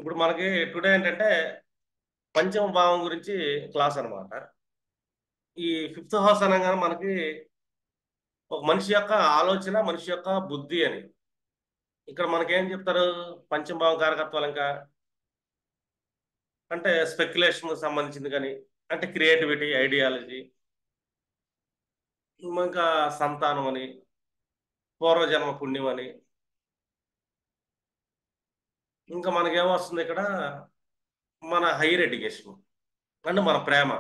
ఇప్పుడు మనకి టుడే ఏంటంటే పంచమ భావం గురించి క్లాస్ అన్నమాట. ఈ ఫిఫ్త్ హౌస్ అనగానే మనకి ఒక మనిషి యొక్క ఆలోచన, మనిషి యొక్క బుద్ధి అని. ఇక్కడ మనకేం చెప్తారు? పంచమ భావం కారకత్వాలు ఇంకా అంటే స్పెక్యులేషన్ సంబంధించింది కానీ, అంటే క్రియేటివిటీ, ఐడియాలజీ, ఇంకా సంతానం అని, పూర్వజన్మ పుణ్యం అని, ఇంకా మనకేమొస్తుంది ఇక్కడ మన హైయర్ ఎడ్యుకేషన్ అంటే మన ప్రేమ.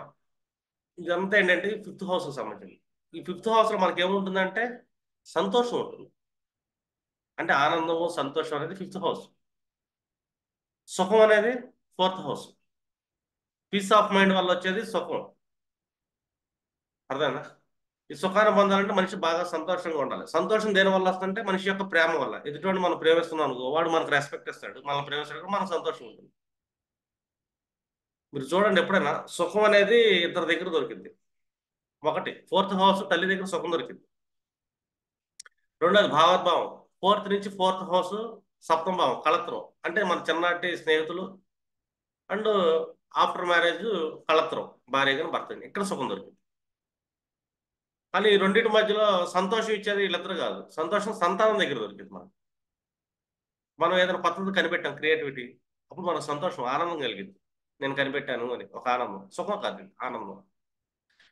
ఇదంతా ఏంటంటే ఫిఫ్త్ హౌస్కి సంబంధించింది. ఈ ఫిఫ్త్ హౌస్లో మనకేముంటుందంటే సంతోషం ఉంటుంది. అంటే ఆనందము, సంతోషం అనేది ఫిఫ్త్ హౌస్. సుఖం అనేది fourth house. Peace of mind వల్ల వచ్చేది సుఖం. అర్థమైనా? ఈ సుఖాన్ని పొందాలంటే మనిషి బాగా సంతోషంగా ఉండాలి. సంతోషం దేని వల్ల వస్తుందంటే మనిషి యొక్క ప్రేమ వల్ల. ఎదుటివాడిని మనం ప్రేమిస్తున్నాం అనుకో, వాడు మనకు రెస్పెక్ట్ ఇస్తాడు, మనం ప్రేమిస్తాడు, మనకు సంతోషం ఉంటుంది. మీరు చూడండి, ఎప్పుడైనా సుఖం అనేది ఇద్దరి దగ్గర దొరికింది. ఒకటి ఫోర్త్ హౌస్, తల్లి దగ్గర సుఖం దొరికింది. రెండోది భావోద్భావం. ఫోర్త్ నుంచి ఫోర్త్ హౌస్ సప్తమ భావం కళత్రం. అంటే మన చిన్ననాటి స్నేహితులు అండ్ ఆఫ్టర్ మ్యారేజ్ కళత్రం, భార్య కానీ భర్త కానీ. ఇక్కడ సుఖం దొరికింది. కానీ ఈ రెండింటి మధ్యలో సంతోషం ఇచ్చేది వీళ్ళిద్దరు కాదు. సంతోషం సంతానం దగ్గర దొరికింది మనకు. మనం ఏదైనా పద్ధతి కనిపెట్టాం, క్రియేటివిటీ, అప్పుడు మనకు సంతోషం, ఆనందం కలిగింది. నేను కనిపెట్టాను అని ఒక ఆనందం. సుఖం కాదు ఇది, ఆనందం.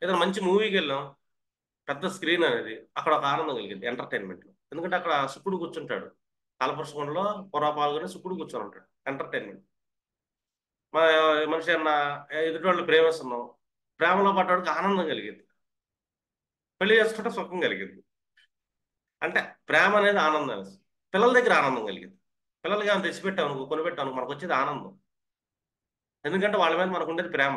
ఏదైనా మంచి మూవీకి వెళ్ళాం, పెద్ద స్క్రీన్ అనేది, అక్కడ ఒక ఆనందం కలిగింది ఎంటర్టైన్మెంట్లో. ఎందుకంటే అక్కడ శుకుడు కూర్చుంటాడు, కాలపరుషకంలో పొరా పాల్గొని శుకుడు కూర్చొని ఉంటాడు. ఎంటర్టైన్మెంట్. మన మనిషి అన్న ఎదుటి వాళ్ళు ప్రేమిస్తున్నాం, ప్రేమలో పడ్డవాడికి ఆనందం కలిగింది. పెళ్లి చేసుకుంటే సుఖం కలిగింది. అంటే ప్రేమ అనేది ఆనందం అనేది. పిల్లల దగ్గర ఆనందం కలిగింది. పిల్లలకి ఏమైనా తెచ్చిపెట్టాము, కొనిపెట్టాము, మనకు వచ్చేది ఆనందం. ఎందుకంటే వాళ్ళ మీద మనకు ఉండేది ప్రేమ.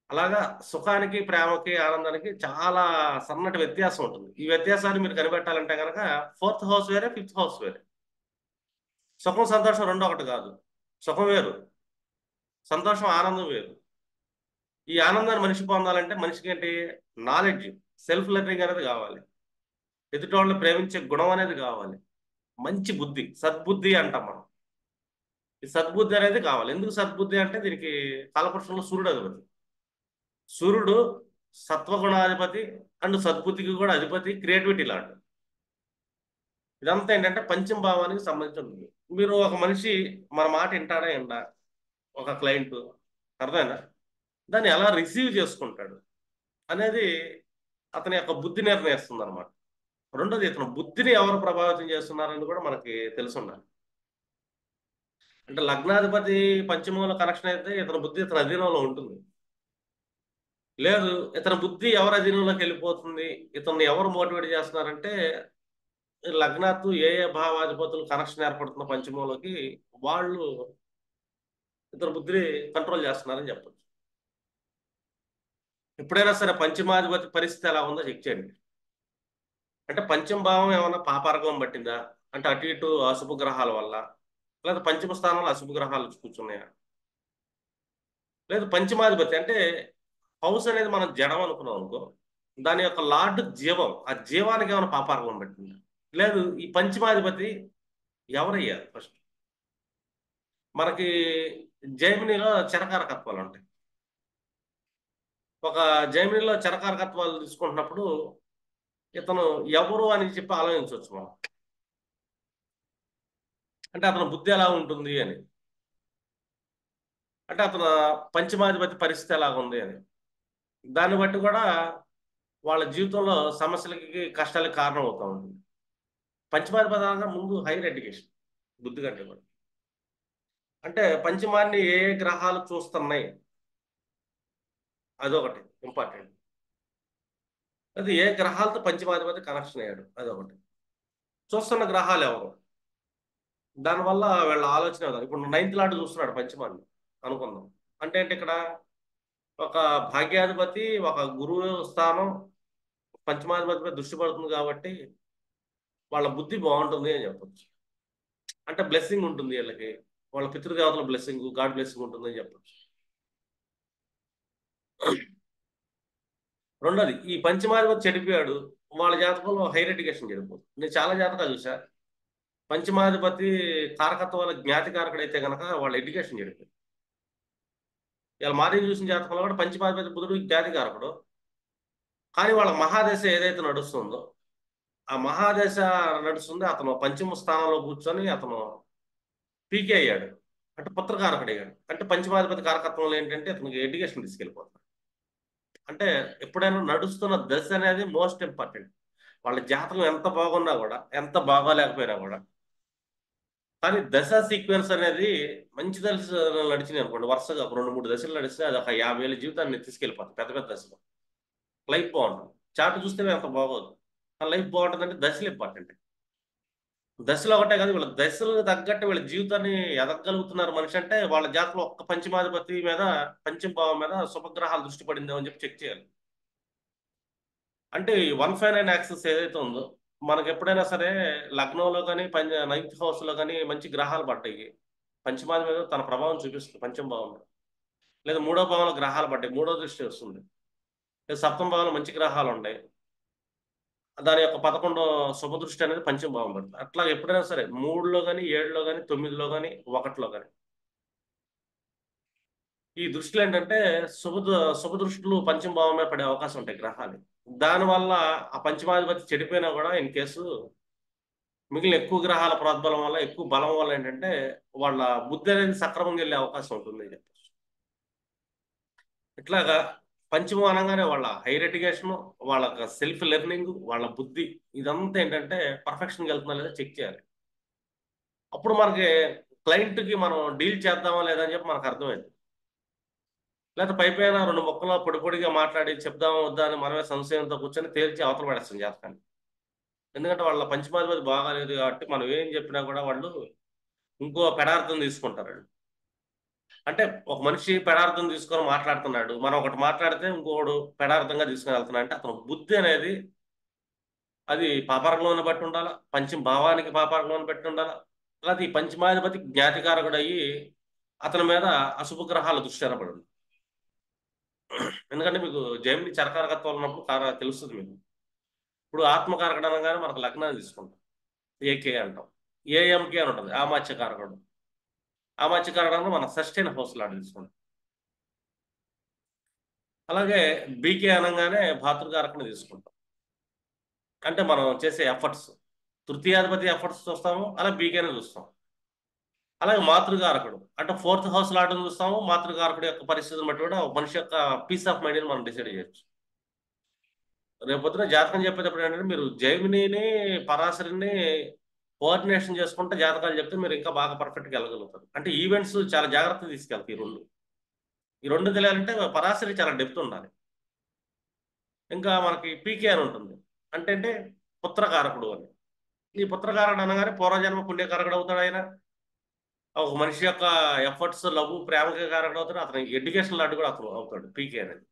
అలాగా సుఖానికి, ప్రేమకి, ఆనందానికి చాలా సన్నటి వ్యత్యాసం ఉంటుంది. ఈ వ్యత్యాసాన్ని మీరు కనిపెట్టాలంటే కనుక ఫోర్త్ హౌస్ వేరే, ఫిఫ్త్ హౌస్ వేరే. సుఖం, సంతోషం రెండు ఒకటి కాదు. సుఖం వేరు, సంతోషం, ఆనందం వేరు. ఈ ఆనందాన్ని మనిషి పొందాలంటే మనిషికి ఏంటి? నాలెడ్జ్, సెల్ఫ్ లెర్నింగ్ అనేది కావాలి. ఎదుటి వాళ్ళని ప్రేమించే గుణం అనేది కావాలి. మంచి బుద్ధి, సద్బుద్ధి అంటాం మనం. ఈ సద్బుద్ధి అనేది కావాలి. ఎందుకు సద్బుద్ధి అంటే దీనికి కాలపురుషంలో సూర్యుడు అధిపతి. సూర్యుడు సత్వగుణాధిపతి అండ్ సద్బుద్ధికి కూడా అధిపతి, క్రియేటివిటీ లాంటి. ఇదంతా ఏంటంటే పంచమ భావానికి సంబంధించి ఉంటుంది. మీరు ఒక మనిషి మన మాట వింటాడా ఎండా, ఒక క్లయింట్, అర్థమైనా, దాన్ని ఎలా రిసీవ్ చేసుకుంటాడు అనేది అతని యొక్క బుద్ధి నిర్ణయిస్తుంది అనమాట. రెండోది, ఇతను బుద్ధిని ఎవరు ప్రభావితం చేస్తున్నారని కూడా మనకి తెలిసి ఉండాలి. అంటే లగ్నాధిపతి పంచమంలో కనెక్షన్ అయితే ఇతని బుద్ధి ఇతని అధీనంలో ఉంటుంది. లేదు, ఇతని బుద్ధి ఎవరి అధీనంలోకి వెళ్ళిపోతుంది, ఇతన్ని ఎవరు మోటివేట్ చేస్తున్నారంటే లగ్నాత్తు ఏ ఏ భావాధిపతులు కనెక్షన్ ఏర్పడుతున్న పంచమంలోకి వాళ్ళు ఇతని బుద్ధిని కంట్రోల్ చేస్తున్నారని చెప్పచ్చు. ఎప్పుడైనా సరే పంచమాధిపతి పరిస్థితి ఎలా ఉందో చెక్ చేయండి. అంటే పంచమ భావం ఏమైనా పాపార్గం పట్టిందా, అంటే అటు ఇటు అశుభ గ్రహాల వల్ల, లేదా పంచమ స్థానంలో అశుభ గ్రహాలు కూర్చున్నాయా, లేదు పంచమాధిపతి అంటే హౌస్ అనేది మనం జడం అనుకున్నాం అనుకో, దాని యొక్క లార్డ్ జీవం, ఆ జీవానికి ఏమైనా పాపార్గం పట్టిందా, లేదు ఈ పంచమాధిపతి ఎవరయ్యారు ఫస్ట్. మనకి జైమినిలో చరకారకత్వాలు ఉంటాయి. ఒక జైమినిలో చరకారకత్వాలు తీసుకుంటున్నప్పుడు ఇతను ఎవరు అని చెప్పి ఆలోచించవచ్చు మనం. అంటే అతని బుద్ధి ఎలా ఉంటుంది అని, అంటే అతను పంచమాధిపతి పరిస్థితి ఎలా ఉంది అని, దాన్ని బట్టి కూడా వాళ్ళ జీవితంలో సమస్యలకి, కష్టాలకి కారణం అవుతా ఉంటుంది. పంచమాధిపతి అనగా ముందు హైయర్ ఎడ్యుకేషన్, బుద్ధి కంటే కూడా. అంటే పంచమాన్ని ఏ ఏ గ్రహాలు చూస్తున్నాయి, అదొకటి ఇంపార్టెంట్. అది ఏ గ్రహాలతో పంచమాధిపతి కనెక్షన్ అయ్యాడు, అదొకటి. చూస్తున్న గ్రహాలు ఎవరు, దానివల్ల వీళ్ళ ఆలోచన విధానం. ఇప్పుడు నైన్త్ లాట్ చూస్తున్నాడు పంచమాన్ని అనుకుందాం. అంటే ఏంటి ఇక్కడ ఒక భాగ్యాధిపతి, ఒక గురువు స్థానం పంచమాధిపతి మీద దృష్టి పడుతుంది కాబట్టి వాళ్ళ బుద్ధి బాగుంటుంది అని చెప్పొచ్చు. అంటే బ్లెస్సింగ్ ఉంటుంది వీళ్ళకి, వాళ్ళ పితృదేవతల బ్లెస్సింగ్, గాడ్ బ్లెస్సింగ్ ఉంటుంది అని చెప్పొచ్చు. రెండోది, ఈ పంచమాధిపతి చెడిపోయాడు, వాళ్ళ జాతకంలో హైయర్ ఎడ్యుకేషన్ చెడిపోతుంది. నేను చాలా జాతకాలు చూసా. పంచమాధిపతి కారకత్వం వల్ల జ్ఞాతి కారకుడు అయితే గనక వాళ్ళ ఎడ్యుకేషన్ చెడిపోయింది. ఇలా మారీని చూసిన జాతకంలో కూడా పంచమాధిపతి బుధుడు జ్ఞాతి కారకుడు. కానీ వాళ్ళ మహాదశ ఏదైతే నడుస్తుందో ఆ మహాదశ నడుస్తుంది, అతను పంచమ స్థానంలో కూర్చొని అతను పీకే అయ్యాడు. అంటే పుత్రకారకుడు అయ్యాడు. అంటే పంచమాధిపతి కారకత్వంలో ఏంటంటే అతనికి ఎడ్యుకేషన్ తీసుకెళ్ళిపోతాడు. అంటే ఎప్పుడైనా నడుస్తున్న దశ అనేది మోస్ట్ ఇంపార్టెంట్. వాళ్ళ జాతకం ఎంత బాగున్నా కూడా, ఎంత బాగోలేకపోయినా కూడా, కానీ దశ సీక్వెన్స్ అనేది మంచి దశలు నడిచినాయి అనుకోండి, వరుసగా ఒక 2-3 దశలు నడిస్తే అది ఒక 50 ఏళ్ళ జీవితాన్ని తీసుకెళ్ళిపోతుంది. పెద్ద పెద్ద దశలు లైఫ్ బాగుంటుంది. చాటు చూస్తే అంత బాగోదు. ఆ లైఫ్ బాగుంటుందంటే దశలు ఇంపార్టెంట్. దశలు ఒకటే కాదు, వీళ్ళ దశలు తగ్గట్టు వీళ్ళ జీవితాన్ని ఎదగలుగుతున్నారు మనిషి అంటే వాళ్ళ జాతకంలో ఒక్క పంచమాధిపతి మీద, పంచమ భావం మీద శుభగ్రహాలు దృష్టి పడిందో అని చెప్పి చెక్ చేయాలి. అంటే ఈ 159 యాక్సెస్ ఏదైతే ఉందో మనకి ఎప్పుడైనా సరే లగ్నంలో కానీ 9th హౌస్ లో కానీ మంచి గ్రహాలు పడ్డాయి, పంచమాది మీద తన ప్రభావం చూపిస్తుంది పంచమ భావంలో. లేదా మూడో భావంలో గ్రహాలు పడ్డాయి, మూడో దృష్టి వస్తుంది. లేదా సప్తమ భావంలో మంచి గ్రహాలు ఉన్నాయి, దాని యొక్క 11వ శుభ దృష్టి అనేది పంచమ భావం పడుతుంది. అట్లా ఎప్పుడైనా సరే 3లో కానీ 7లో కానీ 9లో కానీ 1లో కానీ ఈ దృష్టిలో ఏంటంటే శుభ దృష్టిలు పంచమ భావం మీద పడే అవకాశం ఉంటాయి గ్రహాలు. దానివల్ల ఆ పంచమాధిపతి చెడిపోయినా కూడా ఇన్ కేసు మిగిలిన ఎక్కువ గ్రహాల ప్రోద్బలం వల్ల, ఎక్కువ బలం వల్ల ఏంటంటే వాళ్ళ బుద్ధి అనేది సక్రమంగా వెళ్ళే అవకాశం ఉంటుంది అని చెప్పచ్చు. ఇట్లాగా పంచమం అనగానే వాళ్ళ హైయర్ ఎడ్యుకేషన్, వాళ్ళ సెల్ఫ్ లెర్నింగ్, వాళ్ళ బుద్ధి, ఇదంతా ఏంటంటే పర్ఫెక్షన్కి వెళ్తుందా లేదా చెక్ చేయాలి. అప్పుడు మనకి క్లయింట్కి మనం డీల్ చేద్దామా లేదా అని చెప్పి మనకు అర్థమైంది. లేకపోతే పైపైన 2 ముక్కలు పొడి పొడిగా మాట్లాడి చెప్దామా వద్దా అని మనమే సంశయంతో కూర్చొని తేల్చి అవతల పడేస్తాం జాతకాన్ని. ఎందుకంటే వాళ్ళ పంచమాధిపతి బాగాలేదు కాబట్టి మనం ఏం చెప్పినా కూడా వాళ్ళు ఇంకో పెడార్థం తీసుకుంటారు. అంటే ఒక మనిషి పెడార్థం తీసుకొని మాట్లాడుతున్నాడు, మనం ఒకటి మాట్లాడితే ఇంకోడు పెడార్థంగా తీసుకుని వెళ్తున్నాడు అంటే అతను బుద్ధి అనేది అది పాపరంలోని బట్టి ఉండాలా, పంచమ భావానికి పాపరంలోని బట్టి ఉండాలా, అలాగే ఈ పంచమాధిపతి జ్ఞాతికారకుడు అయ్యి అతని మీద అశుభ గ్రహాల దృష్టి ఏర్పడింది. ఎందుకంటే మీకు జైమిని చరకారకత్వం ఉన్నప్పుడు తెలుస్తుంది మీకు. ఇప్పుడు ఆత్మకారకుడు అనగానే మనకు లగ్నాన్ని తీసుకుంటాం, ఏకే అంటాం, ఏఎంకే అని ఉంటుంది ఆమాత్యకారకుడు. ఆమాత్యకారకుడు మన సస్టైన్ హౌస్ లాంటి తీసుకుంటాం. అలాగే బీకే అనగానే భాతృకారకుని తీసుకుంటాం. అంటే మనం చేసే ఎఫర్ట్స్, తృతీయాధిపతి ఎఫర్ట్స్ చూస్తాము, అలా బీకేనే చూస్తాం. అలాగే మాతృకారకుడు అంటే 4th హౌస్ లాటను చూస్తాము. మాతృకారకుడు యొక్క పరిస్థితిని బట్టి కూడా మనిషి యొక్క పీస్ ఆఫ్ మైండ్ని మనం డిసైడ్ చేయొచ్చు. రేపొద్దున జాతకం చెప్పేటప్పుడు ఏంటంటే మీరు జైమినిని, పరాశరిని కోఆర్డినేషన్ చేసుకుంటే జాతకాలు చెప్తే మీరు ఇంకా బాగా పర్ఫెక్ట్గా వెళ్ళగలుగుతారు. అంటే ఈవెంట్స్ చాలా జాగ్రత్తగా తీసుకెళ్తాయి. ఈ రెండు తెలియాలంటే పరాశరి చాలా డెప్త్ ఉండాలి. ఇంకా మనకి పీకే అని ఉంటుంది, అంటే పుత్రకారకుడు అని. ఈ పుత్రకారకుడు అనగానే పూర్వజన్మ పుణ్యకారకుడు అవుతాడు ఆయన. ఒక మనిషి యొక్క ఎఫర్ట్స్, లవ్, ప్రేమకి కారకుడు అవుతాడు. అతని ఎడ్యుకేషన్ లాంటి కూడా అతను అవుతాడు పీకే అనేది.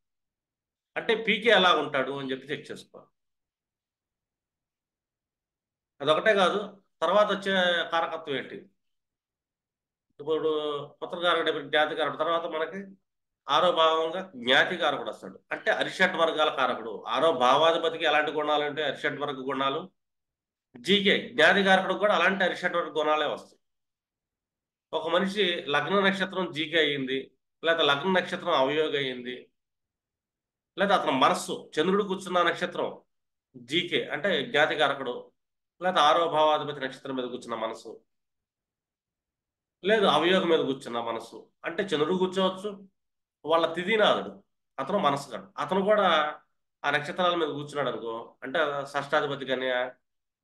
అంటే పీకే ఎలా ఉంటాడు అని చెప్పి చెక్ చేసుకోవాలి. అదొకటే కాదు, తర్వాత వచ్చే కారకత్వం ఏంటి. ఇప్పుడు పుత్రకారకుడు, జ్ఞాతికారకుడు తర్వాత మనకి 6వ భావంగా జ్ఞాతికారకుడు వస్తాడు. అంటే అరిషడ్ వర్గాల కారకుడు. 6వ భావాధిపతికి ఎలాంటి గుణాలు అంటే అరిషడ్ వర్గ గుణాలు, జీకే జ్ఞాతికారకుడు కూడా అలాంటి అరిషడ్ వర్గ గుణాలే వస్తాయి. ఒక మనిషి లగ్న నక్షత్రం జీకే అయ్యింది, లేదా లగ్న నక్షత్రం అవయోగ అయ్యింది, లేదా అతని మనస్సు చంద్రుడు కూర్చున్న నక్షత్రం జీకే అంటే జ్ఞాతికారకుడు, లేదా 6వ భావాధిపతి నక్షత్రం మీద కూర్చున్న మనసు, లేదు అవయోగం మీద కూర్చున్న మనసు అంటే చంద్రుడు కూర్చోవచ్చు, వాళ్ళ తిథినాథుడు అతను మనసు కాడు, అతను కూడా ఆ నక్షత్రాల మీద కూర్చున్నాడు అనుకో, అంటే షష్టాధిపతి కానీ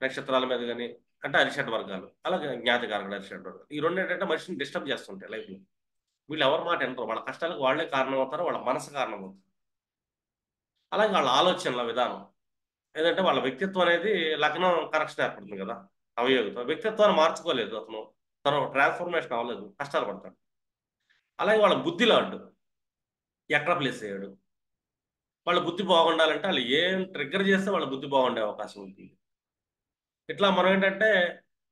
నక్షత్రాల మీద కానీ, అంటే అరిషడ్ వర్గాలు. అలాగే జ్ఞాతికారకుడు అరిషడ్ వర్గాలు. ఈ రెండు ఏంటంటే మనిషిని డిస్టర్బ్ చేస్తుంటాయి లైఫ్లో. వీళ్ళు ఎవరి మాట వింటారు, వాళ్ళ కష్టాలకు వాళ్ళే కారణం అవుతారు, వాళ్ళ మనసు కారణం అవుతారు. అలాగే వాళ్ళ ఆలోచనల విధానం ఏదంటే వాళ్ళ వ్యక్తిత్వం అనేది లగ్నం కనెక్షన్ ఏర్పడుతుంది కదా అవయోగితో, వ్యక్తిత్వాన్ని మార్చుకోలేదు అతను, తను ట్రాన్స్ఫర్మేషన్ అవ్వలేదు, కష్టాలు పడతాడు. అలాగే వాళ్ళ బుద్ధిలో అంటు ఎక్కడ ప్లేస్ అయ్యాడు, వాళ్ళ బుద్ధి బాగుండాలంటే వాళ్ళు ఏం ట్రిగ్గర్ చేస్తే వాళ్ళ బుద్ధి బాగుండే అవకాశం ఉంది. ఇట్లా మనం ఏంటంటే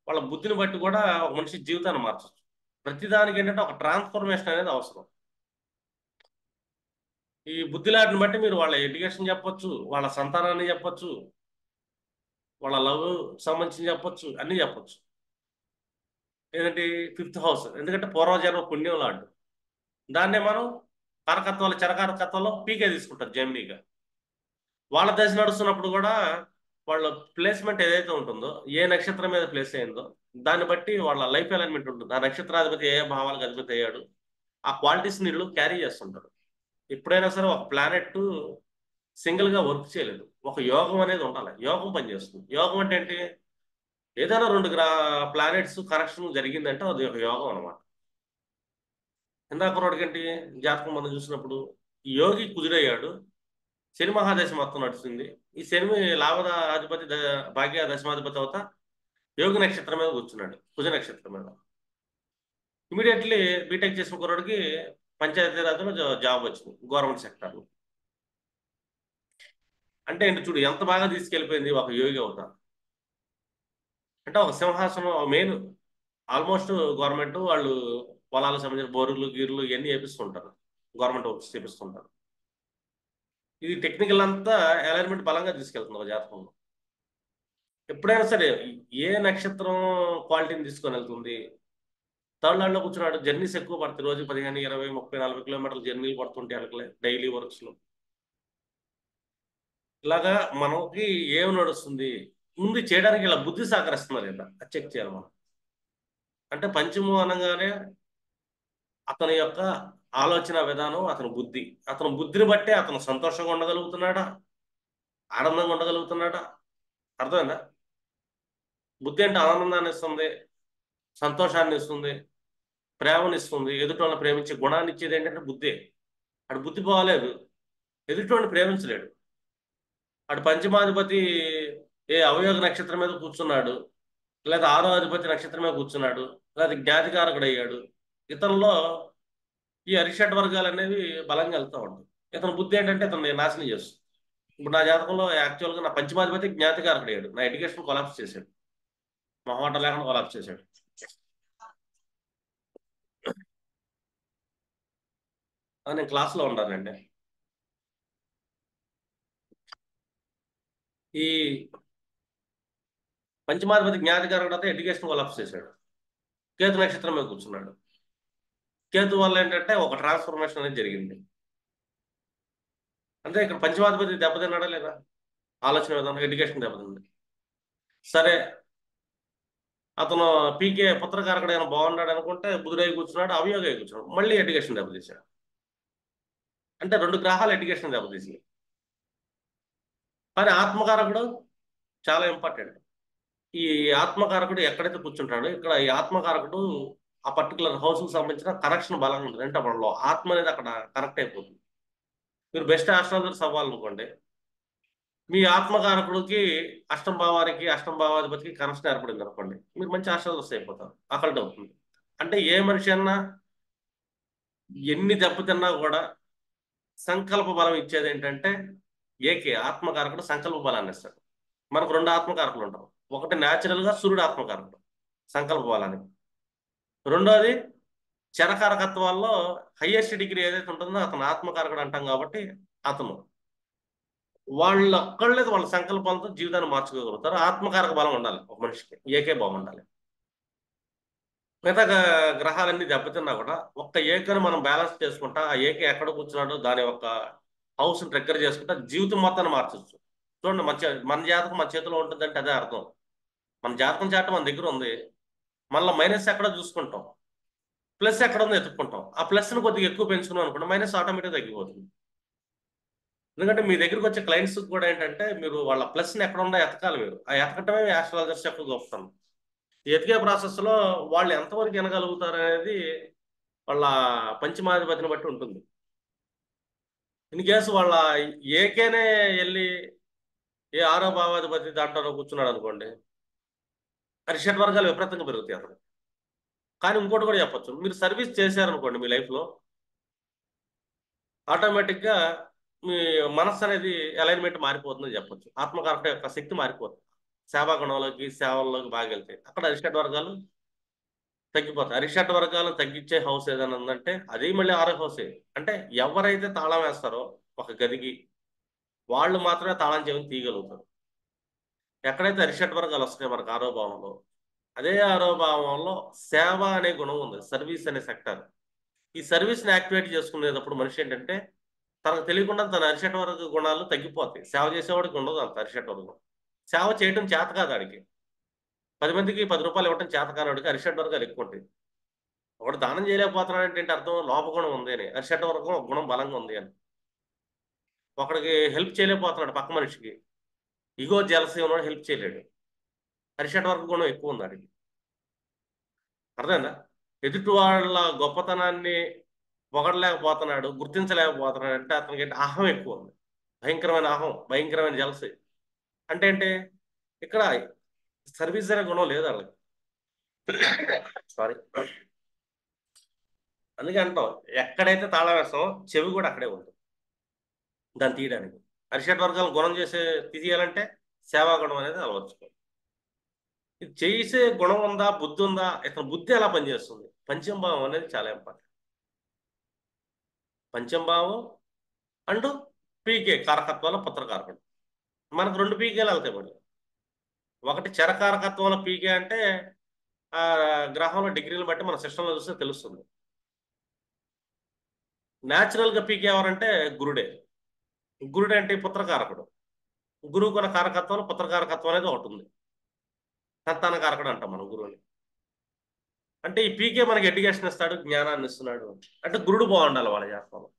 వాళ్ళ బుద్ధిని బట్టి కూడా ఒక మనిషి జీవితాన్ని మార్చచ్చు. ప్రతిదానికి ఏంటంటే ఒక ట్రాన్స్ఫర్మేషన్ అనేది అవసరం. ఈ బుద్ధిలాటిని బట్టి మీరు వాళ్ళ ఎడ్యుకేషన్ చెప్పొచ్చు, వాళ్ళ సంతానాన్ని చెప్పొచ్చు, వాళ్ళ లవ్ సంబంధించి చెప్పొచ్చు, అన్నీ చెప్పొచ్చు. ఏంటంటే ఫిఫ్త్ హౌస్, ఎందుకంటే పూర్వజన్మ పుణ్యం లాంటి దాన్నే మనం కారకత్వాలు చరకారకత్వంలో పీకే తీసుకుంటారు జెమినీగా. వాళ్ళ దశ నడుస్తున్నప్పుడు కూడా వాళ్ళ ప్లేస్మెంట్ ఏదైతే ఉంటుందో, ఏ నక్షత్రం మీద ప్లేస్ అయిందో దాన్ని బట్టి వాళ్ళ లైఫ్ అలైన్మెంట్ ఉంటుంది. ఆ నక్షత్రాధిపతి ఏ భావాలకు అధిపతి అయ్యాడు, ఆ క్వాలిటీస్ వీళ్ళు క్యారీ చేస్తుంటారు. ఎప్పుడైనా సరే ఒక ప్లానెట్ సింగిల్ గా వర్క్ చేయలేదు, ఒక యోగం అనేది ఉండాలి. యోగం పనిచేస్తుంది. యోగం అంటే ఏంటి? ఏదైనా రెండు ప్లానెట్స్ కనెక్షన్ జరిగిందంటే అది ఒక యోగం అనమాట. ఇందాక రోడ్డుకంటి జాతకం మనం చూసినప్పుడు ఈ యోగి కుదిరయ్యాడు, శని మహాదశ మొత్తం నడుస్తుంది. ఈ శని లాభద అధిపతి భాగ్య దశమాధిపతి అవుతా యోగి నక్షత్రం మీద కూర్చున్నాడు, కుజ నక్షత్రం మీద. ఇమీడియట్లీ బీటెక్ చేసిన కుర్రాడికి పంచాయతీరాజ్లో జాబ్ వచ్చింది, గవర్నమెంట్ సెక్టర్లో. అంటే ఏంటి చూడు, ఎంత బాగా తీసుకెళ్ళిపోయింది ఒక యోగి అవుతా. అంటే ఒక సింహాసనం మెయిన్, ఆల్మోస్ట్ గవర్నమెంట్ వాళ్ళు పొలాలకు సంబంధించిన బోర్లు గీర్లు ఇవన్నీ వేపిస్తుంటారు, గవర్నమెంట్ వర్క్స్ చేపిస్తుంటారు. ఇది టెక్నికల్ అంతా అలైన్మెంట్ బలంగా తీసుకెళ్తుంది ఒక జాతకంలో. ఎప్పుడైనా సరే ఏ నక్షత్రం క్వాలిటీని తీసుకొని వెళ్తుంది. థర్డ్ ల్యాండ్ లో కూర్చున్నాడు, జర్నీస్ ఎక్కువ పడతాయి, రోజు 15, 20, 30, 40 కిలోమీటర్లు జర్నీలు పడుతుంటాయి వాళ్ళకి డైలీ వర్క్స్ లో. ఇలాగా మనకి ఏం నడుస్తుంది ముందు చేయడానికి ఇలా బుద్ధి సహకరిస్తున్నారు లేదా చెక్ చేయాలి మనం. అంటే పంచము అనగానే అతని యొక్క ఆలోచన విధానం, అతని బుద్ధి, అతని బుద్ధిని బట్టే అతను సంతోషంగా ఉండగలుగుతున్నాడా, ఆనందంగా ఉండగలుగుతున్నాడా. అర్థమైందా? బుద్ధి అంటే ఆనందాన్ని ఇస్తుంది, సంతోషాన్ని ఇస్తుంది, ప్రేమనిస్తుంది. ఎదుటి ప్రేమించే గుణాన్ని ఇచ్చేది ఏంటంటే బుద్ధే. అటు బుద్ధి పోలేదు, ఎదుటి ప్రేమించలేడు. అటు పంచమాధిపతి ఏ అవయోగ నక్షత్రం మీద కూర్చున్నాడు, లేదా ఆరో అధిపతి నక్షత్రం మీద కూర్చున్నాడు, లేదా జ్ఞాతికారకుడు అయ్యాడు, ఇతనిలో ఈ అరిషడ్ వర్గాలు అనేవి బలంగా వెళ్తూ ఉంటాయి. ఇతని బుద్ధి ఏంటంటే ఇతను నాశనం చేస్తుంది. ఇప్పుడు నా జాతకంలో యాక్చువల్గా నా పంచమాధిపతి జ్ఞాతికారకుడు అయ్యాడు, నా ఎడ్యుకేషన్ కొలాప్స్ చేశాడు, మొహమాట లేకుండా కొలాప్స్ చేశాడు. నేను క్లాస్లో ఉన్నానండి. ఈ పంచమాధిపతి జ్ఞాతికారకుడు అయితే ఎడ్యుకేషన్ కొలాప్స్ చేశాడు, కేతు నక్షత్రం మీద కూర్చున్నాడు. కేతు వల్ల ఏంటంటే ఒక ట్రాన్స్ఫర్మేషన్ అనేది జరిగింది. అంటే ఇక్కడ పంచమాధిపతి దెబ్బతిన్నాడా లేదా, ఆలోచన విధానం, ఎడ్యుకేషన్ దెబ్బతింది. సరే, అతను పీకే పుత్రకారకుడు అయినా బాగున్నాడు అనుకుంటే బుధుడై కూర్చున్నాడు, అవయోగై కూర్చున్నాడు, మళ్ళీ ఎడ్యుకేషన్ దెబ్బతీశాడు. అంటే రెండు గ్రహాలు ఎడ్యుకేషన్ దెబ్బతీసి. కానీ ఆత్మకారకుడు చాలా ఇంపార్టెంట్. ఈ ఆత్మకారకుడు ఎక్కడైతే కూర్చుంటాడో ఇక్కడ ఈ ఆత్మకారకుడు ఆ పర్టికులర్ హౌస్ కు సంబంధించిన కనెక్షన్ బలంగా ఉంటుంది. అంటే మనలో ఆత్మ అనేది అక్కడ కనెక్ట్ అయిపోతుంది. మీరు బెస్ట్ ఆస్ట్రాలజర్స్ అవ్వాలనుకోండి, మీ ఆత్మకారకుడికి అష్టం భావానికి అష్టం భావాధిపతికి కనెక్షన్ ఏర్పడింది అనుకోండి, మీరు మంచి ఆస్ట్రాలజర్స్ అయిపోతారు. అకల్ట్ అవుతుంది. అంటే ఏ మనిషి అన్నా ఎన్ని దెబ్బతిన్నా కూడా సంకల్ప బలం ఇచ్చేది ఏంటంటే ఏకే ఆత్మకారకుడు సంకల్ప బలాన్ని ఇస్తాడు. మనకు రెండు ఆత్మకారకులు ఉంటారు. ఒకటి న్యాచురల్ గా సూర్యుడు ఆత్మకారకుడు సంకల్ప బలానికి, రెండోది చరకారకత్వాల్లో హయ్యెస్ట్ డిగ్రీ ఏదైతే ఉంటుందో అతను ఆత్మకారకుడు అంటాం. కాబట్టి అతను వాళ్ళ ఒక్కళ్ళేది వాళ్ళ సంకల్పాలతో జీవితాన్ని మార్చుకోగలుగుతారు. ఆత్మకారక బలం ఉండాలి ఒక మనిషికి, ఏకే బాగుండాలి. మిగతా గ్రహాలన్నీ దెబ్బతిన్నా కూడా ఒక్క ఏకని మనం బ్యాలెన్స్ చేసుకుంటా, ఆ ఏకే ఎక్కడ కూర్చున్నాడో దాని యొక్క హౌస్ ట్రిగ్గర్ చేసుకుంటా జీవితం మొత్తాన్ని మార్చొచ్చు. చూడండి, మన జాతకం మన చేతిలో ఉంటుందంటే అదే అర్థం. మన జాతకం చాట మన దగ్గర ఉంది, మళ్ళీ మైనస్ ఎక్కడ చూసుకుంటాం, ప్లస్ ఎక్కడ ఉందో ఎత్తుక్కుంటాం. ఆ ప్లస్ని కొద్దిగా ఎక్కువ పెంచుకున్నాం అనుకోండి, మైనస్ ఆటోమేటిక్ తగ్గిపోతుంది. ఎందుకంటే మీ దగ్గరికి వచ్చే క్లయింట్స్ కూడా ఏంటంటే మీరు వాళ్ళ ప్లస్ని ఎక్కడ ఉందో ఎతకాలి. మీరు ఆ ఎతకటమే ఆస్ట్రాలజర్స్ యొక్క గొప్పతనం. ఎతికే ప్రాసెస్లో వాళ్ళు ఎంతవరకు వినగలుగుతారు అనేది వాళ్ళ పంచమాధిపతిని బట్టి ఉంటుంది. ఇన్ కేసు వాళ్ళ ఏకేనే వెళ్ళి ఏ ఆరో భావాధిపతి దాంట్లో కూర్చున్నాడు అనుకోండి, అరిషడ్ వర్గాలు విపరీతంగా పెరుగుతాయి అతను. కానీ ఇంకోటి కూడా చెప్పొచ్చు, మీరు సర్వీస్ చేశారనుకోండి మీ లైఫ్లో, ఆటోమేటిక్గా మీ మనస్సు అనేది అలైన్మెంట్ మారిపోతుందని చెప్పొచ్చు. ఆత్మకారక యొక్క శక్తి మారిపోతుంది. సేవా గుణంలోకి సేవల్లోకి బాగా వెళ్తాయి. అక్కడ అరిషడ్ వర్గాలు తగ్గిపోతాయి. అరిషడ్ వర్గాలను తగ్గించే హౌస్ ఏదైనా ఉందంటే అది మళ్ళీ ఆరో హౌసే. అంటే ఎవరైతే తాళం వేస్తారో ఒక గదికి, వాళ్ళు మాత్రమే తాళం చెవిని తీయగలుగుతారు. ఎక్కడైతే అరిషడ్ వర్గాలు వస్తాయో మనకు ఆరో భావంలో, అదే ఆరోభావంలో సేవ అనే గుణం ఉంది, సర్వీస్ అనే సెక్టర్. ఈ సర్వీస్ని యాక్టివేట్ చేసుకునేటప్పుడు మనిషి ఏంటంటే తనకు తెలియకుండా తన అరిషట్ వర్గ గుణాలు తగ్గిపోతాయి. సేవ చేసేవాడికి ఉండదు అంత అరిషట్ వర్గం. సేవ చేయడం చేత కాదు ఆడికి. 10 మందికి 10 రూపాయలు ఇవ్వడం చేత కానివాడికి అరిషట్ వర్గాలు ఎక్కువ ఉంటాయి. ఒకడు దానం చేయలేకపోతున్నాడు అంటే అర్థం లోపగుణం ఉంది అని, అరిషట్ వర్గం ఒక గుణం బలంగా ఉంది అని. ఒకడికి హెల్ప్ చేయలేకపోతున్నాడు పక్క మనిషికి, ఇగో జలసీ ఉన్నాడు, హెల్ప్ చేయలేడు. అరిషట్ వర్గ గుణం ఎక్కువ ఉంది ఆడికి. అర్థమైందా? ఎదుటి వాళ్ళ గొప్పతనాన్ని పొగడలేకపోతున్నాడు, గుర్తించలేకపోతున్నాడు అంటే అతనికి ఏంటి అహం ఎక్కువ ఉంది. భయంకరమైన అహం, భయంకరమైన జలసి. అంటే ఏంటి ఇక్కడ సర్వీస్ అనే గుణం లేదు వాళ్ళకి. సారీ. అందుకే అంటాం ఎక్కడైతే తాళం వేస్తామో చెవి కూడా అక్కడే ఉంటుంది దాన్ని తీయడానికి. అరిషట్ వర్గాలను గుణం చేసే తీయాలంటే సేవా గుణం అనేది అలవర్చుకోవాలి. ఇది చేసే గుణం ఉందా, బుద్ధి ఉందా, ఇతని బుద్ధి ఎలా పనిచేస్తుంది, పంచమభావం అనేది చాలా ఇంపార్టెంట్. పంచమభావం అంటూ పీకే కారకత్వాల పుత్రకారకుడు. మనకు 2 పీకేలు వెళ్తాయి మళ్ళీ. ఒకటి చరకారకత్వంలో పీకే అంటే ఆ గ్రహంలో డిగ్రీలు బట్టి మన సిస్టంలో చూస్తే తెలుస్తుంది. న్యాచురల్గా పీకే ఎవరంటే గురుడే. గురుడు అంటే పుత్రకారకుడు. గురువు కొన్న కారకత్వంలో పుత్రకారకత్వం అనేది ఒకటి ఉంది. సంతాన కారకుడు అంటాం మనం గురువుని. అంటే ఈ పీకే మనకి ఎడ్యుకేషన్ ఇస్తాడు, జ్ఞానాన్ని ఇస్తున్నాడు. అంటే గురుడు బాగుండాలి వాళ్ళ జాతకంలో.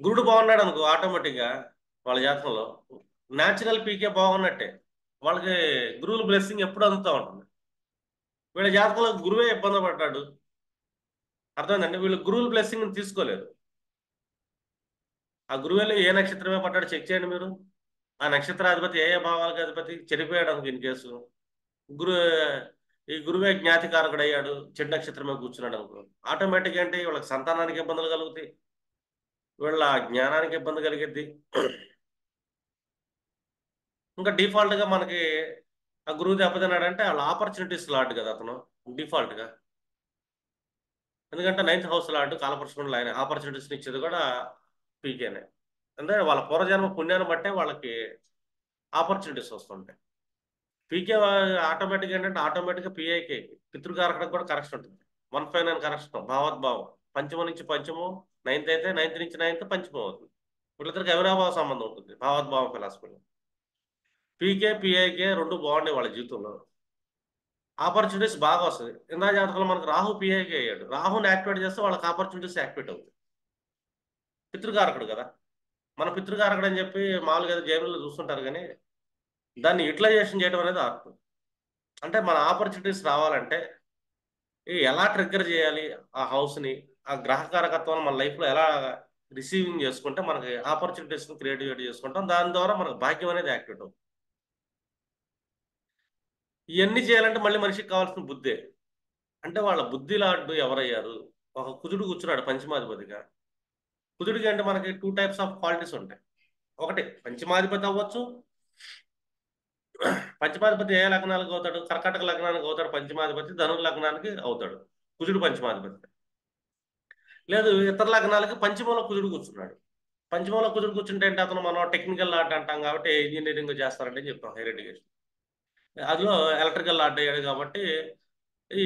గురుడు బాగున్నాడు అనుకో ఆటోమేటిక్గా వాళ్ళ జాతకంలో న్యాచురల్ పీకే బాగున్నట్టే. వాళ్ళకి గురువుల బ్లెస్సింగ్ ఎప్పుడు అందుతూ ఉంటుంది. వీళ్ళ జాతకంలో గురువే ఇబ్బంది పడ్డాడు, అర్థమైందండి, వీళ్ళు గురువుల బ్లెస్సింగ్ తీసుకోలేరు. ఆ గురువులు ఏ నక్షత్రమే పడ్డాడు చెక్ చేయండి మీరు. ఆ నక్షత్రాధిపతి ఏ ఏ భావాలకు అధిపతి చెడిపోయాడు అనుకో ఇన్ కేసు, గురు ఈ గురువే జ్ఞాతికారకుడు అయ్యాడు, చెడు నక్షత్రమే కూర్చున్నాడు అనుకో, ఆటోమేటిక్ అంటే వీళ్ళకి సంతానానికి ఇబ్బందులు కలుగుతాయి, వీళ్ళ జ్ఞానానికి ఇబ్బంది కలిగిద్ది. ఇంకా డిఫాల్ట్ గా మనకి ఆ గురువు దెబ్బతిన్నాడంటే వాళ్ళ ఆపర్చునిటీస్ లాట్ కదా అతను డిఫాల్ట్ గా. ఎందుకంటే 9th హౌస్ లాట్ కాలపరుచుకుని ఆయన ఆపర్చునిటీస్ ఇచ్చేది కూడా పీకేనే. అంటే వాళ్ళ పూర్వజన్మ పుణ్యాన్ని బట్టే వాళ్ళకి ఆపర్చునిటీస్ వస్తుంటాయి. పీకే ఆటోమేటిక్ ఏంటంటే ఆటోమేటిక్గా పిఐకే పితృకారకుడికి కూడా కరెక్షన్ ఉంటుంది. 159 కరెక్షన్ భావోద్భావం. పంచమం నుంచి పంచమం, 9th అయితే 9th నుంచి 9th పంచమం అవుతుంది. వీళ్ళిద్దరికి అవినాభావ సంబంధం ఉంటుంది భావోద్భావం ఫిలాసఫీలో. పీకే పిఐకే రెండు బాగుండే వాళ్ళ జీవితంలో ఆపర్చునిటీస్ బాగా వస్తుంది. ఇందా జాతకంలో మనకు రాహు పిఐకే అయ్యాడు, రాహుని యాక్టివేట్ చేస్తే వాళ్ళకి ఆపర్చునిటీస్ యాక్టివేట్ అవుతుంది. పితృకారకుడు కదా, మన పితృకారకుడు అని చెప్పి మామూలుగా జైబుల్లో చూస్తుంటారు కానీ దాన్ని యూటిలైజేషన్ చేయడం అనేది ఆర్ట్. అంటే మన ఆపర్చునిటీస్ రావాలంటే ఎలా ట్రిగ్గర్ చేయాలి ఆ హౌస్ని, ఆ గ్రహకారకత్వాన్ని మన లైఫ్లో ఎలా రిసీవింగ్ చేసుకుంటే మనకి ఆపర్చునిటీస్ని క్రియేటివేట్ చేసుకుంటాం, దాని ద్వారా మనకు భాగ్యం అనేది యాక్టివేట్ అవుతుంది. ఇవన్నీ చేయాలంటే మళ్ళీ మనిషికి కావాల్సిన బుద్ధే. అంటే వాళ్ళ బుద్ధి లాడ్డు ఎవరయ్యారు, ఒక కుజుడు కూర్చున్నాడు పంచమాధిపతిగా. కుజుడికి అంటే మనకి 2 టైప్స్ ఆఫ్ క్వాలిటీస్ ఉంటాయి. ఒకటి పంచమాధిపతి అవ్వచ్చు. పంచమాధిపతి ఏ లగ్నానికి అవుతాడు, కర్కాటక లగ్నానికి అవుతాడు పంచమాధిపతి, ధను లగ్నానికి అవుతాడు కుజుడు పంచమాధిపతి. లేదు ఇతర లగ్నాలకి పంచమంలో కుజుడు కూర్చున్నాడు. పంచమంలో కుజుడు కూర్చుంటే అంటే అతను మనం టెక్నికల్ లాట్ అంటాం కాబట్టి ఇంజనీరింగ్ చేస్తారంటే చెప్తాం హైయర్ ఎడ్యుకేషన్. అందులో ఎలక్ట్రికల్ లాట్ అయ్యాడు కాబట్టి ఈ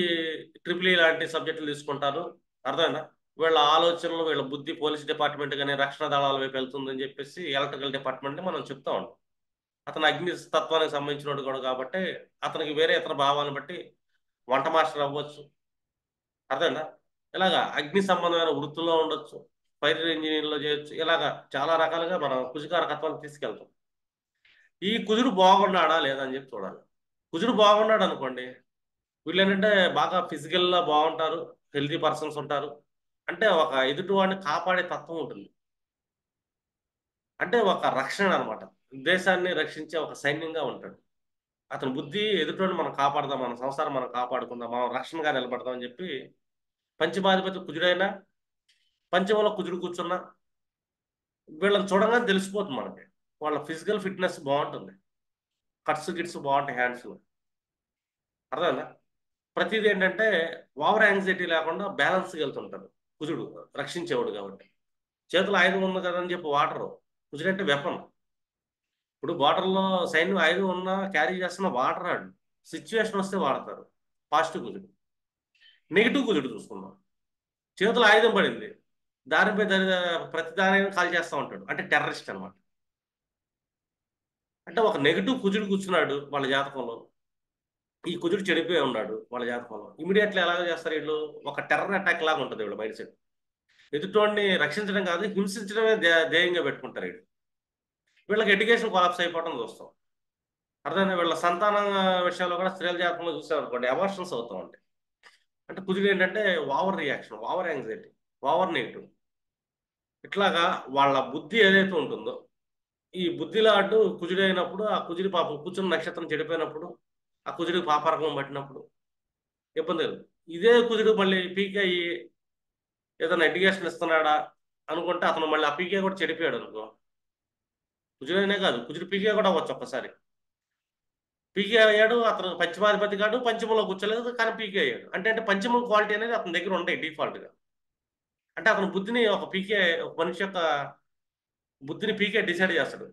ట్రిపుల్ ఈ లాంటి సబ్జెక్టులు తీసుకుంటారు. అర్థమైందా? వీళ్ళ ఆలోచనలు, వీళ్ళ బుద్ధి పోలీస్ డిపార్ట్మెంట్ కానీ రక్షణ దళాల వైపు వెళ్తుందని చెప్పేసి ఎలక్ట్రికల్ డిపార్ట్మెంట్ మనం చెప్తా ఉంటాం. అతను అగ్ని తత్వానికి సంబంధించినోడు కూడా కాబట్టి అతనికి వేరే ఇతర భావాలను బట్టి వంట మాస్టర్ అవ్వచ్చు. అర్థమైందా? ఇలాగా అగ్ని సంబంధమైన వృత్తుల్లో ఉండొచ్చు, ఫైర్ ఇంజనీర్లో చేయొచ్చు, ఇలాగా చాలా రకాలుగా మనం కుజకారకత్వాన్ని తీసుకెళ్తాం. ఈ కుజుడు బాగున్నాడా లేదా అని చెప్పి చూడాలి. కుజుడు బాగున్నాడు అనుకోండి, వీళ్ళు ఏంటంటే బాగా ఫిజికల్గా బాగుంటారు, హెల్తీ పర్సన్స్ ఉంటారు. అంటే ఒక ఎదుటి వాడిని కాపాడే తత్వం ఉంటుంది. అంటే ఒక రక్షణ అనమాట, దేశాన్ని రక్షించే ఒక సైన్యంగా ఉంటాడు. అతని బుద్ధి ఎదుటిని మనం కాపాడదాం, మన సంసారం మనం కాపాడుకుందాం, మనం రక్షణగా నిలబడదాం అని చెప్పి పంచమాధిపతి కుజుడైనా పంచమంలో కుజుడు కూర్చున్నా వీళ్ళని చూడగానే తెలిసిపోతుంది మనకి. వాళ్ళ ఫిజికల్ ఫిట్నెస్ బాగుంటుంది, కట్స్ గిట్స్ బాగుంటాయి హ్యాండ్స్. అర్థమైందా? ప్రతిదీ ఏంటంటే ఓవర్ యాంగ్జైటీ లేకుండా బ్యాలెన్స్గా వెళ్తుంటారు. కుజుడు రక్షించేవాడు కాబట్టి. చేతులు ఆయుధం ఉంది కదా అని చెప్పి వాటరు, కుజుడు అంటే వెపన్. ఇప్పుడు బార్డర్లో సైన్యం ఆయుధం ఉన్నా క్యారీ చేస్తున్న వాటర్ ఆడు, సిచ్యువేషన్ వస్తే వాడతారు. పాజిటివ్ కుజుడు. నెగిటివ్ కుజుడు చూసుకుందాం. చేతులు ఆయుధం పడింది, దానిపై ప్రతి దానిని కాల్ చేస్తూ ఉంటాడు, అంటే టెర్రరిస్ట్ అనమాట. అంటే ఒక నెగిటివ్ కుజుడు కూర్చున్నాడు వాళ్ళ జాతకంలో, ఈ కుజుడు చెడిపోయి ఉన్నాడు వాళ్ళ జాతకంలో. ఇమీడియట్లీ ఎలాగ చేస్తారు వీళ్ళు? ఒక టెర్రర్ అటాక్ లాగా ఉంటుంది వీళ్ళ మైండ్ సెట్. ఎదుటోడిని రక్షించడం కాదు, హింసించడమే ధ్యేయంగా పెట్టుకుంటారు వీళ్ళు. వీళ్ళకి ఎడ్యుకేషన్ కొలాప్స్ అయిపోవడం చూస్తాం. అర్థమైందా? వీళ్ళ సంతానం విషయంలో కూడా స్త్రీల జాతకంలో చూసాం అనుకోండి, అబార్షన్స్ అవుతూ ఉంటాయి. అంటే కుజుడు ఏంటంటే over reaction, over anxiety, over negative. ఇట్లాగా వాళ్ళ బుద్ధి ఏదైతే ఉంటుందో, ఈ బుద్ధిలో అడ్డు కుజుడు అయినప్పుడు, ఆ కుజుడి పాపం కూర్చున్న నక్షత్రం చెడిపోయినప్పుడు, ఆ కుజుడికి పాపారకం పట్టినప్పుడు ఇబ్బంది లేదు. ఇదే కుజుడు మళ్ళీ పీకే అయ్యి ఏదైనా ఎడ్యుకేషన్ ఇస్తున్నాడా అనుకుంటే, అతను మళ్ళీ ఆ పీకే కూడా చెడిపోయాడు అనుకో, కుజుడైనే కాదు కుజుడు పీకే కూడా అవ్వచ్చు ఒక్కసారి. పీకే అయ్యాడు అతను, పంచమాధిపతి కాడు, పంచమంలో కూర్చోలేదు కానీ పీకే అయ్యాడు. అంటే పంచమం క్వాలిటీ అనేది అతని దగ్గర ఉంటాయి డిఫాల్ట్గా. అంటే అతను బుద్ధిని ఒక పీకే, ఒక మనిషి యొక్క బుద్ధిని పీకే డిసైడ్ చేస్తాడు,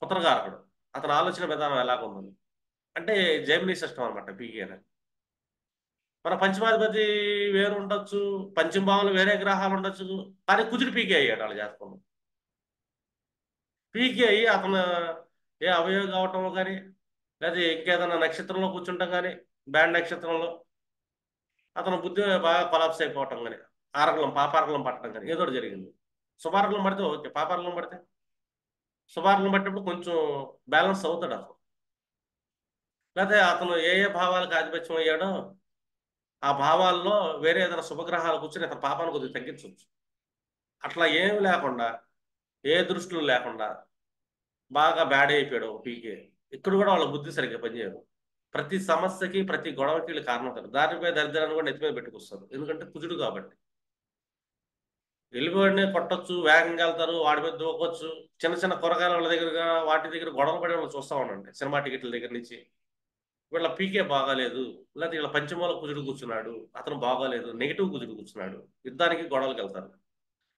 పుత్రకారకుడు. అతని ఆలోచన విధానం ఎలాగుందని. అంటే జైమినీ సిస్టమ్ అనమాట పీకే అనేది. మన పంచమాధిపతి వేరు ఉండొచ్చు, పంచమ భావంలో వేరే గ్రహాలు ఉండొచ్చు, కానీ కుజుడు పీకే అయ్యాడు వాళ్ళ జాతకంలో. పీకే అయ్యి అతను ఏ అవయవం కావటం కానీ, లేదా ఇంకేదైనా నక్షత్రంలో కూర్చుంటాం కానీ, బ్యాండ్ నక్షత్రంలో అతను బుద్ధి బాగా కొలాప్స్ అయిపోవటం కానీ, ఆరగలం పాపారగలం పట్టడం కానీ ఏదో ఒకటి జరిగింది. శుభారగలం పడితే ఓకే, పాపారగలం పడితే, శుభారగలం పట్టినప్పుడు కొంచెం బ్యాలెన్స్ అవుతాడు అతను. లేకపోతే అతను ఏ ఏ భావాలకు ఆధిపత్యం అయ్యాడో ఆ భావాల్లో వేరే ఏదైనా శుభగ్రహాలు కూర్చొని అతని పాపాన్ని కొద్దిగా తగ్గించవచ్చు. అట్లా ఏమి లేకుండా, ఏ దృష్టిలు లేకుండా బాగా బ్యాడ్ అయిపోయాడు ఒక పీకే. ఇక్కడ కూడా వాళ్ళ బుద్ధి సరిగ్గా పనిచేయదు. ప్రతి సమస్యకి, ప్రతి గొడవకి వీళ్ళు కారణం అవుతారు. దానిపై దరిద్రాన్ని కూడా నెత్తి మీద పెట్టుకొస్తారు, ఎందుకంటే కుజుడు కాబట్టి. వెళ్ళిపోయినే కొట్టొచ్చు, వేగంగా వెళ్తారు, వాడి మీద దూకొచ్చు. చిన్న చిన్న కూరగాయల వాళ్ళ దగ్గర, వాటి దగ్గర గొడవలు పడే వాళ్ళు చూస్తా ఉండండి, సినిమా టికెట్ల దగ్గర నుంచి. వీళ్ళ పీకే బాగాలేదు, లేకపోతే వీళ్ళ పంచమూల కుజుడు కూర్చున్నాడు, అతను బాగాలేదు, నెగిటివ్ కుజుడు కూర్చున్నాడు, యుద్ధానికి గొడవలకు వెళ్తారు.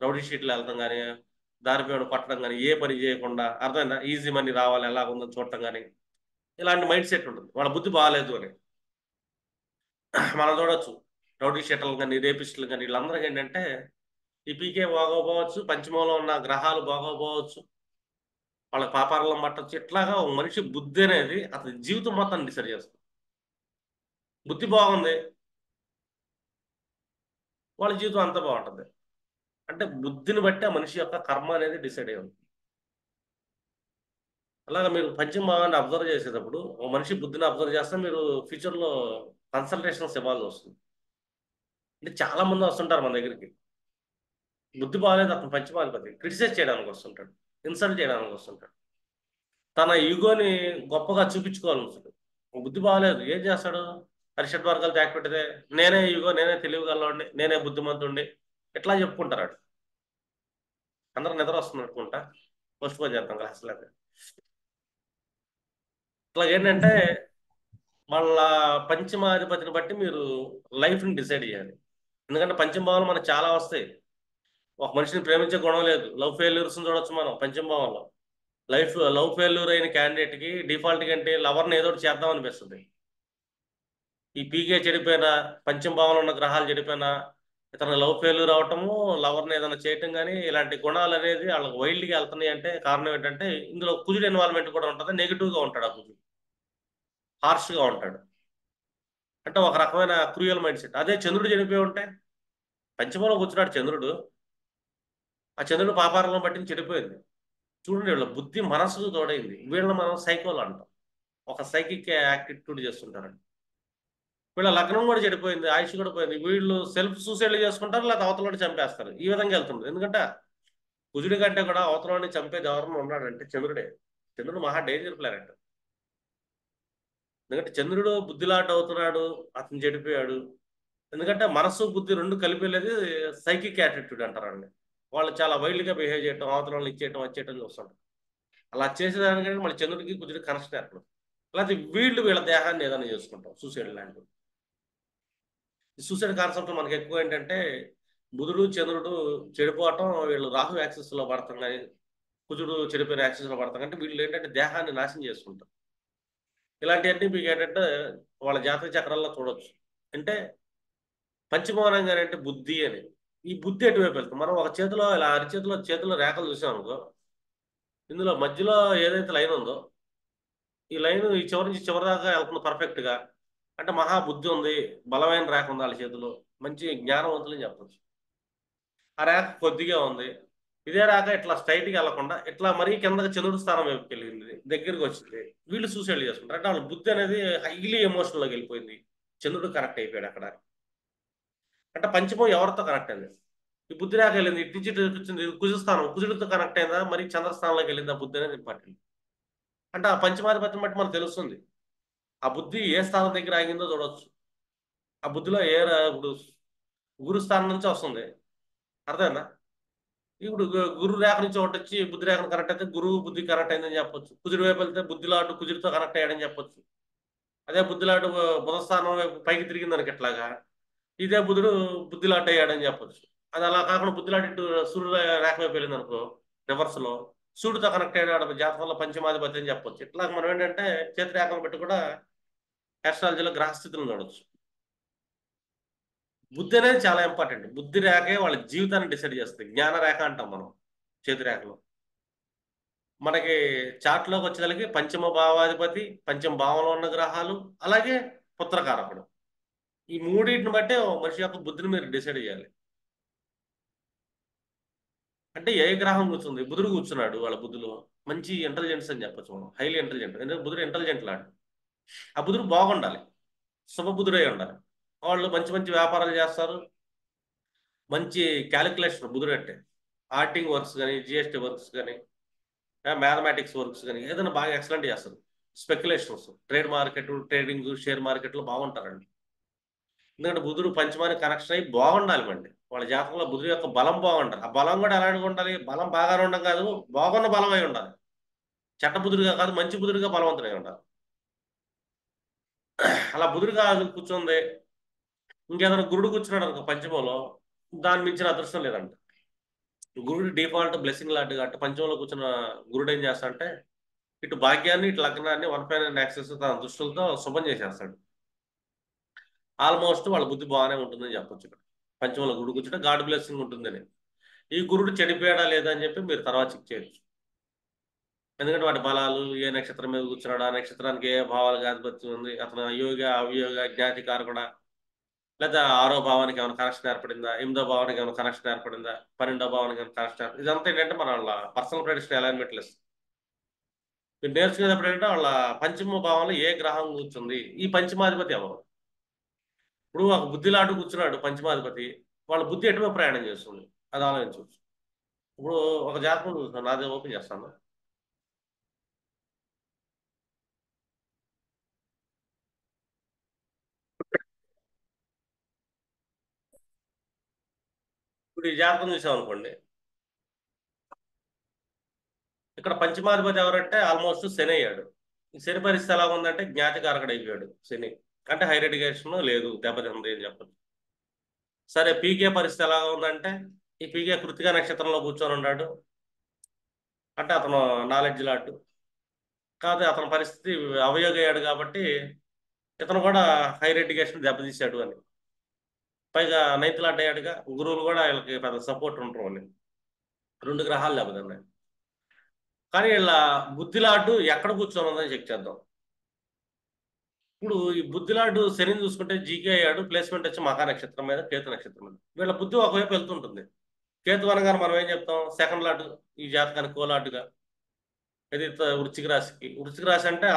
రౌడీ షీట్లు వెళ్తాం కానీ, దారిపై కొట్టడం కానీ, ఏ పని చేయకుండా, అర్థమైందా, ఈజీ మనీ రావాలి ఎలా ఉందని చూడటం కానీ, ఇలాంటి మైండ్ సెట్ ఉంటుంది. వాళ్ళ బుద్ధి బాగాలేదు అని మనం చూడొచ్చు. రౌడీ షీటర్లు కానీ, రేపిస్టులు కానీ, వీళ్ళందరికీ ఏంటంటే ఈ పీకే బాగోపోవచ్చు, పంచమంలో ఉన్న గ్రహాలు బాగోపోవచ్చు, వాళ్ళకి పాపాలలో పట్టచ్చు. ఇట్లాగా ఒక మనిషి బుద్ధి అనేది అతని జీవితం మొత్తాన్ని డిసైడ్ చేస్తుంది. బుద్ధి బాగుంది, వాళ్ళ జీవితం అంతా బాగుంటుంది. అంటే బుద్ధిని బట్టి ఆ మనిషి యొక్క కర్మ అనేది డిసైడ్ అయ్యి ఉంది. అలాగా మీరు పంచమ భావాన్ని అబ్జర్వ్ చేసేటప్పుడు, ఒక మనిషి బుద్ధిని అబ్జర్వ్ చేస్తే మీరు ఫ్యూచర్లో కన్సల్టేషన్స్ ఇవ్వాల్సి వస్తుంది. అంటే చాలా మంది వస్తుంటారు మన దగ్గరికి, బుద్ధి బాగాలేదు, అతను పంచమాధిపతి, క్రిటిసైజ్ చేయడానికి వస్తుంటాడు, ఇన్సల్ట్ చేయడానికి వస్తుంటాడు, తన ఈగోని గొప్పగా చూపించుకోవాలనుకుంటాడు. బుద్ధి బాగాలేదు, ఏం చేస్తాడు? పరిషత్ వర్గాలు త్యాగ పెట్టితే నేనే ఈగో, నేనే తెలివిగలవాడిని, నేనే బుద్ధిమంతుడిని, ఎట్లా చెప్పుకుంటారు. అందరూ నిద్ర వస్తుంది అనుకుంటా, పోస్ట్ పోన్ చేద్దాం క్లాస్ లేదా. ఇట్లా ఏంటంటే వాళ్ళ పంచమాధిపతిని బట్టి మీరు లైఫ్ని డిసైడ్ చేయాలి. ఎందుకంటే పంచమ భావాలు మనకు చాలా వస్తాయి. ఒక మనిషిని ప్రేమించే గుణం లేదు, లవ్ ఫెయిల్యూర్స్ చూడొచ్చు మనం పంచమ భావంలో. లవ్ ఫెయిల్యూర్ అయిన క్యాండిడేట్కి డిఫాల్ట్ కంటే లవర్ని ఏదో ఒకటి చేద్దాం అనిపిస్తుంది. ఈ పీకే చెడిపోయినా, పంచమ భావంలో ఉన్న గ్రహాలు చెడిపోయినా, ఇతను లవ్ ఫెయిల్యూర్ అవటము, లవర్ని ఏదైనా చేయటం కానీ, ఇలాంటి గుణాలు అనేది వాళ్ళకి వైల్డ్గా వెళ్తున్నాయి. అంటే కారణం ఏంటంటే ఇందులో కుజుడు ఇన్వాల్వ్మెంట్ కూడా ఉంటుంది. నెగిటివ్గా ఉంటాడు ఆ కుజుడు, హార్ష్గా ఉంటాడు. అంటే ఒక రకమైన క్రూయల్ మైండ్ సెట్. అదే చంద్రుడు చనిపోయి ఉంటే, పంచమంలో కూర్చున్నాడు చంద్రుడు, ఆ చంద్రుడు పాపాలను బట్టి చెడిపోయింది. చూడండి, వీళ్ళ బుద్ధి మనసుకు తోడైంది. వీళ్ళని మనం సైకోలు అంటాం, ఒక సైకిక్ యాక్టిట్యూడ్ చేస్తుంటారండి. వీళ్ళ లగ్నం కూడా చెడిపోయింది, ఆయుష్ కూడా పోయింది. వీళ్ళు సెల్ఫ్ సూసైడ్ చేసుకుంటారు, లేదా అవతలని చంపేస్తారు. ఈ విధంగా వెళ్తుంది. ఎందుకంటే కుజుడి కంటే కూడా అవతలని చంపేది ఎవరన్నా ఉన్నాడంటే చంద్రుడే. చంద్రుడు మహా డేంజర్ ప్లానెట్. ఎందుకంటే చంద్రుడు బుద్ధిలాట్ అవుతున్నాడు, అతను చెడిపోయాడు. ఎందుకంటే మనస్సు బుద్ధి రెండు కలిపి వెళ్ళేది సైకిక్ యాటిట్యూడ్ అంటారండి. వాళ్ళు చాలా వైల్డ్గా బిహేవ్ చేయటం, అవతలని ఇచ్చేయటం, వచ్చేయటం చూస్తుంటారు. అలా చేసేదానికంటే మళ్ళీ చంద్రుడికి కుజుడికి కనెక్షన్ ఏర్పడదు. లేకపోతే వీళ్ళు వీళ్ళ దేహాన్ని ఏదైనా చేసుకుంటాం, సూసైడ్ లాంటివి. ఈ సూసైడ్ కాన్సెప్ట్ మనకి ఎక్కువ ఏంటంటే బుధుడు చంద్రుడు చెడిపోవటం, వీళ్ళు రాహు యాక్సిస్ లో పడతాం కానీ, కుజుడు చెడిపోయిన యాక్సిస్ లో పడతాం అంటే వీళ్ళు ఏంటంటే దేహాన్ని నాశనం చేసుకుంటారు. ఇలాంటివన్నీ మీకు ఏంటంటే వాళ్ళ జాతక చక్రాల్లో చూడొచ్చు. అంటే పంచమౌనంగానే అంటే బుద్ధి అని. ఈ బుద్ధి ఎటువైపు వెళ్తుంది? మనం ఒక చేతిలో ఇలా అరిచేతిలో చేతిలో రేఖలు చూసాం అనుకో, ఇందులో మధ్యలో ఏదైతే లైన్ ఉందో ఈ లైన్ ఈ చివరి నుంచి చివరి దాకా వెళ్తుంది పర్ఫెక్ట్ గా. అంటే మహా బుద్ధి ఉంది, బలమైన రేఖ ఉంది వాళ్ళ చేతిలో, మంచి జ్ఞానవంతులు అని చెప్పొచ్చు. ఆ రేఖ కొద్దిగా ఉంది. ఇదే రేఖ ఇట్లా స్ట్రైట్ గా వెళ్లకుండా ఇట్లా మరీ కిందకి చంద్రుడి స్థానం వైపుకి వెళ్ళింది, దగ్గరికి వచ్చింది. వీళ్ళు సూసైడ్ చేసుకుంటారు. అంటే వాళ్ళ బుద్ధి అనేది హైలీ ఎమోషనల్ లోకి వెళ్ళిపోయింది. చంద్రుడు కనెక్ట్ అయిపోయాడు అక్కడ. అంటే పంచమం ఎవరితో కనెక్ట్ అయింది? ఈ బుద్ధి రేఖ వెళ్ళింది, ఇటు నుంచి ఇటు వచ్చింది, కుజస్థానం కుజుడితో కనెక్ట్ అయిందా, మరి చంద్రస్థానంలోకి వెళ్ళింది ఆ బుద్ధి అనేది ఇంపార్టెంట్. అంటే ఆ పంచమాధిపత్యం బట్టి మనకు తెలుస్తుంది ఆ బుద్ధి ఏ స్థానం దగ్గర ఆగిందో చూడొచ్చు. ఆ బుద్ధిలో ఇప్పుడు గురు స్థానం నుంచి వస్తుంది, అర్థమైందా? ఇప్పుడు గురు రేఖ నుంచి ఒకటి వచ్చి బుద్ధి రేఖను కనెక్ట్ అయితే గురువు బుద్ధి కనెక్ట్ అయిందని చెప్పొచ్చు. కుజుడి వైపు వెళ్తే బుద్ధిలో అటు కుజుడితో కనెక్ట్ అయ్యాడని చెప్పొచ్చు. అదే బుద్ధిలో అటు బుధ స్థానం వైపు పైకి తిరిగింది అనుకు ఎట్లాగా, ఇదే బుధుడు బుద్ధిలాట్ అయ్యాడని చెప్పొచ్చు. అది అలా కాకుండా బుద్ధిలాట్ ఇటు సూర్యుడు రేఖ వైపు వెళ్ళింది అనుకో, రివర్స్ లో సూర్యుడితో కనెక్ట్ అయ్యాడు జాతకంలో పంచమాధిపతి అని చెప్పొచ్చు. ఇట్లా మనం ఏంటంటే చేతి రేఖను బట్టి కూడా ఆస్ట్రాలజీలో గ్రహస్థితులను చూడొచ్చు. బుద్ధి అనేది చాలా ఇంపార్టెంట్. బుద్ధి రేఖే వాళ్ళ జీవితాన్ని డిసైడ్ చేస్తుంది. జ్ఞాన రేఖ అంటాం మనం చేతి రేఖలో. మనకి చార్ట్లోకి వచ్చేదానికి పంచమ భావాధిపతి, పంచమ భావంలో ఉన్న గ్రహాలు, అలాగే పుత్రకారకుడు, ఈ మూడింటిని బట్టే ఓ మనిషి యొక్క బుద్ధిని మీరు డిసైడ్ చేయాలి. అంటే ఏ గ్రహం కూర్చుంది? బుధుడు కూర్చున్నాడు వాళ్ళ బుద్ధిలో, మంచి ఇంటెలిజెన్స్ అని చెప్పొచ్చు మనం, హైలీ ఇంటెలిజెంట్. ఎందుకంటే బుధుడు ఇంటెలిజెంట్ లాంటి. ఆ బుధుడు బాగుండాలి, శుభ బుధుడై ఉండాలి. వాళ్ళు మంచి మంచి వ్యాపారాలు చేస్తారు, మంచి క్యాలిక్యులేషన్ బుధుడు అంటే. ఆర్టింగ్ వర్క్స్ కానీ, జిఎస్టీ వర్క్స్ కానీ, మ్యాథమెటిక్స్ వర్క్స్ కానీ ఏదైనా బాగా ఎక్సలెంట్ చేస్తారు. Speculations, trade market, trading, share మార్కెట్లో బాగుంటారండి. ఎందుకంటే బుధుడు పంచమానికి కనెక్షన్ అయ్యి బాగుండాలి అండి. వాళ్ళ జాతకంలో బుధుడు యొక్క బలం బాగుండాలి. ఆ బలం కూడా ఎలాంటిగా ఉండాలి? బలం బాగానే ఉండడం కాదు, బాగున్న బలం అయి ఉండాలి. చెడ్డ బుధుడిగా కాదు, మంచి బుధుడిగా బలవంతుడై ఉండాలి. అలా బుధుడిగా కూర్చుంది, ఇంకేదైనా గురుడు కూర్చున్నాడు అనుకో పంచమంలో, దాని మించిన అదృష్టం లేదంట. గురుడు డిఫాల్ట్ బ్లెస్సింగ్ లాంటి కాబట్టి పంచమంలో కూర్చున్న గురుడు ఏం చేస్తా అంటే ఇటు భాగ్యాన్ని ఇటు లగ్నాన్ని 1/9 యాక్సెస్ తన దృష్టిలతో శుభం చేసేస్తాడు. ఆల్మోస్ట్ వాళ్ళ బుద్ధి బాగానే ఉంటుందని చెప్పొచ్చు. ఇక్కడ పంచమంలో గురుడు కూర్చుంటే గాడ్ బ్లెస్సింగ్ ఉంటుందని. ఈ గురుడు చెడిపోయాడా లేదా అని చెప్పి మీరు తర్వాత చెక్ చేయొచ్చు. ఎందుకంటే వాటి బలాలు, ఏ నక్షత్రం మీద కూర్చున్నాడు, ఆ నక్షత్రానికి ఏ భావాలకు ఆధిపత్యం ఉంది, అతను యోగ అవియోగ జ్ఞాతి కారకుడా, లేదా ఆరో భావానికి ఏమైనా కనెక్షన్ ఏర్పడిందా, 8దో భావానికి ఏమైనా కనెక్షన్ ఏర్పడిందా, 12వ భావానికి ఏమైనా కనెక్షన్ ఏర్పడిందా, ఇదంతా ఏంటంటే మన వాళ్ళ పర్సనల్ ప్రెడిక్షన్ అలైన్మెంట్లు ఇస్తుంది. మీరు నేర్చుకునేటప్పుడు ఏంటంటే వాళ్ళ పంచమ భావంలో ఏ గ్రహం కూర్చుంది, ఈ పంచమాధిపతి ఎవరు. ఇప్పుడు ఒక బుద్ధిలాటు కూర్చున్నాడు పంచమాధిపతి, వాళ్ళ బుద్ధి ఎటువైపు ప్రయాణం చేస్తుంది, అది ఆలోచించవచ్చు. ఇప్పుడు ఒక జాతకం చూస్తాను, నాదే ఓపెన్ చేస్తాను. ఇప్పుడు ఈ జాతకం చూసాం అనుకోండి, ఇక్కడ పంచమాధిపతి ఎవరంటే ఆల్మోస్ట్ శని అయ్యాడు. ఈ శని పరిస్థితి ఎలా ఉందంటే జ్ఞాతికారకుడు అయిపోయాడు శని. అంటే హైర్ ఎడ్యుకేషన్ లేదు, దెబ్బతింది అని చెప్పచ్చు. సరే పీకే పరిస్థితి ఎలా ఉందంటే, ఈ పీకే కృతికా నక్షత్రంలో కూర్చొని ఉన్నాడు. అంటే అతను నాలెడ్జ్ లాంటి కాదు, అతని పరిస్థితి అవయోగ అయ్యాడు కాబట్టి ఇతను కూడా హైర్ ఎడ్యుకేషన్ దెబ్బతీశాడు అని. పైగా నైన్త్ లాంటి అయ్యాడుగా, గురువులు కూడా వీళ్ళకి పెద్ద సపోర్ట్ ఉంటారు వాళ్ళు. రెండు గ్రహాలు దెబ్బతిన్నాయి. కానీ వీళ్ళ బుద్ధిలాటు ఎక్కడ కూర్చొని ఉందని చెక్ చేద్దాం. ఇప్పుడు ఈ బుద్ధిలాడు శనిని చూసుకుంటే జీకే అయ్యాడు, ప్లేస్మెంట్ వచ్చి మకా నక్షత్రం మీద, కేతు నక్షత్రం మీద. వీళ్ళ బుద్ధి ఒకవైపు వెళ్తుంటుంది. కేతు అనగానే మనం ఏం చెప్తాం? సెకండ్ లాటు ఈ జాతకానికి కోలాటుగా. ఇది వృశ్చిక రాశికి. వృశ్చిక రాశి అంటే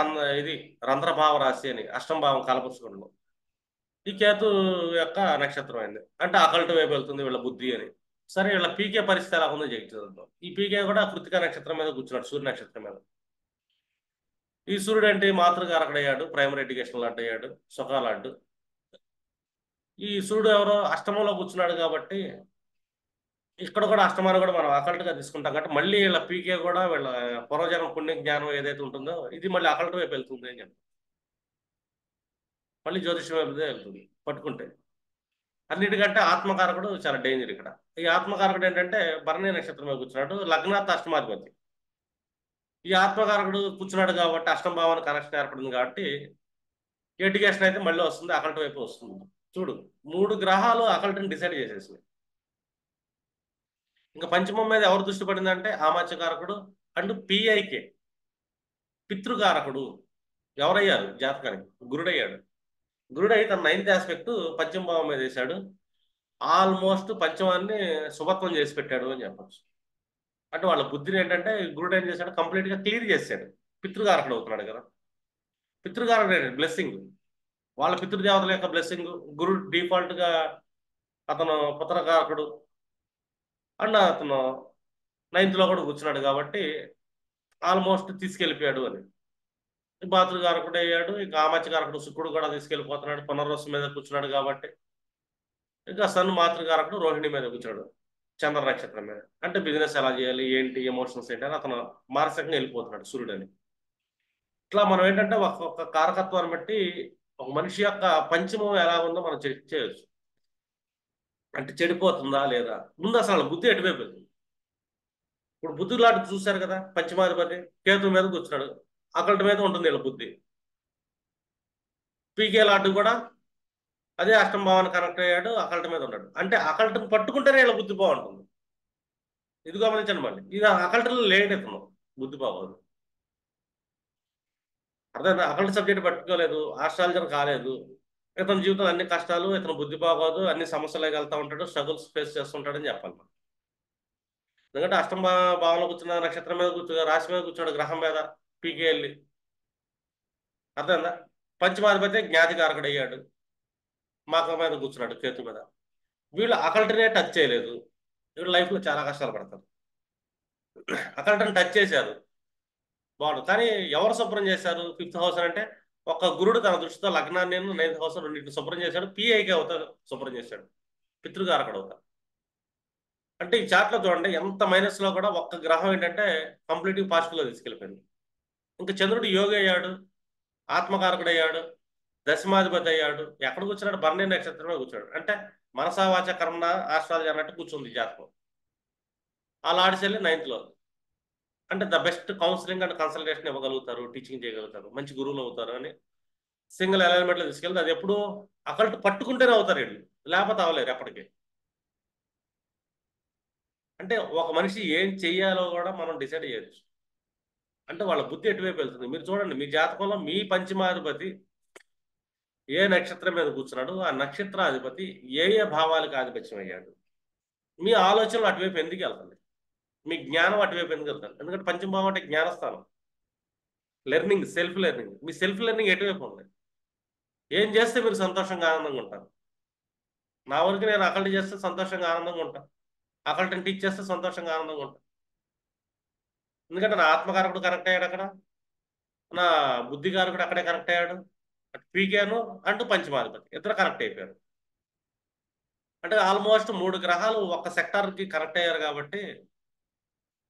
ఇది రంధ్రభావ రాశి అని అష్టమ భావం కలపరుచుకోవడం. ఈ కేతు యొక్క నక్షత్రం అయింది అంటే అకల్ట్ వైపు వెళ్తుంది వీళ్ళ బుద్ధి అని. సరే వీళ్ళ పీకే పరిస్థితి ఎలా ఉందో చెక్ చేద్దాం. ఈ పీకే కూడా కృతికా నక్షత్రం మీద కూర్చున్నాడు, సూర్య నక్షత్రం మీద. ఈ సూర్యుడు అంటే మాతృకారకుడయ్యాడు, ప్రైమరీ ఎడ్యుకేషన్ లాంటి అయ్యాడు, సుఖాలాంటి. ఈ సూర్యుడు ఎవరో అష్టమంలో కూర్చున్నాడు కాబట్టి ఇక్కడ కూడా అష్టమాన్ని కూడా మనం అకల్ట్ గా తీసుకుంటాం కాబట్టి మళ్ళీ వీళ్ళ పీకే కూడా వీళ్ళ పూర్వజన్మ పుణ్య జ్ఞానం ఏదైతే ఉంటుందో ఇది మళ్ళీ అకల్ట్ వైపు వెళ్తుంది అని చెప్పి మళ్ళీ జ్యోతిష్యం వైపు వెళ్తుంది పట్టుకుంటే. అన్నిటికంటే ఆత్మకారకుడు చాలా డేంజర్ ఇక్కడ. ఈ ఆత్మకారకుడు ఏంటంటే భరణి నక్షత్రం మీద కూర్చున్నాడు, లగ్నాత్ అష్టమాధిపతి. ఈ ఆత్మకారకుడు కూర్చున్నాడు కాబట్టి అష్టమ భావానికి కనెక్షన్ ఏర్పడింది కాబట్టి ఎడ్యుకేషన్ అయితే మళ్ళీ వస్తుంది, అకల్ట్ వైపు వస్తుంది. చూడు, 3 గ్రహాలు అకల్ట్ని డిసైడ్ చేసేసింది. ఇంకా పంచమం మీద ఎవరు దృష్టి పడిందంటే ఆమాత్యకారకుడు అండ్ పిఐకే పితృకారకుడు ఎవరయ్యారు జాతకానికి? గురుడయ్యాడు. గురుడై తన 9th ఆస్పెక్ట్ పంచమ భావం మీద వేశాడు. ఆల్మోస్ట్ పంచమాన్ని శుభత్వం చేసి పెట్టాడు అని చెప్పచ్చు. అంటే వాళ్ళ బుద్ధిని ఏంటంటే గురుడు ఏం చేశాడు, కంప్లీట్ గా క్లియర్ చేశాడు. పితృకారకుడు అవుతున్నాడు కదా. పితృకారకుడు బ్లెస్సింగ్, వాళ్ళ పితృదేవతల యొక్క బ్లెస్సింగ్. గురుడు డిఫాల్ట్ గా అతను పుత్రకారకుడు అండ్ అతను 9th లో కూడా కూర్చున్నాడు కాబట్టి ఆల్మోస్ట్ తీసుకెళ్ళిపోయాడు అని. మాతృకారకుడు అయ్యాడు. ఇంకా ఆమత్యకారకుడు శుక్రుడు కూడా తీసుకెళ్ళిపోతున్నాడు, పునర్వసు మీద కూర్చున్నాడు కాబట్టి. ఇంకా సన్ మాతృకారకుడు రోహిణి మీద కూర్చున్నాడు, చంద్ర నక్షత్రం మీద. అంటే బిజినెస్ ఎలా చేయాలి, ఏంటి, ఎమోషన్స్ ఏంటి అని అతను మానసికంగా వెళ్ళిపోతున్నాడు సూర్యుడని. ఇట్లా మనం ఏంటంటే ఒక్కొక్క కారకత్వాన్ని బట్టి ఒక మనిషి యొక్క పంచమం ఎలా ఉందో మనం చెక్ చేయొచ్చు. అంటే చెడిపోతుందా లేదా, ముందు అసలు బుద్ధి ఎటువైపు వెళ్తుంది. ఇప్పుడు బుద్ధి లాంటి చూశారు కదా, పంచమాధిపతి కేతు మీద కూర్చున్నాడు, అక్కడి మీద ఉంటుంది వీళ్ళ బుద్ధి. పీకే లాంటి కూడా అదే అష్టమ భావాన్ని కనెక్ట్ అయ్యాడు, అకల్ట్ మీద ఉన్నాడు. అంటే అకల్ట్ని పట్టుకుంటేనే వీళ్ళ బుద్ధి బాగుంటుంది. ఇది గమనించండి. మళ్ళీ ఇది అకల్ట్లో లేట్ ఇతను బుద్ధి బాగోదు. అర్థమైందా? అకల్ట్ సబ్జెక్ట్ పట్టుకోలేదు, ఆస్ట్రాలజర్ కాలేదు, ఇతని జీవితం అన్ని కష్టాలు, ఇతను బుద్ధి బాగోదు, అన్ని సమస్యలకు వెళ్తూ ఉంటాడు, స్ట్రగుల్స్ ఫేస్ చేస్తుంటాడని చెప్పాలి మనం. ఎందుకంటే అష్టమ భావంలో కూర్చున్న నక్షత్రం మీద రాశి మీద కూర్చున్నాడు, గ్రహం మీద పీకే వెళ్ళి. అర్థమైందా? పంచమాధిపతి జ్ఞాతికారకుడు అయ్యాడు, మకరం మీద కూర్చున్నాడు కేతు మీద. వీళ్ళు అకల్టనే టచ్ చేయలేదు, వీళ్ళు లైఫ్లో చాలా కష్టాలు పడతారు. అకల్టని టచ్ చేశారు బాగుండు, కానీ ఎవరు శుభ్రం చేశారు 5th హౌస్ అంటే? ఒక గురుడు తన దృష్టితో లగ్నాన్ని 9th హౌస్ రెండింటిని శుభ్రం చేశాడు. పిఐకి అవుతారు శుభ్రం చేశాడు, పితృకారకుడు అవుతారు. అంటే ఈ చాట్లో చూడండి ఎంత మైనస్ లో కూడా ఒక్క గ్రహం ఏంటంటే కంప్లీట్ పాజిటివ్ లో తీసుకెళ్ళిపోయింది. ఇంకా చంద్రుడు యోగి అయ్యాడు, ఆత్మకారకుడు అయ్యాడు, దశమాధిపతి అయ్యాడు. ఎక్కడ కూర్చున్నాడు? భరణి నక్షత్రమే కూర్చున్నాడు. అంటే మనసావాచ కర్మ ఆస్ట్రాలజీ అన్నట్టు కూర్చుంది జాతకం. అలా ఆడిసెళ్ళి 9th లో. అంటే the best counselling and consultation ఇవ్వగలుగుతారు, టీచింగ్ చేయగలుగుతారు, మంచి గురువులు అవుతారు అని సింగిల్ అలైన్మెంట్ లో తీసుకెళ్తే అది ఎప్పుడు అకల్ట్ పట్టుకుంటేనే అవుతారు వీళ్ళు, లేకపోతే అవ్వలేరు ఎప్పటికీ. అంటే ఒక మనిషి ఏం చెయ్యాలో కూడా మనం డిసైడ్ చేయొచ్చు. అంటే వాళ్ళ బుద్ధి ఎటువైపు వెళ్తుంది. మీరు చూడండి, మీ జాతకంలో మీ పంచమాధిపతి ఏ నక్షత్రం మీద కూర్చున్నాడు, ఆ నక్షత్రాధిపతి ఏ ఏ భావాలకు ఆధిపత్యం అయ్యాడు, మీ ఆలోచనలు అటువైపు ఎందుకు వెళ్తుంది, మీ జ్ఞానం అటువైపు ఎందుకు వెళ్తారు? ఎందుకంటే పంచమ భావం అంటే జ్ఞానస్థానం, లెర్నింగ్, సెల్ఫ్ లెర్నింగ్. మీ సెల్ఫ్ లెర్నింగ్ ఎటువైపు ఉంది? ఏం చేస్తే మీరు సంతోషంగా ఆనందంగా ఉంటారు? నా వరకు నేను అకల్ట్ చేస్తే సంతోషంగా ఆనందంగా ఉంటాను, అకల్ట్ని టీచ్ చేస్తే సంతోషంగా ఆనందంగా ఉంటాను. ఎందుకంటే నా ఆత్మకారకుడు కనెక్ట్ అయ్యాడు అక్కడ, నా బుద్ధికారకుడు అక్కడే కనెక్ట్ అయ్యాడు, అటు పీకేను అంటూ పంచమాధిపతి ఇద్దరు కనెక్ట్ అయిపోయారు. అంటే ఆల్మోస్ట్ 3 గ్రహాలు ఒక సెక్టార్కి కనెక్ట్ అయ్యారు కాబట్టి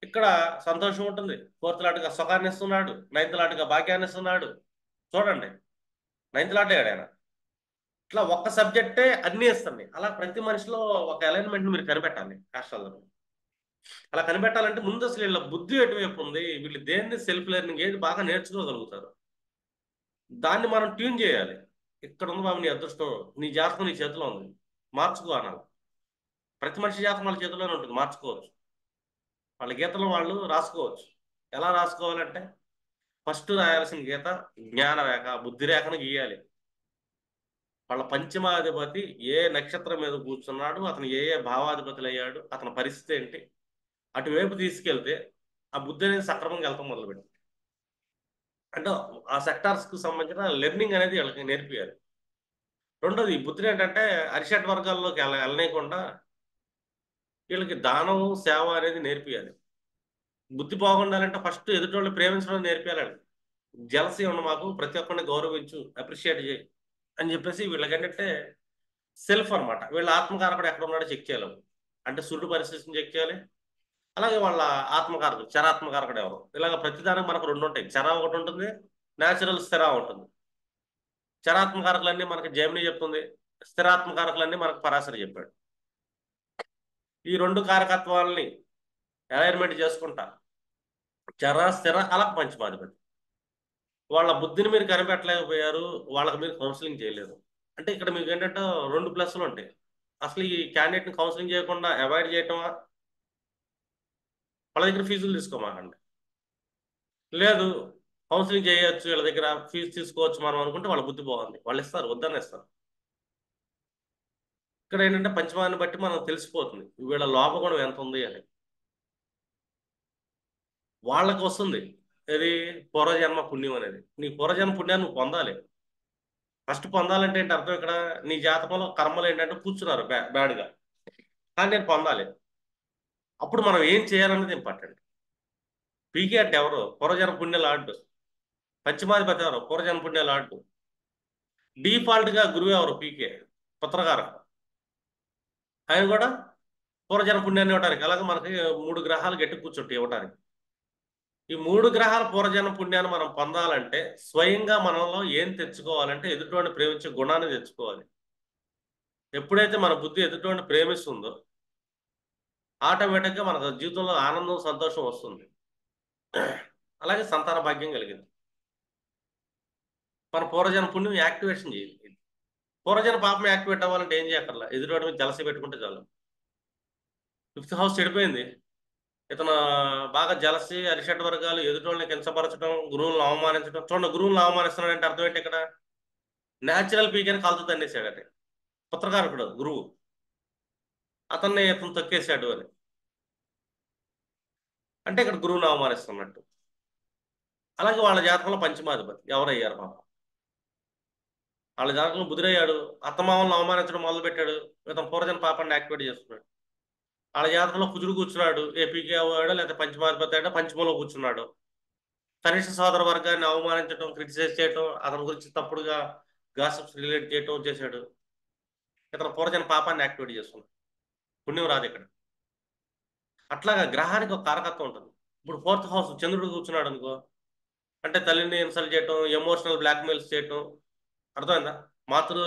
ఇక్కడ సంతోషం ఉంటుంది. 4th లాట్గా సుఖాన్ని ఇస్తున్నాడు, 9th లాట్గా భాగ్యాన్ని ఇస్తున్నాడు. చూడండి, 9th లాట్ అయ్యాడు ఆయన. ఇట్లా ఒక్క సబ్జెక్టే అన్నీ ఇస్తుంది. అలా ప్రతి మనిషిలో ఒక అలైన్మెంట్ మీరు కనిపెట్టాలి రాష్ట్రాల్లో. అలా కనిపెట్టాలంటే ముందు అసలు వీళ్ళ బుద్ధి ఎటువైపు ఉంది, వీళ్ళు దేన్ని సెల్ఫ్ లెర్నింగ్ ఏది బాగా నేర్చుకోగలుగుతారు, దాన్ని మనం ట్యూన్ చేయాలి. ఇక్కడ ఉంది బాబు నీ అదృష్టం, నీ జాతకం నీ చేతిలో ఉంది, మార్చుకో అనాలి. ప్రతి మనిషి జాతకం వాళ్ళ చేతిలోనే ఉంటుంది, మార్చుకోవచ్చు. వాళ్ళ గీతలు వాళ్ళు రాసుకోవచ్చు. ఎలా రాసుకోవాలంటే ఫస్ట్ రాయాల్సిన గీత జ్ఞాన రేఖ, బుద్ధి రేఖను గీయాలి. వాళ్ళ పంచమాధిపతి ఏ నక్షత్రం మీద కూర్చున్నాడు, అతను ఏ ఏ భావాధిపతులు అయ్యాడు, అతని పరిస్థితి ఏంటి, అటువైపు తీసుకెళ్తే ఆ బుద్ధి అనేది సక్రమంగా వెళ్తాం మొదలుపెట్టి. అంటే ఆ సెక్టార్స్కి సంబంధించిన లెర్నింగ్ అనేది వీళ్ళకి నేర్పియాలి. రెండోది, ఈ బుద్ధిని ఏంటంటే అరిషట్ వర్గాల్లోకి వెళ్ళనీయకుండా వీళ్ళకి దానం సేవ అనేది నేర్పియాలి. బుద్ధి బాగుండాలంటే ఫస్ట్ ఎదుటోళ్ళు ప్రేమించడం నేర్పియాలండి. జలసీ ఉన్న మాకు, ప్రతి ఒక్కరిని గౌరవించు, అప్రిషియేట్ చేయి అని చెప్పేసి వీళ్ళకి ఏంటంటే సెల్ఫ్ అనమాట. వీళ్ళ ఆత్మకారకుడు ఎక్కడ ఉన్నాడో చెక్ చేయాలి. అంటే సూర్యుడు పరిస్థితిని చెక్ చేయాలి, అలాగే వాళ్ళ ఆత్మకారకుడు చరాత్మకారకుడు ఎవరు. ఇలాగ ప్రతిదానికి మనకు 2 ఉంటాయి. చర ఒకటి ఉంటుంది, న్యాచురల్ స్థిర ఉంటుంది. చరాత్మకారకులన్నీ మనకి జైమిని చెప్తుంది, స్థిరాత్మకారకులన్నీ మనకు పరాశరి చెప్పాడు. ఈ 2 కారకత్వాలని అలైన్మెంట్ చేసుకుంటా చర స్థిర అలక పంచమాధిపతి. వాళ్ళ బుద్ధిని మీరు కనిపెట్టలేకపోయారు, వాళ్ళకి మీరు కౌన్సిలింగ్ చేయలేదు. అంటే ఇక్కడ మీకు ఏంటంటే రెండు ప్లస్లు ఉంటాయి. అసలు ఈ క్యాండిడేట్ని కౌన్సిలింగ్ చేయకుండా అవాయిడ్ చేయటమా, వాళ్ళ దగ్గర ఫీజులు తీసుకోమాకండి. లేదు, కౌన్సిలింగ్ చేయొచ్చు, వీళ్ళ దగ్గర ఫీజు తీసుకోవచ్చు మనం అనుకుంటే వాళ్ళ బుద్ధి బాగుంది, వాళ్ళు ఇస్తారు, వద్దని ఇస్తారు. ఇక్కడ ఏంటంటే పంచమాన్ని బట్టి మనం తెలిసిపోతుంది వీళ్ళ లోపగుణం ఎంత ఉంది అని. వాళ్ళకి వస్తుంది ఇది పూర్వజన్మ పుణ్యం అనేది. నీ పూర్వజన్మ పుణ్యాన్ని నువ్వు పొందాలి. ఫస్ట్ పొందాలంటే ఏంటి అర్థం? ఇక్కడ నీ జాతకంలో కర్మలు ఏంటంటే కూర్చున్నారు బ్యాడ్గా, కానీ నేను పొందాలి. అప్పుడు మనం ఏం చేయాలన్నది ఇంపార్టెంట్. పీకే అంటే ఎవరు? పూర్వజన్మ పుణ్యాలు ఆడు. పంచమాధిపతి ఎవరు? పూర్వజన్మ పుణ్యాలు ఆడు. డిఫాల్ట్ గా గురువు ఎవరు? పీకే, పుత్రకారక. ఆయన కూడా పూర్వజన్మ పుణ్యాన్ని ఇవ్వడానికి. అలాగే మనకి మూడు గ్రహాలు గట్టి కూర్చుంటాయి ఇవ్వడానికి. ఈ మూడు గ్రహాల పూర్వజన్మ పుణ్యాన్ని మనం పొందాలంటే స్వయంగా మనలో ఏం తెచ్చుకోవాలంటే ఎదుటివాడిని ప్రేమించే గుణాన్ని తెచ్చుకోవాలి. ఎప్పుడైతే మన బుద్ధి ఎదుటివాడిని ప్రేమిస్తుందో ఆటోమేటిక్గా మన జీవితంలో ఆనందం, సంతోషం వస్తుంది. అలాగే సంతాన భాగ్యం కలిగింది. మన పూర్వజన్మ పుణ్యం యాక్టివేషన్ చేయాలి. పూర్వజన్మ పాపం యాక్టివేట్ అవ్వాలంటే ఏం చేయక్కర్లా, ఎదుటివాడి మీద జలసి పెట్టుకుంటే చాలు. ఫిఫ్త్ హౌస్ చెడిపోయింది, ఇతను బాగా జలసి, అరిషడ్ వర్గాలు, ఎదుటోళ్ళని కించపరచడం, గురువులను అవమానించడం. చూడండి, గురువులను అవమానిస్తున్నాడంటే అర్థం ఏంటి ఇక్కడ? న్యాచురల్ పీకని కాలుతో తన్నేశాడట. పుత్రకారకుడు గురువు, అతన్ని ఇతను తొక్కేశాడు అని అంటే ఇక్కడ గురువుని అవమానిస్తున్నట్టు. అలాగే వాళ్ళ జాతకంలో పంచమాధిపతి ఎవరయ్యారు పాపం? వాళ్ళ జాతకంలో బుధుడయ్యాడు, అత్తమామలను అవమానించడం మొదలు పెట్టాడు, ఇతను పూర్వజన్మ పాపాన్ని యాక్టివేట్ చేస్తున్నాడు. వాళ్ళ జాతకంలో కుజుడు కూర్చున్నాడు, ఏపీకే అవ్వాడు, లేకపోతే పంచమాధిపతి అయ్యాడు, పంచమంలో కూర్చున్నాడు. కనిష్ట సోదర వర్గాన్ని అవమానించడం, క్రిటిసైజ్ చేయడం, అతని గురించి తప్పుడుగా గాసిప్స్ రిలేట్ చేయటం చేశాడు. ఇతను పూర్వజన్మ పాపాన్ని యాక్టివేట్ చేస్తున్నాడు. పుణ్యం రాదు ఇక్కడ. అట్లాగా గ్రహానికి ఒక కారకత్వం ఉంటుంది. ఇప్పుడు ఫోర్త్ హౌస్ చంద్రుడు కూర్చున్నాడు అనుకో, అంటే తల్లిని ఇన్సల్ట్ చేయటం, ఎమోషనల్ బ్లాక్మెయిల్స్ చేయటం. అర్థమైందా? మాతృ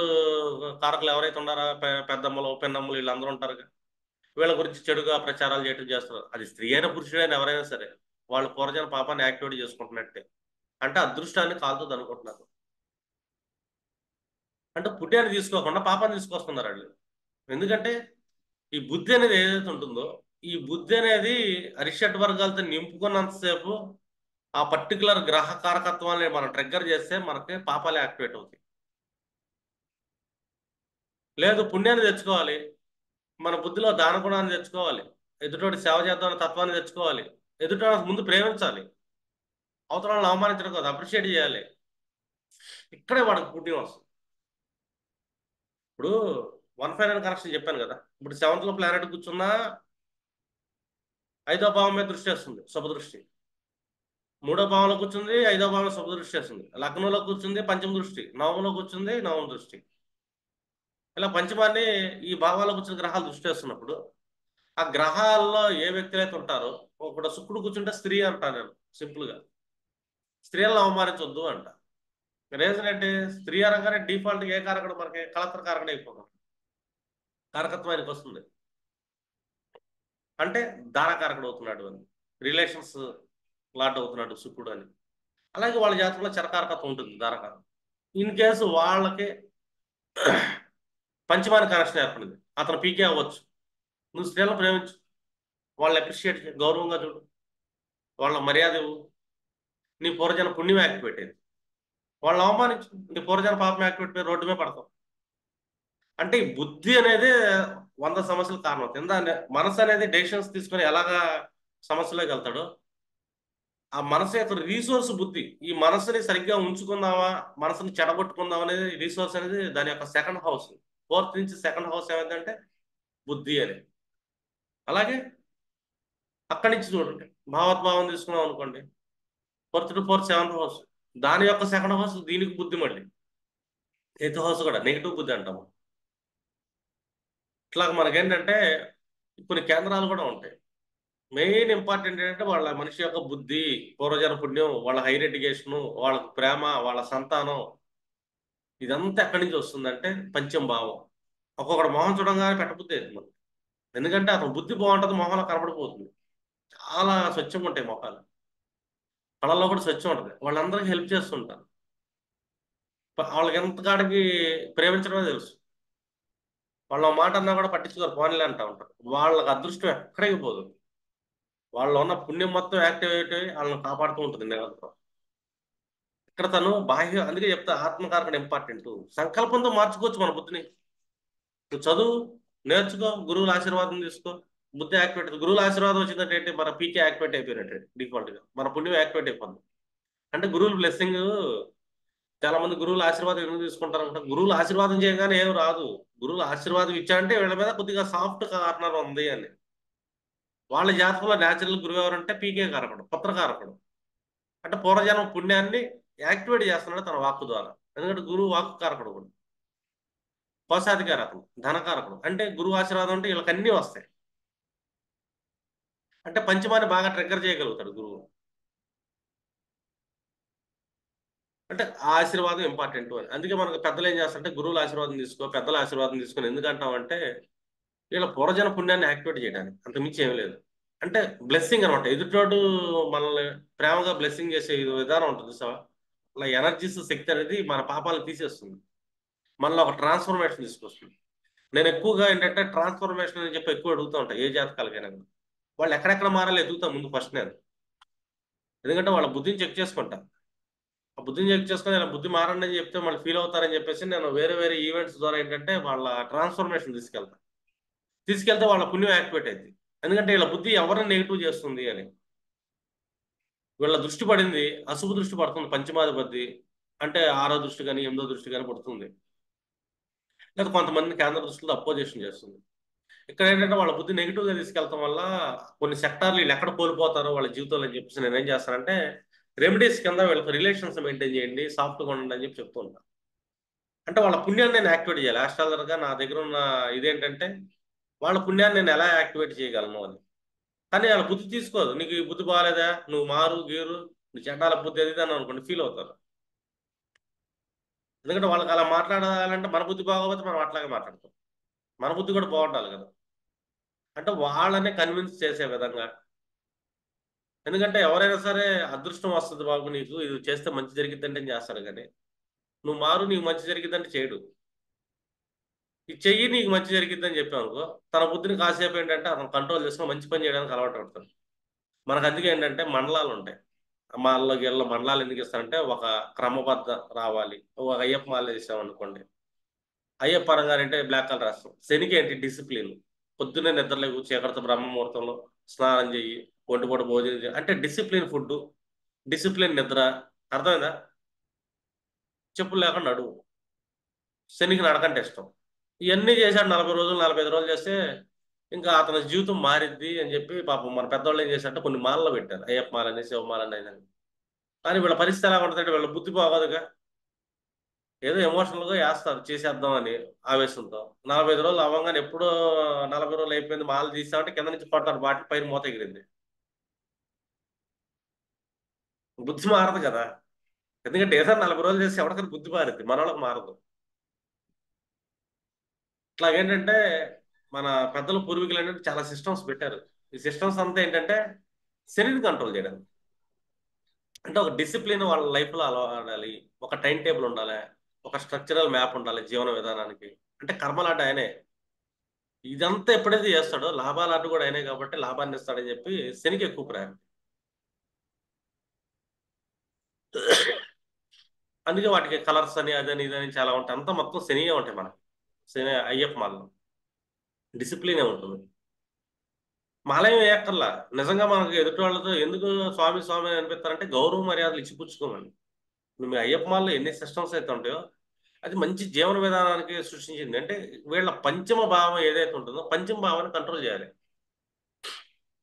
కారకులు ఎవరైతే ఉన్నారో పెద్దమ్మలు, పెన్నమ్మలు, వీళ్ళందరూ ఉంటారు కదా, వీళ్ళ గురించి చెడుగా ప్రచారాలు చేయటం చేస్తారు. అది స్త్రీ అయినా పురుషుడైనా ఎవరైనా సరే వాళ్ళు పూర్వజన్మ పాపాన్ని యాక్టివేట్ చేసుకుంటున్నట్టే. అంటే అదృష్టాన్ని కాలుతుంది అనుకుంటున్నారు. అంటే పుణ్యాన్ని తీసుకోకుండా పాపాన్ని తీసుకొస్తున్నారు వాళ్ళు. ఎందుకంటే ఈ బుద్ధి అనేది ఏదైతే ఉంటుందో, ఈ బుద్ధి అనేది అరిషడ్ వర్గాలతో నింపుకున్నంతసేపు ఆ పర్టికులర్ గ్రహ కారకత్వాన్ని మనం ట్రిగ్గర్ చేస్తే మనకి పాపాలు యాక్టివేట్ అవుతాయి. లేదు, పుణ్యాన్ని తెచ్చుకోవాలి, మన బుద్ధిలో దాన గుణాన్ని తెచ్చుకోవాలి, ఎదుటోటి సేవ చేద్దామని తత్వాన్ని తెచ్చుకోవాలి, ఎదుటోళ్ళకి ముందు ప్రేమించాలి, అవతల వాళ్ళని అవమానించడం కాదు, అప్రిషియేట్ చేయాలి. ఇక్కడే వాడికి పుణ్యం వస్తుంది. ఇప్పుడు 1 ఫైనల్ కరెక్షన్ చెప్పాను కదా, ఇప్పుడు సెవెంత్ లో ప్లానెట్ కూర్చున్నా 5వ భావం మీద దృష్టి వస్తుంది, శుభదృష్టి. 3వ భావంలో కూర్చుంది, 5వ భావంలో శుభదృష్టి వస్తుంది. లగ్నంలో కూర్చుంది, పంచమ దృష్టి. నవమంలో కూర్చుంది, నవమ దృష్టి. ఇలా పంచమాన్ని ఈ భావాల్లో కూర్చున్న గ్రహాలు దృష్టి వేస్తున్నప్పుడు ఆ గ్రహాల్లో ఏ వ్యక్తులు అయితే ఉంటారో, ఒకడు శుక్రుడు కూర్చుంటే స్త్రీ అంటా నేను సింపుల్ గా, స్త్రీలను అవమానించొద్దు అంట. రీజన్ ఏంటి? స్త్రీ అనగానే డిఫాల్ట్ ఏ కారకుడు? మనకి కలత్ర కారకుడు అయిపోతాం. కారకత్వం ఆయనకు వస్తుంది అంటే దానకారకుడు అవుతున్నాడు అని, రిలేషన్స్ లాట్ అవుతున్నాడు శుక్రుడు అని. అలాగే వాళ్ళ జాతకంలో చరకారకత్వం ఉంటుంది, దానకారకం. ఇన్ కేసు వాళ్ళకి పంచమాని కనెక్షన్ ఏర్పడింది, అతను పీకే అవ్వచ్చు. నువ్వు స్త్రీలను ప్రేమించు, వాళ్ళని అప్రిషియేట్ చేయి, గౌరవంగా చూడు, వాళ్ళ మర్యాద ఇవ్వు, నీ పూర్వజన పుణ్యం యాక్టివేట్ అయింది. వాళ్ళని అవమానించు, నీ పూర్వజన పాపం యాక్టివేట్ పోయి రోడ్డు మీద పడతాం. అంటే ఈ బుద్ధి అనేది 100 సమస్యలకు కారణం అవుతుంది. ఎందుకంటే మనసు అనేది డెసిషన్స్ తీసుకొని ఎలాగా సమస్యలోకి వెళ్తాడో, ఆ మనసు యొక్క రీసోర్స్ బుద్ధి. ఈ మనసుని సరిగ్గా ఉంచుకుందామా, మనసుని చెడగొట్టుకుందాం అనేది రీసోర్స్ అనేది దాని యొక్క సెకండ్ హౌస్. ఫోర్త్ నుంచి సెకండ్ హౌస్ ఏమైందంటే బుద్ధి అని. అలాగే అక్కడి నుంచి చూడండి, భావోద్భావం తీసుకున్నాం అనుకోండి, fourth to fourth seventh house, దాని యొక్క సెకండ్ హౌస్ దీనికి బుద్ధి. మళ్ళీ ఎయిత్ హౌస్ కూడా నెగిటివ్ బుద్ధి అంటాము. ఇట్లా మనకేంటంటే కొన్ని కేంద్రాలు కూడా ఉంటాయి. మెయిన్ ఇంపార్టెంట్ ఏంటంటే వాళ్ళ మనిషి యొక్క బుద్ధి, పూర్వజన పుణ్యం, వాళ్ళ హైర్ ఎడ్యుకేషను, వాళ్ళ ప్రేమ, వాళ్ళ సంతానం, ఇదంతా ఎక్కడి నుంచి వస్తుందంటే పంచమ భావం. ఒక్కొక్కడు మొహం చూడంగానే పెట్టబుద్ధి అవుతుంది మనకు. ఎందుకంటే అతను బుద్ధి బాగుంటుంది, మొహంలో కనబడిపోతుంది. చాలా స్వచ్ఛంగా ఉంటాయి మొహాలు. కళల్లో కూడా స్వచ్ఛం ఉంటుంది, వాళ్ళందరికీ హెల్ప్ చేస్తుంటారు. వాళ్ళకి ఎంత కాడికి ప్రేమించడమే తెలుసు. వాళ్ళు మాట అన్నా కూడా పట్టించుకోరు, పోనీలే అంటా ఉంటారు. వాళ్ళకి అదృష్టం ఎక్కడికి పోదు, వాళ్ళు ఉన్న పుణ్యం మొత్తం యాక్టివేట్ అయ్యి వాళ్ళని కాపాడుతూ ఉంటుంది నిరంతరం. ఇక్కడ తను బాహ్య, అందుకే చెప్తా ఆత్మకారకుడు ఇంపార్టెంట్. సంకల్పంతో మార్చుకోవచ్చు మన బుద్ధిని. నువ్వు చదువు, నేర్చుకో, గురువుల ఆశీర్వాదం తీసుకో, బుద్ధి యాక్టివేట్. గురువుల ఆశీర్వాదం వచ్చిందంటే ఏంటి, మన పీకే యాక్టివేట్ అయిపోయినట్టు డిఫాల్ట్ గా, మన పుణ్యం యాక్టివేట్ అయిపోతుంది. అంటే గురువుల బ్లెస్సింగ్, చాలా మంది గురువుల ఆశీర్వాదం ఎందుకు తీసుకుంటారు అంటే, గురువుల ఆశీర్వాదం చేయగానే ఏం రాదు. గురువుల ఆశీర్వాదం ఇచ్చారంటే వీళ్ళ మీద కొద్దిగా సాఫ్ట్ కార్నర్ ఉంది అని. వాళ్ళ జాతకంలో న్యాచురల్ గురువు ఎవరంటే పీకే కారకుడు, పుత్రకారకుడు. అంటే పూర్వజన్మ పుణ్యాన్ని యాక్టివేట్ చేస్తున్నాడు తన వాక్కు ద్వారా. ఎందుకంటే గురువు వాక్కు కారకుడు కూడా. కోశాధికారకుడు, ధనకారకుడు. అంటే గురువు ఆశీర్వాదం అంటే వీళ్ళకి అన్నీ వస్తాయి. అంటే పంచమాన్ని బాగా ట్రిగ్గర్ చేయగలుగుతాడు గురువు. అంటే ఆ ఆశీర్వాదం ఇంపార్టెంట్ అని. అందుకే మనకు పెద్దలు ఏం చేస్తారంటే, గురువుల ఆశీర్వాదం తీసుకో, పెద్దల ఆశీర్వాదం తీసుకొని ఎందుకంటామంటే, వీళ్ళ పూర్వజన పుణ్యాన్ని యాక్టివేట్ చేయడానికి, అంతకుమించి ఏం లేదు. అంటే బ్లెస్సింగ్ అనమాట. ఎదుటోడు మనల్ని ప్రేమగా బ్లెస్సింగ్ చేసే విధానం ఉంటుంది సార్. అలా ఎనర్జీస్, శక్తి అనేది మన పాపాలను తీసేస్తుంది, మనలో ఒక ట్రాన్స్ఫర్మేషన్ తీసుకొస్తుంది. నేను ఎక్కువగా ఏంటంటే ట్రాన్స్ఫర్మేషన్ అని చెప్పి ఎక్కువ అడుగుతూ ఉంటాను ఏ జాతకాలకైనా కూడా. వాళ్ళు ఎక్కడెక్కడ మారాలి ఎదుగుతా ముందు ఫస్ట్ నేను. ఎందుకంటే వాళ్ళ బుద్ధిని చెక్ చేసుకుంటా. ఆ బుద్ధిని చెక్ చేసుకొని ఇలా బుద్ధి మారండి అని చెప్తే వాళ్ళు ఫీల్ అవుతారని చెప్పేసి నేను వేరే వేరే ఈవెంట్స్ ద్వారా ఏంటంటే వాళ్ళ ట్రాన్స్ఫర్మేషన్ తీసుకెళ్తాను. తీసుకెళ్తే వాళ్ళ పుణ్యం యాక్టివేట్ అయింది. ఎందుకంటే వీళ్ళ బుద్ధి ఎవరిని నెగిటివ్ చేస్తుంది అని. వీళ్ళ దృష్టి పడింది, అశుభ దృష్టి పడుతుంది, పంచమాధిపతి అంటే ఆరో దృష్టి కానీ ఎనిమిదో దృష్టి కానీ పడుతుంది. లేదా కొంతమంది కేంద్ర దృష్టిలో అపోజిషన్ చేస్తుంది. ఇక్కడ ఏంటంటే వాళ్ళ బుద్ధి నెగిటివ్ గా తీసుకెళ్తాం వల్ల కొన్ని సెక్టార్లు వీళ్ళు ఎక్కడ కోల్పోతారో వాళ్ళ జీవితంలో అని చెప్పేసి నేను ఏం చేస్తానంటే, రెమెడీస్ కింద వీళ్ళకి రిలేషన్స్ మెయింటైన్ చేయండి, సాఫ్ట్గా ఉండండి అని చెప్పి చెప్తూ ఉంటాను. అంటే వాళ్ళ పుణ్యాన్ని నేను యాక్టివేట్ చేయాలి. ఆస్ట్రాలజర్గా నా దగ్గర ఉన్న ఇదేంటంటే, వాళ్ళ పుణ్యాన్ని నేను ఎలా యాక్టివేట్ చేయగలను అని. కానీ వాళ్ళ బుద్ధి తీసుకోదు. నీకు ఈ బుద్ధి బాగాలేదా, నువ్వు మారు గీరు, నీ చెడ్డాల బుద్ధి అది అని అనుకోండి ఫీల్ అవుతారు. ఎందుకంటే వాళ్ళకి అలా మాట్లాడాలంటే మన బుద్ధి బాగోకపోతే మనం అట్లాగే మాట్లాడతాం. మన బుద్ధి కూడా బాగుండాలి కదా. అంటే వాళ్ళనే కన్విన్స్ చేసే విధంగా. ఎందుకంటే ఎవరైనా సరే అదృష్టం వస్తుంది బాబు నీకు, ఇది చేస్తే మంచి జరిగిద్దంటే చేస్తారు కానీ, నువ్వు మారు నీకు మంచి జరిగిద్దంటే చేయడు. ఇది చెయ్యి నీకు మంచి జరిగిద్దని చెప్పావు అనుకో, తన బుద్ధిని కాసేపు ఏంటంటే అతను కంట్రోల్ చేసుకుని మంచి పని చేయడానికి అలవాటు పడతాడు. మనకు అందుకే ఏంటంటే మండలాలు ఉంటాయి. మాల్లో గిళ్ళ మండలాలు ఎందుకు ఇస్తారంటే, ఒక క్రమబద్ధ రావాలి. ఒక అయ్యప్ప మాల వేసాం అనుకోండి, అయ్యప్ప పరంగా అంటే బ్లాక్ కలర్ రాస్తాం. శనికి ఏంటి డిసిప్లిన్. పొద్దున్నే నిద్రలేవు, చీకటితో బ్రహ్మ ముహూర్తంలో స్నానం చెయ్యి, ఒంటిపూట భోజనం చేయి, అంటే డిసిప్లిన్ ఫుడ్, డిసిప్లిన్ నిద్ర. అర్థమైందా. చెప్పులు లేకుండా నడువు. శనికి నడకంటే ఇష్టం. ఇవన్నీ చేశాడు 40 రోజులు, 45 రోజులు చేస్తే ఇంకా అతని జీవితం మారిద్ది అని చెప్పి పాపం మన పెద్దవాళ్ళు ఏం చేశారంటే కొన్ని మాలలో పెట్టారు, అయ్యప్ప మాలని, శివమాలని అయినా. కానీ వీళ్ళ పరిస్థితి ఎలా ఉంటుందంటే, వీళ్ళ బుద్ధి బాగోదుగా, ఏదో ఎమోషనల్ గా వేస్తారు చేసేద్దాం అని ఆవేశంతో. 45 రోజులు అవ్వగానే ఎప్పుడో 40 రోజులు అయిపోయింది మాల తీసామంటే కింద నుంచి కొడతారు బాటిల్, పైన మూత ఎగిరింది. బుద్ధి మారదు కదా. ఎందుకంటే ఏదో 40 రోజులు చేసి ఎవరికైనా బుద్ధి మారింది, మన వాళ్ళకి మారదు. ఇట్లాగేంటంటే మన పెద్దల పూర్వీకులు ఏంటంటే చాలా సిస్టమ్స్ పెట్టారు. ఈ సిస్టమ్స్ అంతా ఏంటంటే శరీరం కంట్రోల్ చేయడానికి. అంటే ఒక డిసిప్లిన్ వాళ్ళ లైఫ్ లో అలవాడాలి, ఒక టైం టేబుల్ ఉండాలి, ఒక స్ట్రక్చరల్ మ్యాప్ ఉండాలి జీవన విధానానికి. అంటే కర్మలాట ఆయనే. ఇదంతా ఎప్పుడైతే చేస్తాడో లాభాలు కూడా ఆయనే కాబట్టి లాభాన్ని ఇస్తాడని చెప్పి శనికి ఎక్కువ ప్రయారిటీ. అందుకే వాటికి కలర్స్ అని అదని ఇదని చాలా ఉంటాయి. అంతా మొత్తం శనియే ఉంటాయి మనకి. శని అయ్యప్ప మాలలో డిసిప్లినే ఉంటుంది. మాలయం వేయక్కర్లా. నిజంగా మనకు ఎదుటి వాళ్ళతో ఎందుకు స్వామి స్వామి అని అనిపిస్తారంటే, గౌరవ మర్యాదలు ఇచ్చి పుచ్చుకోమని. ఇప్పుడు మీ అయ్యప్ప మాలలో ఎన్ని సిస్టమ్స్ అయితే ఉంటాయో, అది మంచి జీవన విధానానికి సృష్టించింది. అంటే వీళ్ళ పంచమ భావం ఏదైతే ఉంటుందో పంచమ భావాన్ని కంట్రోల్ చేయాలి.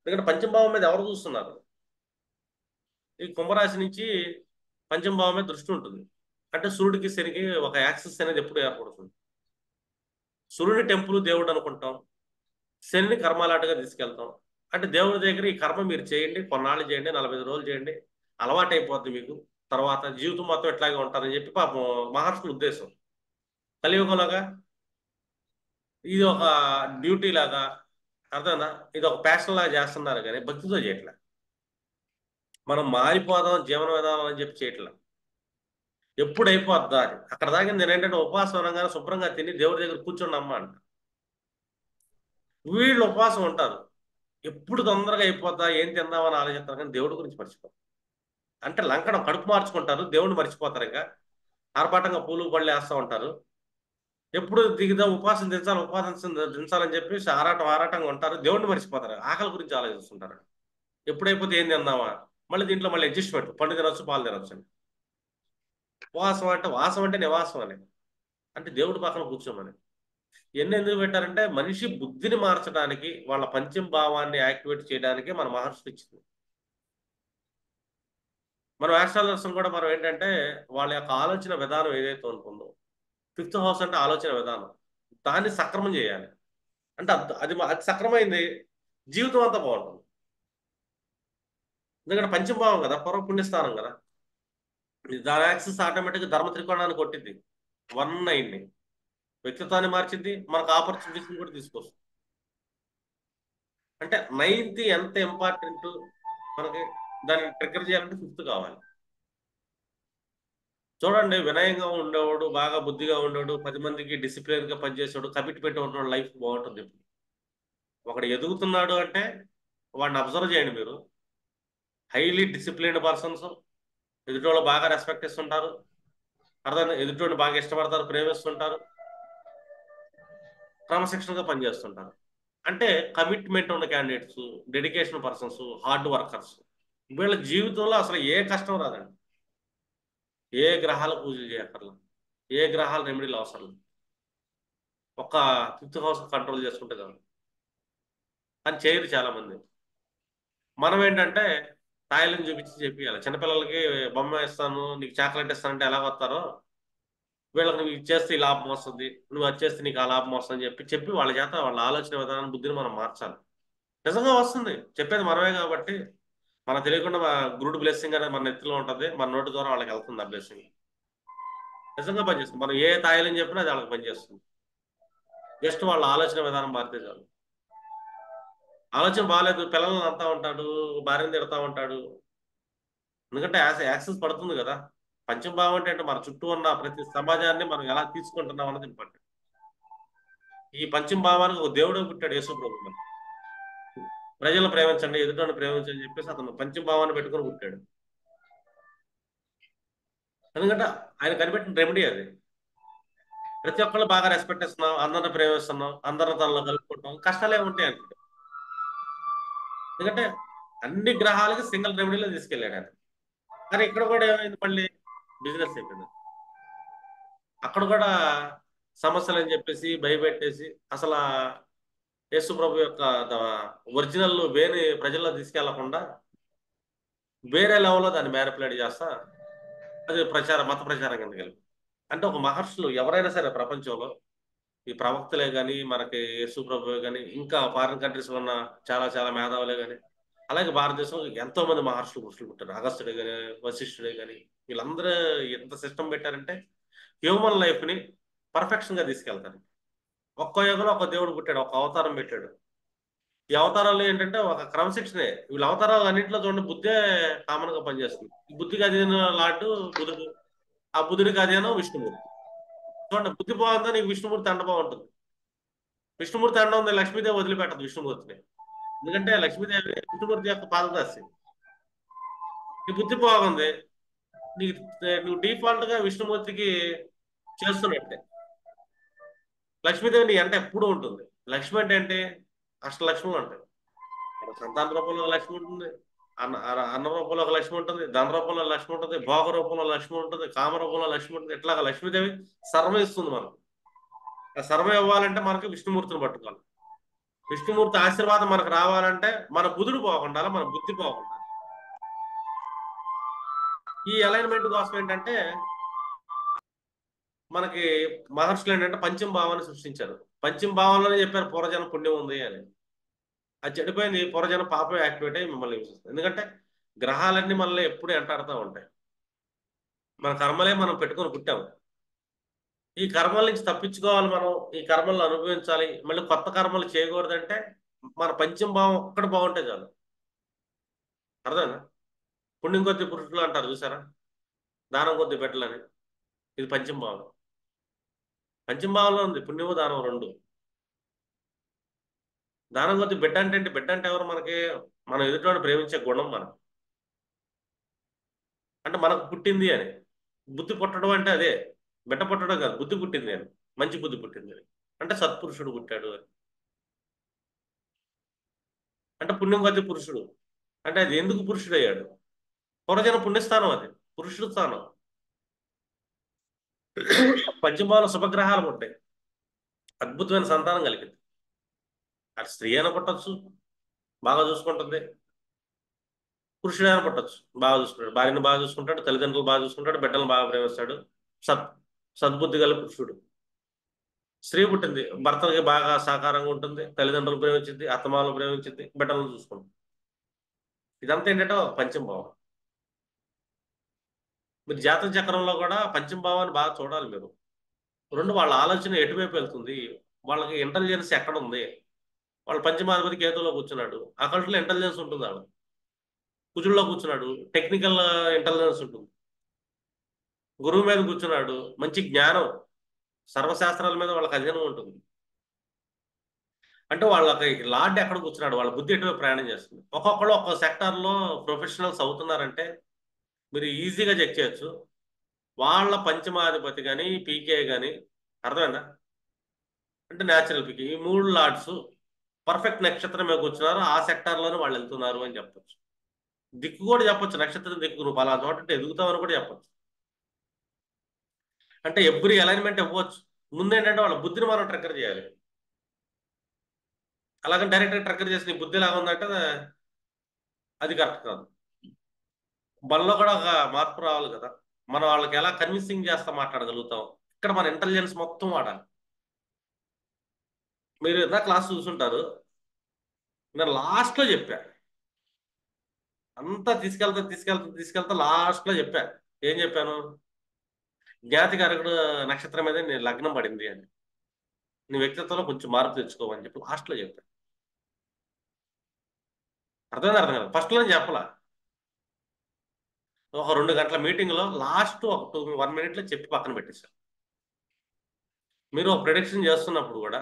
ఎందుకంటే పంచమ భావం మీద ఎవరు చూస్తున్నారు. ఈ కుంభరాశి నుంచి పంచమ భావం మీద దృష్టి ఉంటుంది. అంటే సూర్యుడికి శనికి ఒక యాక్సెస్ అనేది ఎప్పుడు ఏర్పడుతుంది. సూర్యుడి టెంపుల్ దేవుడు అనుకుంటాం, శనిని కర్మాలాటగా తీసుకెళ్తాం. అంటే దేవుడి దగ్గర ఈ కర్మ మీరు చేయండి, కొన్నాళ్ళు చేయండి, 45 రోజులు చేయండి, అలవాటు అయిపోద్ది మీకు, తర్వాత జీవితం మొత్తం ఎట్లాగే ఉంటారని చెప్పి పాపం మహర్షుల ఉద్దేశం. కలియుగంలాగా ఇది ఒక డ్యూటీ లాగా, అర్థనా, ఇది ఒక ప్యాషన్ లాగా చేస్తున్నారు కానీ భక్తితో చేయట్లే. మనం మారిపోదాం జీవన విధానం అని చెప్పి చేయట్లా. ఎప్పుడు అయిపోద్దా అని. అక్కడ దాకా నేను ఏంటంటే ఉపవాసం అనగానే శుభ్రంగా తిని దేవుడి దగ్గర కూర్చోండి అమ్మ అంట. వీళ్ళు ఉపవాసం ఉంటారు. ఎప్పుడు తొందరగా అయిపోద్దా ఏం తిందామని ఆలోచిస్తారు కానీ దేవుడి గురించి మర్చిపోతారు. అంటే లంకడం కడుపు మార్చుకుంటారు, దేవుడిని మర్చిపోతారు. ఇంకా ఆర్భాటంగా పూలు పళ్ళు వేస్తూ ఉంటారు. ఎప్పుడు దిగుదా ఉపాసం దించాలి, ఉపాసం దించాలని చెప్పి ఆరాటంగా ఉంటారు, దేవుడిని మర్చిపోతారు, ఆకలి గురించి ఆలోచిస్తుంటారు. ఎప్పుడైపోతే ఏం తిందామా, మళ్ళీ దీంట్లో మళ్ళీ అడ్జస్ట్మెంట్, పండు తినొచ్చు పాలు తినొచ్చు అని. ఉపవాసం అంటే వాసం అంటే నివాసం అని, అంటే దేవుడి పక్కన కూర్చోమని. ఎన్ని ఎందుకు పెట్టారంటే మనిషి బుద్ధిని మార్చడానికి, వాళ్ళ పంచమ భావాన్ని యాక్టివేట్ చేయడానికి మన మహర్షులు ఇచ్చింది. మనం యాస్ట్రాలజర్స్ కూడా మనం ఏంటంటే వాళ్ళ యొక్క ఆలోచన విధానం ఏదైతే ఉంటుందో, ఫిఫ్త్ హౌస్ అంటే ఆలోచన విధానం, దాన్ని సక్రమం చేయాలి. అంటే అది సక్రమైంది, జీవితం అంతా బాగుంటుంది. ఎందుకంటే పంచమభావం కదా, పూర్వ పుణ్యస్థానం కదా, దాని యాక్సెస్ ఆటోమేటిక్గా ధర్మ త్రికోణాన్ని కొట్టింది, 1 9 వ్యక్తిత్వాన్ని మార్చింది, మనకు ఆపర్చునిటీస్ కూడా తీసుకొస్తుంది. అంటే నైన్త్ ఎంత ఇంపార్టెంట్ మనకి, దాన్ని ట్రిగ్గర్ చేయాలంటే ఫిఫ్త్ కావాలి. చూడండి, వినయంగా ఉండేవాడు, బాగా బుద్ధిగా ఉండేవాడు, 10 మందికి డిసిప్లిన్ గా పనిచేసాడు, కమిట్మెంట్ ఉన్నవాడు లైఫ్ బాగుంటుంది. ఒకడు ఎదుగుతున్నాడు అంటే వాడిని అబ్జర్వ్ చేయండి మీరు. హైలీ డిసిప్లిన్డ్ పర్సన్స్, ఎదుటోళ్ళు బాగా రెస్పెక్ట్ ఇస్తుంటారు, అర్థం ఎదుటోళ్ళు బాగా ఇష్టపడతారు, ప్రేమిస్తుంటారు, క్రమశిక్షణగా పనిచేస్తుంటారు. అంటే కమిట్మెంట్ ఉన్న candidates, dedication persons, hard workers, వీళ్ళ జీవితంలో అసలు ఏ కష్టం రాదండి. ఏ గ్రహాల పూజలు చేయక్కర్లా, ఏ గ్రహాల రెమెడీలు అవసరం లేదు. ఒక ఫిఫ్త్ హౌస్ కంట్రోల్ చేసుకుంటే చాలు. అని చేయరు చాలా మంది. మనం ఏంటంటే తాయిలను చూపించి చెప్పియాలి. చిన్నపిల్లలకి బొమ్మ ఇస్తాను, నీకు చాక్లెట్ ఇస్తానంటే ఎలా వస్తారో, వీళ్ళకి నువ్వు ఇచ్చేస్తే ఈ లాభం వస్తుంది, నువ్వు వచ్చేస్తే నీకు ఆ లాభం వస్తుంది అని చెప్పి వాళ్ళ చేత వాళ్ళ ఆలోచన విధానం, బుద్ధిని మనం మార్చాలి. నిజంగా వస్తుంది, చెప్పేది మనమే కాబట్టి. మన తెలియకుండా గురుడు బ్లెస్సింగ్ అనేది మన నెత్తిలో ఉంటుంది, మన నోటి ద్వారా వాళ్ళకి వెళ్తుంది ఆ బ్లెస్సింగ్. నిజంగా పనిచేస్తుంది. మనం ఏ తాయిలని చెప్పినా అది వాళ్ళకి పనిచేస్తుంది. జస్ట్ వాళ్ళ ఆలోచన విధానం మారితే చాలు. ఆలోచన బాగాలేదు, పిల్లల్ని అంటా ఉంటాడు, భార్యను తిడతా ఉంటాడు, ఎందుకంటే యాక్సెస్ పడుతుంది కదా. పంచమ భావం అంటే మన చుట్టూ ఉన్న ప్రతి సమాజాన్ని మనం ఎలా తీసుకుంటున్నాం అన్నది ఇంపార్టెంట్. ఈ పంచమ భావానికి ఒక దేవుడు పుట్టాడు, యేసు ప్రభు. మన ప్రజలను ప్రేమించండి, ఎదుటను ప్రేమించండి అని చెప్పేసి అతను పంచమ భావాన్ని పెట్టుకొని పుట్టాడు. ఎందుకంటే ఆయన కనిపెట్టిన రెమెడీ అది. ప్రతి ఒక్కళ్ళు బాగా రెస్పెక్ట్ ఇస్తున్నాం, అందరిని ప్రేమిస్తున్నాం, అందరిని తనలో కలుపుకుంటాం, కష్టాలే ఉంటాయి అనుకుంటాం. ఎందుకంటే అన్ని గ్రహాలకి సింగిల్ రెమెడీలో తీసుకెళ్ళాడు ఆయన. కానీ ఇక్కడ కూడా ఏమైంది, మళ్ళీ బిజినెస్ అయిపోయింది. అక్కడ కూడా సమస్యలు అని చెప్పేసి భయపెట్టేసి అసలు యేసు ప్రభు యొక్క ఒరిజినల్ వేరే ప్రజల్లో తీసుకెళ్లకుండా వేరే లెవెల్లో దాన్ని మ్యానిపులేట్ చేస్తా, అది మత ప్రచారం కింద కలిపి. అంటే ఒక మహర్షులు ఎవరైనా సరే ప్రపంచంలో, ఈ ప్రవక్తలే కానీ, మనకి యేసు ప్రభువే కానీ, ఇంకా ఫారిన్ కంట్రీస్ ఉన్న చాలా చాలా మేధావులే కానీ, అలాగే భారతదేశంలో ఎంతో మంది మహర్షులు పురుషులు పుట్టారు. అగస్త్యుడే కానీ, వశిష్ఠుడే కానీ, వీళ్ళందరూ ఎంత సిస్టమ్ పెట్టారంటే హ్యూమన్ లైఫ్ ని పర్ఫెక్షన్ గా తీసుకెళ్తారు. ఒక్కో యుగంలో ఒక దేవుడు పుట్టాడు, ఒక అవతారం పెట్టాడు. ఈ అవతారాలు ఏంటంటే ఒక క్రమశిక్షణే. వీళ్ళ అవతారాలు అన్నింటిలో చూడండి, బుద్ధే కామన్ గా పనిచేస్తుంది. ఈ బుద్ధికి అధీన లార్డు బుధుడు, ఆ బుధుడికి అధీనం విష్ణుమూర్తి. చూడండి, బుద్ధి బాగుందా నీకు విష్ణుమూర్తి అండ బాగుంటుంది. విష్ణుమూర్తి అండ ఉంది, లక్ష్మీదేవి వదిలిపెట్టదు విష్ణుమూర్తిని. ఎందుకంటే లక్ష్మీదేవి విష్ణుమూర్తి యొక్క పాదదాసి. నీ బుద్ధి బాగుంది, నీకు నువ్వు డిఫాల్ట్ గా విష్ణుమూర్తికి చేస్తున్నట్టే. లక్ష్మీదేవి నీ అంటే ఎప్పుడూ ఉంటుంది. లక్ష్మి అంటే ఏంటి, అష్టలక్ష్ములు అంటాయి. సంతాన రూపంలో ఒక లక్ష్మి ఉంటుంది, అన్న రూపంలో ఒక లక్ష్మి ఉంటుంది, ధన రూపంలో లక్ష్మి ఉంటుంది, భోగ రూపంలో లక్ష్మి ఉంటుంది, కామ రూపంలో లక్ష్మి ఉంటుంది. ఇట్లాగా లక్ష్మీదేవి సర్వం ఇస్తుంది మనకు. ఆ సర్వం ఇవ్వాలంటే మనకి విష్ణుమూర్తిని పట్టుకోవాలి. విష్ణుమూర్తి ఆశీర్వాదం మనకు రావాలంటే మన బుధుడు బాగుండాలి, మన బుద్ధి బాగుండాలి. ఈ అలైన్మెంట్ కోసం ఏంటంటే మనకి మహర్షులు ఏంటంటే పంచమ భావాన్ని సృష్టించారు. పంచమ భావంలోనే చెప్పారు పూర్వజన పుణ్యం ఉంది అని. అది చెడిపోయింది, పూర్వజన పాపం యాక్టివేట్ అయ్యి మిమ్మల్ని హింసిస్తుంది. ఎందుకంటే గ్రహాలన్నీ మనల్ని ఎప్పుడు ఎంటాడుతూ ఉంటాయి. మన కర్మలే మనం పెట్టుకొని పుట్టాము. ఈ కర్మల నుంచి తప్పించుకోవాలి, మనం ఈ కర్మలను అనుభవించాలి, మళ్ళీ కొత్త కర్మలు చేయకూడదంటే మన పంచమ భావం ఒక్కటి బాగుంటే చాలు. అర్థమైందా? పుణ్యం కొద్ది పురుషులు అంటారు చూసారా, దానం కొద్ది పెట్టలని. ఇది పంచమ భావం. పంచమ భావంలో ఉంది పుణ్యము దానం రెండు. దానం కొద్ది బిడ్డ అంటే ఏంటి? బిడ్డ అంటే ఎవరు మనకి? మనం ఎదుటివాడిని ప్రేమించే గుణం మనం. అంటే మనకు పుట్టింది అని. బుద్ధి పుట్టడం అంటే అదే. బిడ్డ పుట్టడం కాదు, బుద్ధి పుట్టింది అని. మంచి బుద్ధి పుట్టింది అని. అంటే సత్పురుషుడు పుట్టాడు అని. అంటే పుణ్యం కొద్ది పురుషుడు. అంటే అది ఎందుకు పురుషుడు అయ్యాడు? పూర్వజన పుణ్యస్థానం అది. పురుషుడు స్థానం. పంచమాల శుభగ్రహాలు ఉంటాయి. అద్భుతమైన సంతానం కలిగింది. అది స్త్రీ అయినా పుట్టచ్చు, బాగా చూసుకుంటుంది. పురుషుడైనా పుట్టచ్చు, బాగా చూసుకుంటాడు. భార్యను బాగా చూసుకుంటాడు, తల్లిదండ్రులు బాగా చూసుకుంటాడు, బిడ్డలను బాగా ప్రేమిస్తాడు. సత్ సద్బుద్ధి గల పురుషుడు. స్త్రీ పుట్టింది, భర్తకి బాగా సహకారంగా ఉంటుంది, తల్లిదండ్రులు ప్రేమించింది, అత్తమాలను ప్రేమించింది, బిడ్డలను చూసుకుంటుంది. ఇదంతా ఏంటంటే ఒక పంచమ భావం. మీరు జాతక చక్రంలో కూడా పంచమ భావాన్ని బాగా చూడాలి మీరు. రెండు, వాళ్ళ ఆలోచన ఎటువైపు వెళ్తుంది, వాళ్ళకి ఇంటెలిజెన్స్ ఎక్కడ ఉంది. వాళ్ళ పంచమాధిపతి కేతులో కూర్చున్నాడు, అక్కడిలో ఇంటెలిజెన్స్ ఉంటుంది. ఆవిడ కుజుల్లో కూర్చున్నాడు, టెక్నికల్ ఇంటెలిజెన్స్ ఉంటుంది. గురువు మీద కూర్చున్నాడు, మంచి జ్ఞానం, సర్వశాస్త్రాల మీద వాళ్ళకి అధీనం ఉంటుంది. అంటే వాళ్ళకి లార్డ్ ఎక్కడ కూర్చున్నాడు, వాళ్ళ బుద్ధి ఎటువైపు ప్రయాణం చేస్తుంది. ఒక్కొక్కళ్ళు ఒక్కొక్క సెక్టార్లో ప్రొఫెషనల్స్ అవుతున్నారంటే మీరు ఈజీగా చెక్ చేయొచ్చు. వాళ్ళ పంచమాధిపతి కానీ పీకే కానీ, అర్థమైందా? అంటే న్యాచురల్ పీకే, ఈ మూడు లార్డ్స్ పర్ఫెక్ట్ నక్షత్రం మీద కూర్చున్నారు, ఆ సెక్టార్లోనే వాళ్ళు వెళ్తున్నారు అని చెప్పొచ్చు. దిక్కు కూడా చెప్పొచ్చు, నక్షత్రం దిక్కు నువ్వు పలా చోట అంటే ఎదుగుతావని కూడా చెప్పొచ్చు. అంటే ఎవ్రీ అలైన్మెంట్ ఇవ్వచ్చు. ముందేంటంటే వాళ్ళ బుద్ధిని మనం ట్రిగ్గర్ చేయాలి. అలాగని డైరెక్ట్గా ట్రిగ్గర్ చేసి నీ బుద్ధి లాగా ఉందంటే అది కరెక్ట్ కాదు. మనలో కూడా ఒక మార్పు రావాలి కదా. మనం వాళ్ళకి ఎలా కన్విన్సింగ్ చేస్తా మాట్లాడగలుగుతాం. ఇక్కడ మన ఇంటెలిజెన్స్ మొత్తం వాడాలి. మీరు ఎంత క్లాస్ చూసుంటారు, నేను లాస్ట్లో చెప్పా. అంతా తీసుకెళ్తా తీసుకెళ్తా తీసుకెళ్తా లాస్ట్లో చెప్పా. ఏం చెప్పాను? జ్ఞాతికారకుడు నక్షత్రం మీద నేను లగ్నం పడింది అని, నీ వ్యక్తిత్వంలో కొంచెం మార్పు తెచ్చుకోమని చెప్పి లాస్ట్లో చెప్పాను. అర్థమైంది అర్థం కదా? ఫస్ట్లో నేను చెప్పలా. ఒక 2 గంటల మీటింగ్లో లాస్ట్ ఒక 1 minute చెప్పి పక్కన పెట్టేశారు. మీరు ఒక ప్రిడిక్షన్ చేస్తున్నప్పుడు కూడా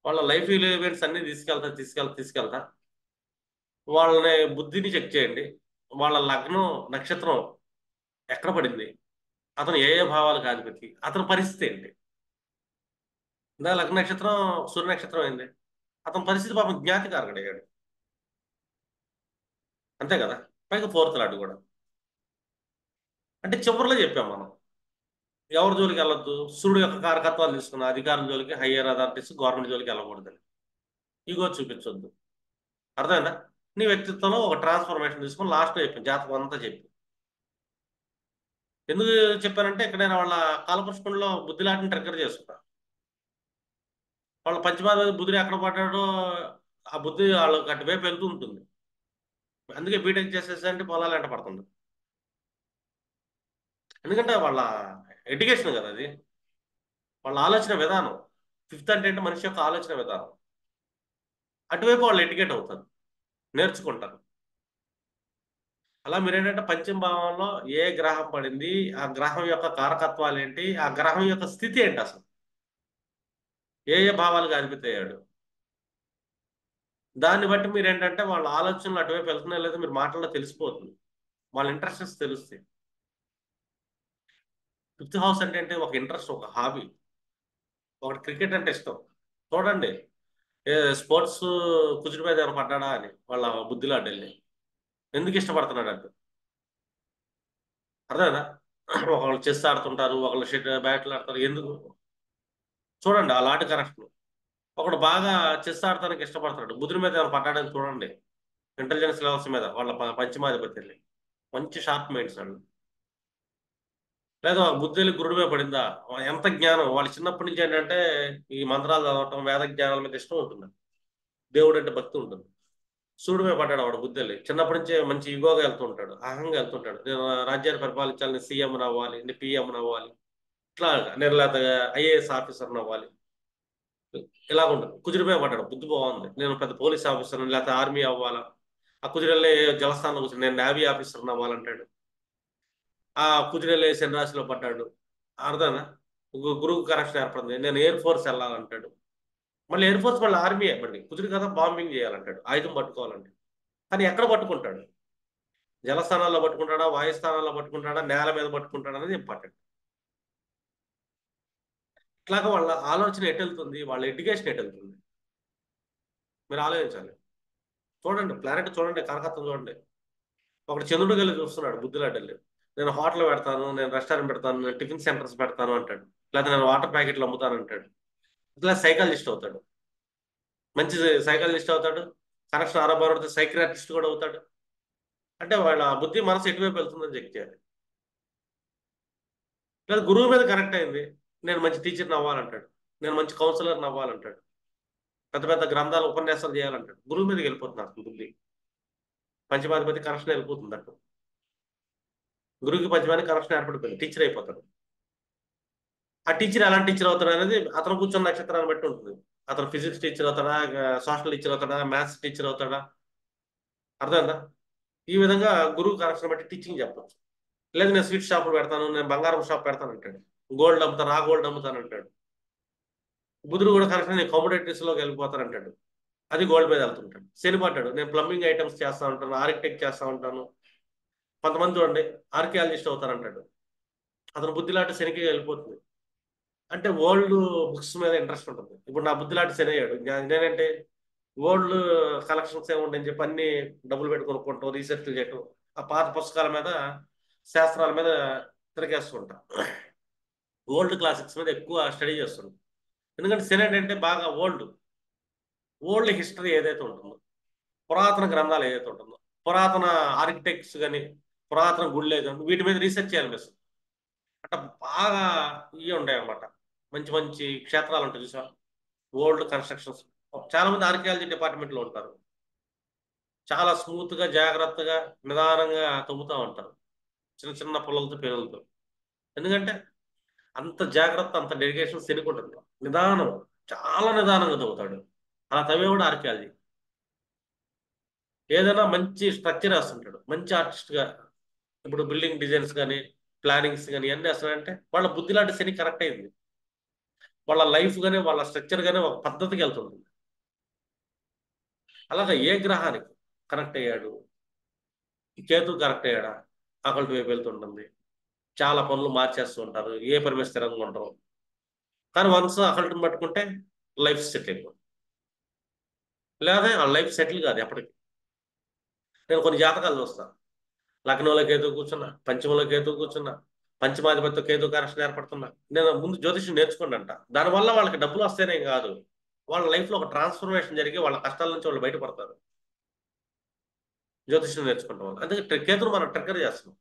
వాళ్ళ లైఫ్ ఈవెంట్స్ అన్ని తీసుకెళ్తా తీసుకెళ్తా తీసుకెళ్తా వాళ్ళని బుద్ధిని చెక్ చేయండి. వాళ్ళ లగ్నం నక్షత్రం ఎక్కడ పడింది, అతను ఏ ఏ భావాలకు అధిపతి, అతని పరిస్థితి ఏంటి. ఇందా లగ్న నక్షత్రం సూర్య నక్షత్రం అయింది, అతని పరిస్థితి పాపం జ్ఞాతికారకుడు అయ్యాడు. అంతే కదా? పైగా ఫోర్త్ లాడు కూడా. అంటే చివరిలో చెప్పాం మనం ఎవరి జోలికి వెళ్ళొద్దు, సూర్యుడు యొక్క కారకత్వాలు తీసుకున్న అధికారుల జోలికి, హయ్యర్ అథారిటీస్, గవర్నమెంట్ జోలికి వెళ్ళకూడదని. ఈగో చూపించొద్దు. అర్థమైందా? నీ వ్యక్తిత్వంలో ఒక ట్రాన్స్ఫర్మేషన్ తీసుకుని లాస్ట్లో చెప్పాను, జాతకం అంతా చెప్పి. ఎందుకు చెప్పానంటే ఎక్కడైనా వాళ్ళ కాలపుష్పంలో బుద్ధిలాటని ట్రిగ్గర్ చేసుకుంటా. వాళ్ళ పంచమాధిపతి బుద్ధుడు ఎక్కడ పడ్డాడో ఆ బుద్ధి వాళ్ళకి అటువైపు వెళ్తూ ఉంటుంది. అందుకే బీటెక్ చేసేసంటే పొలాలు ఎంట పడుతుంది. ఎందుకంటే వాళ్ళ ఎడ్యుకేషన్ కదా అది, వాళ్ళ ఆలోచన విధానం. ఫిఫ్త్ అంటే ఏంటి? మనిషి యొక్క ఆలోచన విధానం. అటువైపు వాళ్ళు ఎడ్యుకేట్ అవుతారు, నేర్చుకుంటారు. అలా మీరు ఏంటంటే పంచమ భావంలో ఏ గ్రహం పడింది, ఆ గ్రహం యొక్క కారకత్వాలు ఏంటి, ఆ గ్రహం యొక్క స్థితి ఏంటి, అసలు ఏ ఏ భావాలకు అధిపతి అయ్యాడు, దాన్ని బట్టి మీరు ఏంటంటే వాళ్ళ ఆలోచనలు అటువైపు వెళ్తున్నాయో లేదో మీరు మాటల్లో తెలిసిపోతుంది. వాళ్ళ ఇంట్రెస్ట్స్ తెలుస్తాయి. ఫిఫ్త్ హౌస్ అంటే ఏంటి? ఒక ఇంట్రెస్ట్, ఒక హాబీ. ఒకటి క్రికెట్ అంటే ఇష్టం. చూడండి, ఏ స్పోర్ట్స్ కుజుడి మీద ఏమైనా పడ్డాడా అని వాళ్ళ బుద్ధిలో అడ్డు వెళ్ళి ఎందుకు ఇష్టపడుతున్నాడు అంటే అర్థమైనా? ఒకళ్ళు చెస్ ఆడుతుంటారు, ఒకళ్ళు బ్యాట్లు ఆడతారు, ఎందుకు? చూడండి ఆ లాంటి కనెక్షన్. ఒకడు బాగా చెస్ ఆడటానికి ఇష్టపడతాడు, బుధుడి మీద ఏమైనా పడ్డాడని చూడండి. ఇంటెలిజెన్స్ లెవెల్స్ మీద వాళ్ళ పంచమాధిపతి వెళ్ళి మంచి షార్ప్ మైండ్స్ అండి. లేదా బుద్ధి గురుడు మీద పడిందా, ఎంత జ్ఞానం. వాళ్ళు చిన్నప్పటి నుంచి ఏంటంటే ఈ మంత్రాలు చదవటం, వేద జ్ఞానాల మీద ఇష్టం ఉంటుంది, దేవుడు అంటే భక్తి ఉంటుంది. సూర్యుడు మీద పడ్డాడు వాడు బుద్ధి చిన్నప్పటి నుంచే మంచి యుగోగా వెళ్తుంటాడు, అహంగా వెళ్తుంటాడు. నేను రాజ్యాన్ని పరిపాలించాలి, నేను సీఎం అవ్వాలి, నేను పిఎం అవ్వాలి, ఇట్లా నేను లేదా ఐఏఎస్ ఆఫీసర్ అవ్వాలి, ఇలా ఉంటుంది. కుదిరిపోయి పడ్డాడు, బుద్ధి బాగుంది, నేను పెద్ద పోలీస్ ఆఫీసర్ లేకపోతే ఆర్మీ అవ్వాలా, ఆ కుదిరెళ్ళే జలస్థానంలో కూర్చొని నేను నేవీ ఆఫీసర్ అవ్వాలంటాడు. ఆ కుదిరెళ్ళే శని రాశిలో పడ్డాడు. అర్థనా? గురువు కనెక్షన్ ఏర్పడింది, నేను ఎయిర్ ఫోర్స్ వెళ్ళాలంటాడు. మళ్ళీ ఎయిర్ ఫోర్స్ మళ్ళీ ఆర్మీ మళ్ళీ కుదిరి కదా బాంబింగ్ చేయాలంటాడు, ఆయుధం పట్టుకోవాలంటే. కానీ ఎక్కడ పట్టుకుంటాడు? జలస్థానాల్లో పట్టుకుంటాడా, వాయుస్థానాల్లో పట్టుకుంటాడా, నేల మీద పట్టుకుంటాడా అనేది ఇంపార్టెంట్. ఇట్లాగా వాళ్ళ ఆలోచన ఎటు వెళ్తుంది, వాళ్ళ ఎడ్యుకేషన్ ఎటు వెళ్తుంది, మీరు ఆలోచించాలి. చూడండి ప్లానెట్ చూడండి, కరకత్తం చూడండి. ఒకటి చంద్రుడు కలిగి చూస్తున్నాడు బుద్ధిలాటల్లి. నేను హోటల్ పెడతాను, నేను రెస్టారెంట్ పెడతాను, నేను టిఫిన్ సెంటర్స్ పెడతాను అంటాడు. లేదా నేను వాటర్ ప్యాకెట్లు అమ్ముతాను అంటాడు. ఇట్లా సైకాలజిస్ట్ అవుతాడు, మంచి సైకాలజిస్ట్ అవుతాడు. కనెక్షన్ ఆరోగ్య సైక్రాటిస్ట్ కూడా అవుతాడు. అంటే వాళ్ళ బుద్ధి మనసు ఎటువైపు వెళ్తుందని చెక్ చేయాలి. లేదా గురువు మీద కనెక్ట్ అయింది, నేను మంచి టీచర్ని అవ్వాలంటాడు, నేను మంచి కౌన్సిలర్ని అవ్వాలంటాడు, పెద్ద పెద్ద గ్రంథాలు ఉపన్యాసాలు చేయాలంటాడు. గురువు మీదకి వెళ్ళిపోతుంది అసలు బుద్ధి. పంచమాధిపతి కనెక్షన్ వెళ్ళిపోతుంది అటు. గురువుకి పంచమాధిపతి కనెక్షన్ ఏర్పడిపోయింది, టీచర్ అయిపోతాడు. ఆ టీచర్ ఎలాంటి టీచర్ అవుతాడు అనేది అతను కూర్చొని నక్షత్రాన్ని బట్టి ఉంటుంది. అతను ఫిజిక్స్ టీచర్ అవుతాడా, సోషల్ టీచర్ అవుతాడా, మ్యాథ్స్ టీచర్ అవుతాడా, అర్థమైందా? ఈ విధంగా గురువు కనెక్షన్ బట్టి టీచింగ్ చెప్పచ్చు. లేదు నేను స్వీట్ షాపులు పెడతాను, నేను బంగారం షాప్ పెడతాను అంటాడు. గోల్డ్ అమ్ముతాను, ఆ గోల్డ్ అమ్ముతాను అంటాడు. బుధుడు కూడా కనెక్షన్ నేను కమోడిటీస్ లోకి వెళ్ళిపోతాను అంటాడు. అది గోల్డ్ మీద వెళ్తుంటాడు. శని పడ్డాడు, నేను ప్లంబింగ్ ఐటమ్స్ చేస్తా ఉంటాను, ఆర్కిటెక్ట్ చేస్తా ఉంటాను. కొంతమంది చూడండి ఆర్కియాలజిస్ట్ అవుతారంటాడు. అతను బుద్ధిలాంటి శనికి వెళ్ళిపోతుంది. అంటే ఓల్డ్ బుక్స్ మీద ఇంట్రెస్ట్ ఉంటుంది. ఇప్పుడు నా బుద్ధిలాంటి శని అయ్యాడు, నేనంటే ఓల్డ్ కలెక్షన్స్ ఏముంటాయని చెప్పి అన్ని డబ్బులు పెట్టి కొనుక్కుంటాం, రీసెర్చ్ చేయటం, ఆ పాత పుస్తకాల మీద, శాస్త్రాల మీద తిరగేస్తుంటా. ఓల్డ్ క్లాసిక్స్ మీద ఎక్కువ స్టడీ చేస్తుంటాం. ఎందుకంటే శని అంటే బాగా ఓల్డ్ ఓల్డ్ హిస్టరీ ఏదైతే ఉంటుందో, పురాతన గ్రంథాలు ఏదైతే ఉంటుందో, పురాతన ఆర్కిటెక్ట్స్ కానీ, పురాతన గుళ్ళు కానీ వీటి మీద రీసెర్చ్ చేయాలనిపిస్తుంది. అంటే బాగా ఇవి ఉంటాయి అన్నమాట. మంచి మంచి క్షేత్రాలు ఉంటాయి చూసా, ఓల్డ్ కన్స్ట్రక్షన్స్. చాలా మంది ఆర్కియాలజీ డిపార్ట్మెంట్లో ఉంటారు. చాలా స్మూత్ గా జాగ్రత్తగా నిదానంగా తవ్వుతూ ఉంటారు, చిన్న చిన్న పుల్లలతో పేరులతో. ఎందుకంటే అంత జాగ్రత్త, అంత డెడికేషన్ శనికుంటుంది. నిదానం, చాలా నిదానంగా తవ్వుతాడు. అలా తవ్వేవాడు ఆర్కియాలజీ. ఏదైనా మంచి స్ట్రక్చర్ వేస్తుంటాడు, మంచి ఆర్టిస్ట్ గా. ఇప్పుడు బిల్డింగ్ డిజైన్స్ కానీ, ప్లానింగ్స్ కానీ అన్ని వేస్తాడంటే వాళ్ళ బుద్ధి లాంటి శని కరెక్ట్ అయింది. వాళ్ళ లైఫ్ కానీ, వాళ్ళ స్ట్రక్చర్ కానీ ఒక పద్ధతికి వెళ్తుంది. అలాగే ఏ గ్రహానికి కనెక్ట్ అయ్యాడు, ఈ కేతు కరెక్ట్ అయ్యాడా, అకల్ట్ వైపు వెళ్తుంటుంది. చాలా పనులు మార్చేస్తూ ఉంటారు, ఏ పని మీద స్థిరంగా ఉండరు. కానీ వన్స్ అకల్ట్ని పట్టుకుంటే లైఫ్ సెటిల్ అయిపోతుంది. లేదా ఆ లైఫ్ సెటిల్ కాదు ఎప్పటికి. నేను కొన్ని జాతకాలు చూస్తాను, లగ్నంలో కేతు కూర్చున్నా, పంచమంలో కేతు కూర్చున్నా, పంచమాధిపతితో కేతు కనెక్షన్ ఏర్పడుతున్నా. నేను ముందు జ్యోతిష్యం నేర్చుకోండి అంట. దానివల్ల వాళ్ళకి డబ్బులు వస్తేనే కాదు, వాళ్ళ లైఫ్ లో ఒక ట్రాన్స్ఫర్మేషన్ జరిగి వాళ్ళ కష్టాల నుంచి వాళ్ళు బయటపడతారు జ్యోతిష్యం నేర్చుకుంటాం వల్ల. అందుకే కేతును మనం ట్రిగ్గర్ చేస్తున్నాం.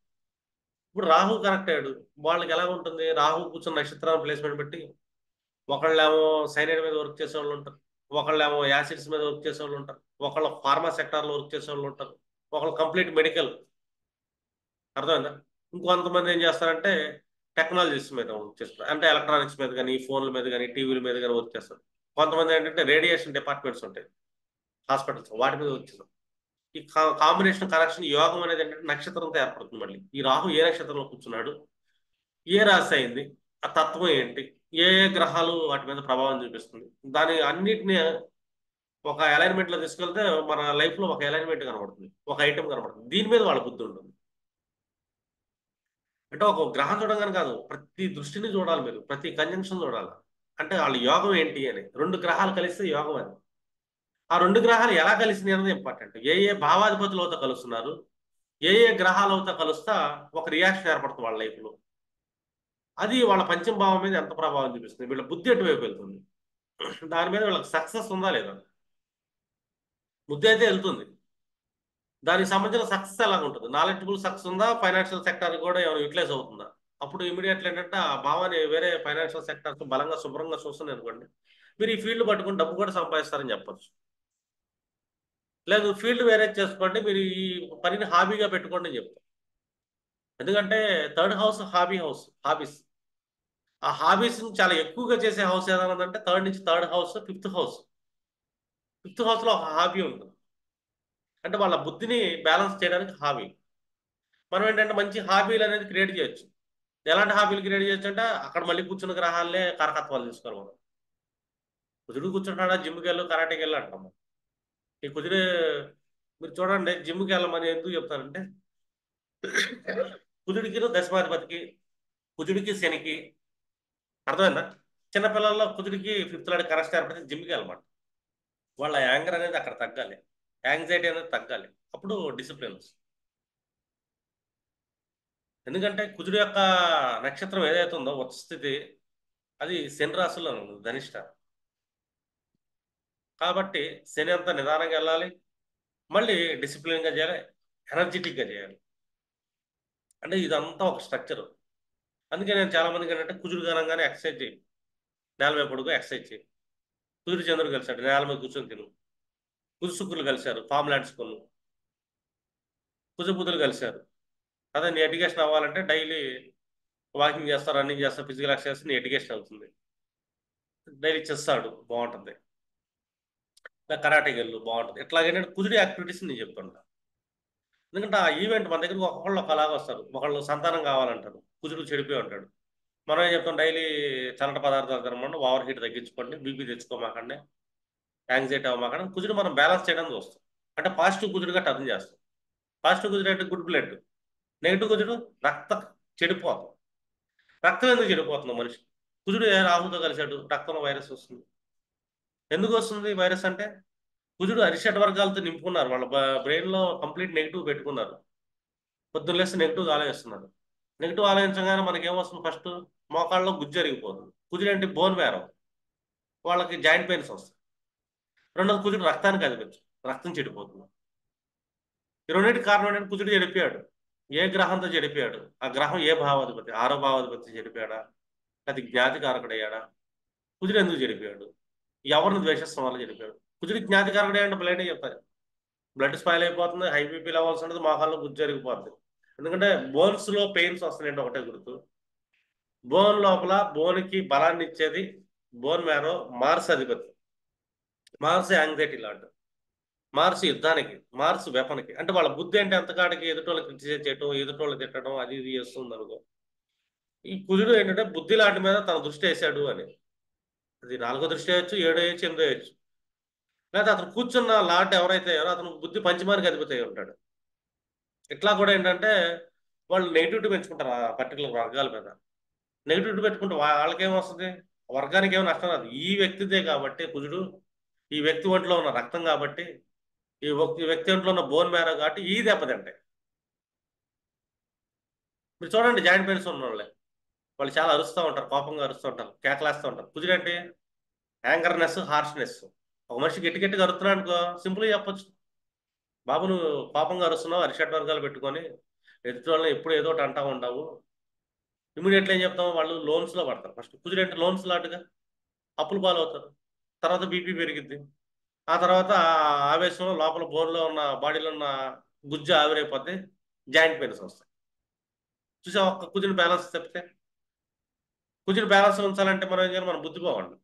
ఇప్పుడు రాహు కనెక్ట్ అయ్యాడు, వాళ్ళకి ఎలా ఉంటుంది? రాహు కూర్చున్న నక్షత్రాల ప్లేస్మెంట్ బట్టి ఒకళ్ళేమో సైనైడ్ మీద వర్క్ చేసే వాళ్ళు ఉంటారు, ఒకళ్ళేమో యాసిడ్స్ మీద వర్క్ చేసే వాళ్ళు ఉంటారు, ఒకళ్ళు ఫార్మా సెక్టార్ లో వర్క్ చేసే వాళ్ళు ఉంటారు, ఒకళ్ళు కంప్లీట్ మెడికల్. అర్థమైందా? ఇంకొంతమంది ఏం చేస్తారంటే టెక్నాలజీస్ మీద వర్క్ చేస్తారు, అంటే ఎలక్ట్రానిక్స్ మీద కానీ, ఫోన్ల మీద కానీ, టీవీల మీద కానీ వర్క్ చేస్తారు. కొంతమంది ఏంటంటే రేడియేషన్ డిపార్ట్మెంట్స్ ఉంటాయి హాస్పిటల్స్, వాటి మీద వర్క్ చేస్తారు. ఈ కాంబినేషన్ కనెక్షన్ యోగం అనేది ఏంటంటే నక్షత్రంతో ఏర్పడుతుంది. మళ్ళీ ఈ రాహు ఏ నక్షత్రంలో కూర్చున్నాడు, ఏ రాశి అయింది, ఆ తత్వం ఏంటి, ఏ ఏ గ్రహాలు వాటి మీద ప్రభావం చూపిస్తుంది, దాని అన్నిటిని ఒక అలైన్మెంట్ లో తీసుకెళ్తే మన లైఫ్ లో ఒక అలైన్మెంట్ కనబడుతుంది, ఒక ఐటమ్ కనబడుతుంది. దీని మీద వాళ్ళ బుద్ధి ఉంటుంది. అంటే ఒక గ్రహం చూడగానే కాదు, ప్రతి దృష్టిని చూడాలి మీరు, ప్రతి కంజంక్షన్ చూడాలి. అంటే వాళ్ళ యోగం ఏంటి అని, రెండు గ్రహాలు కలిస్తే యోగం అని. ఆ రెండు గ్రహాలు ఎలా కలిసినాయి అనేది ఇంపార్టెంట్. ఏ ఏ భావాధిపతులతో కలుస్తున్నారు, ఏ ఏ గ్రహాలతో కలుస్తా ఒక రియాక్షన్ ఏర్పడుతుంది వాళ్ళ లైఫ్ లో. అది వాళ్ళ పంచమ భావం మీద ఎంత ప్రభావం చూపిస్తుంది, వీళ్ళ బుద్ధి ఎటువైపు వెళ్తుంది, దాని మీద వీళ్ళకి సక్సెస్ ఉందా లేదా. బుద్ధి అయితే వెళ్తుంది, దానికి సంబంధించిన సక్సెస్ ఎలా ఉంటుంది, నాలెడ్జబుల్ సక్సెస్ ఉందా, ఫైనాన్షియల్ సెక్టర్ కూడా ఏమైనా యూటిలైజ్ అవుతుందా. అప్పుడు ఇమీడియట్లీ ఏంటంటే ఆ భావాన్ని వేరే ఫైనాన్షియల్ సెక్టర్స్ బలంగా శుభ్రంగా చూస్తుంది అనుకోండి, మీరు ఈ ఫీల్డ్ పట్టుకుని డబ్బు కూడా సంపాదిస్తారని చెప్పొచ్చు. లేదు ఫీల్డ్ వేరే చేసుకోండి, మీరు ఈ పనిని హాబీగా పెట్టుకోండి అని చెప్తాం. ఎందుకంటే third house hobby house, hobbies. ఆ హాబీస్ చాలా ఎక్కువగా చేసే హౌస్ ఏదైనా ఉందంటే థర్డ్ నుంచి third house, fifth house. Fifth house లో ఒక హాబీ ఉంటుంది. అంటే వాళ్ళ బుద్ధిని బ్యాలెన్స్ చేయడానికి హాబీ. మనం ఏంటంటే మంచి హాబీలు అనేది క్రియేట్ చేయొచ్చు. ఎలాంటి హాబీలు క్రియేట్ చేయొచ్చు అంటే అక్కడ మళ్ళీ కూర్చున్న గ్రహాలనే కారకత్వాలు తీసుకోవాలి మనం. కుదురు కూర్చుంటాడా జిమ్కి వెళ్ళు కరాటేకి వెళ్ళు అంటాం మనం. ఈ కుదిరే మీరు చూడండి జిమ్కి వెళ్ళమని ఎందుకు చెప్తారంటే కుజుడికి దశమాధిపతికి, కుజుడికి శనికి అర్థమైందా? చిన్నపిల్లల్లో కుజుడికి ఫిఫ్త్ లాడ్ కరెక్ట్ ఏర్పడితే జిమ్కి వెళ్ళమాట. వాళ్ళ యాంగర్ అనేది అక్కడ తగ్గాలి, యాంగ్జైటీ అనేది తగ్గాలి, అప్పుడు డిసిప్లిన్ వస్తుంది. ఎందుకంటే కుజుడు యొక్క నక్షత్రం ఏదైతే ఉందో ఉచ్చ స్థితి అది శని రాశిలో ఉంది, ధనిష్ట. కాబట్టి శని అంతా నిదానంగా వెళ్ళాలి, మళ్ళీ డిసిప్లిన్గా చేయాలి, ఎనర్జెటిక్గా చేయాలి. అంటే ఇదంతా ఒక స్ట్రక్చర్. అందుకే నేను చాలా మందికి ఏంటంటే కుజుడు గనంగానే ఎక్సర్సైజ్ చేయి, నేల మీద పడుకో ఎక్సర్సైజ్ చేయి. కుజుడు చంద్రుడు కలిశాడు నేల మీద కూర్చొని తిను. కుజు శుక్రులు కలిశారు ఫామ్ ల్యాండ్స్ కొను. కుజ బుధులు కలిశారు. అదే నీ ఎడ్యుకేషన్ అవ్వాలంటే డైలీ వాకింగ్ చేస్తా, రన్నింగ్ చేస్తా, ఫిజికల్ ఎక్సర్సైజ్ నీ ఎడ్యుకేషన్ అవుతుంది. డైలీ చెస్ ఆడు బాగుంటుంది, కరాటేకి వెళ్ళు బాగుంటుంది. ఇట్లాగైనా కుజుడి యాక్టివిటీస్ నేను చెప్తున్నా. ఎందుకంటే ఆ ఈవెంట్ మన దగ్గరకు ఒకళ్ళు ఒకలాగా వస్తారు. ఒకళ్ళు సంతానం కావాలంటారు, కుజుడు చెడిపోయి ఉంటాడు. మనం ఏం చెప్తాం, డైలీ చల్లట పదార్థాలు తినమండి, ఓవర్ హీట్ తగ్గించుకోండి, బీపీ తెచ్చుకోమాకండి, యాంగ్జైటీ అవ్వమాకండి. కుజుడు మనం బ్యాలెన్స్ చేయడానికి చూస్తాం. అంటే పాజిటివ్ కుజుడుగా టర్న్ చేస్తాం. పాజిటివ్ కుజుడు అంటే గుడ్ బ్లడ్, నెగిటివ్ కుజుడు రక్త చెడిపోతాం. రక్తం ఎందుకు చెడిపోతుంది మనిషి? కుజుడు రాహుతో కలిశాడు, రక్తంలో వైరస్ వస్తుంది. ఎందుకు వస్తుంది వైరస్ అంటే కుజుడు అరిషడ్ వర్గాలతో నింపుకున్నారు, వాళ్ళ బ్రెయిన్ లో కంప్లీట్ నెగిటివ్ పెట్టుకున్నారు. పొద్దున్న లేస్తే నెగిటివ్ ఆలోచిస్తున్నారు. నెగిటివ్ ఆలోచించగానే మనకి ఏమొస్తుంది, ఫస్ట్ మోకాళ్ళలో గుజ్జు అరిగిపోతుంది. కుజుడు అంటే బోన్ మ్యారో, వాళ్ళకి జాయింట్ పెయిన్స్ వస్తాయి. రెండోది కుజుడు రక్తానికి అధిపతి, రక్తం చెడిపోతుంది. ఈ రెండింటికి కారణం ఏంటంటే కుజుడు చెడిపోయాడు. ఏ గ్రహంతో చెడిపోయాడు? ఆ గ్రహం ఏ భావాధిపతి? ఆరో భావాధిపతి చెడిపోయాడా, అది జ్ఞాతికారకుడయ్యాడా? కుజుడు ఎందుకు చెడిపోయాడు? ఎవరిని ద్వేషిస్తాం వల్ల చెడిపోయాడు. కుజుడు జ్ఞాతికారకుడే అంటే బ్లడ్ చెప్తారు, బ్లడ్ స్పాయిల్ అయిపోతుంది, హై బీపీ లెవెల్స్ ఉంటుంది, మోకాల్లో గుజ్జు జరిగిపోతుంది. ఎందుకంటే బోన్స్ లో పెయిన్స్ వస్తున్నాయంటే ఒకటే గుర్తు, బోన్ లోపల బోన్కి బలాన్ని ఇచ్చేది బోన్ మ్యారో, మార్స్ అధిపతి. మార్స్ యాంగ్జైటీ లాంటి, మార్స్ యుద్ధానికి, మార్స్ వెపన్కి. అంటే వాళ్ళ బుద్ధి అంటే ఎంతకాడికి ఎదుటోళ్ళకి క్రిటిసైజ్ చేయటం, ఎదుటోళ్ళు తిట్టడం, అది ఇది చేస్తుంది అనుకో. ఈ కుజుడు ఏంటంటే బుద్ధి లాంటి మీద తన దృష్టి వేశాడు అని. అది నాలుగో దృష్టి వేయచ్చు, ఏడో వేయచ్చు, ఎనిమిదో వేయచ్చు. లేదా అతను కూర్చున్న లాట్ ఎవరైతే అయ్యారో అతను బుద్ధి పంచమానికి అధిపతి అయి ఉంటాడు. ఇట్లా కూడా ఏంటంటే వాళ్ళు నెగిటివిటీ పెంచుకుంటారు ఆ పర్టికులర్ వర్గాల మీద. నెగిటివిటీ పెట్టుకుంటే వాళ్ళకేమొస్తుంది, వర్గానికి ఏమో నష్టం రాదు. ఈ వ్యక్తిదే కాబట్టి కుజుడు, ఈ వ్యక్తి ఒంట్లో ఉన్న రక్తం కాబట్టి, ఈ వ్యక్తి ఒంట్లో ఉన్న బోన్ మ్యారో కాబట్టి ఈ దెబ్బతింటాయి. మీరు చూడండి జాయింట్ పెయిన్స్ ఉన్న వాళ్ళే, వాళ్ళు చాలా అరుస్తూ ఉంటారు, కోపంగా అరుస్తూ ఉంటారు, కేకలేస్తూ ఉంటారు. కుజుడు అంటే యాంగర్నెస్, హార్ష్నెస్. ఒక మనిషి గట్టి గట్టిగా అరుస్తున్నాడు అనుకో, సింపుల్గా చెప్పొచ్చు, బాబు నువ్వు కోపంగా అరుస్తున్నావు, అరిషడ్ వర్గాలు పెట్టుకొని ఎదుటి వాళ్ళని ఎప్పుడు ఏదో ఒకటి అంటా ఉండవు. ఇమీడియట్లీ ఏం చెప్తాం, వాళ్ళు లోన్స్ లో పడతారు. ఫస్ట్ కుదిరి అంటే లోన్స్ లాంటిగా అప్పులు పాలవుతారు. తర్వాత బీపీ పెరిగిద్ది. ఆ తర్వాత ఆవేశంలో లోపల బోన్లో ఉన్న బాడీలో ఉన్న గుజ్జు ఆవిరైపోతే జాయింట్ పెయిన్స్ వస్తాయి. చూసా ఒక్క కుదిరిని బ్యాలెన్స్ చెప్తే, కుదిరిని బ్యాలెన్స్ ఉంచాలంటే మనం ఏం చేయాలి, మన బుద్ధి పోవాలి.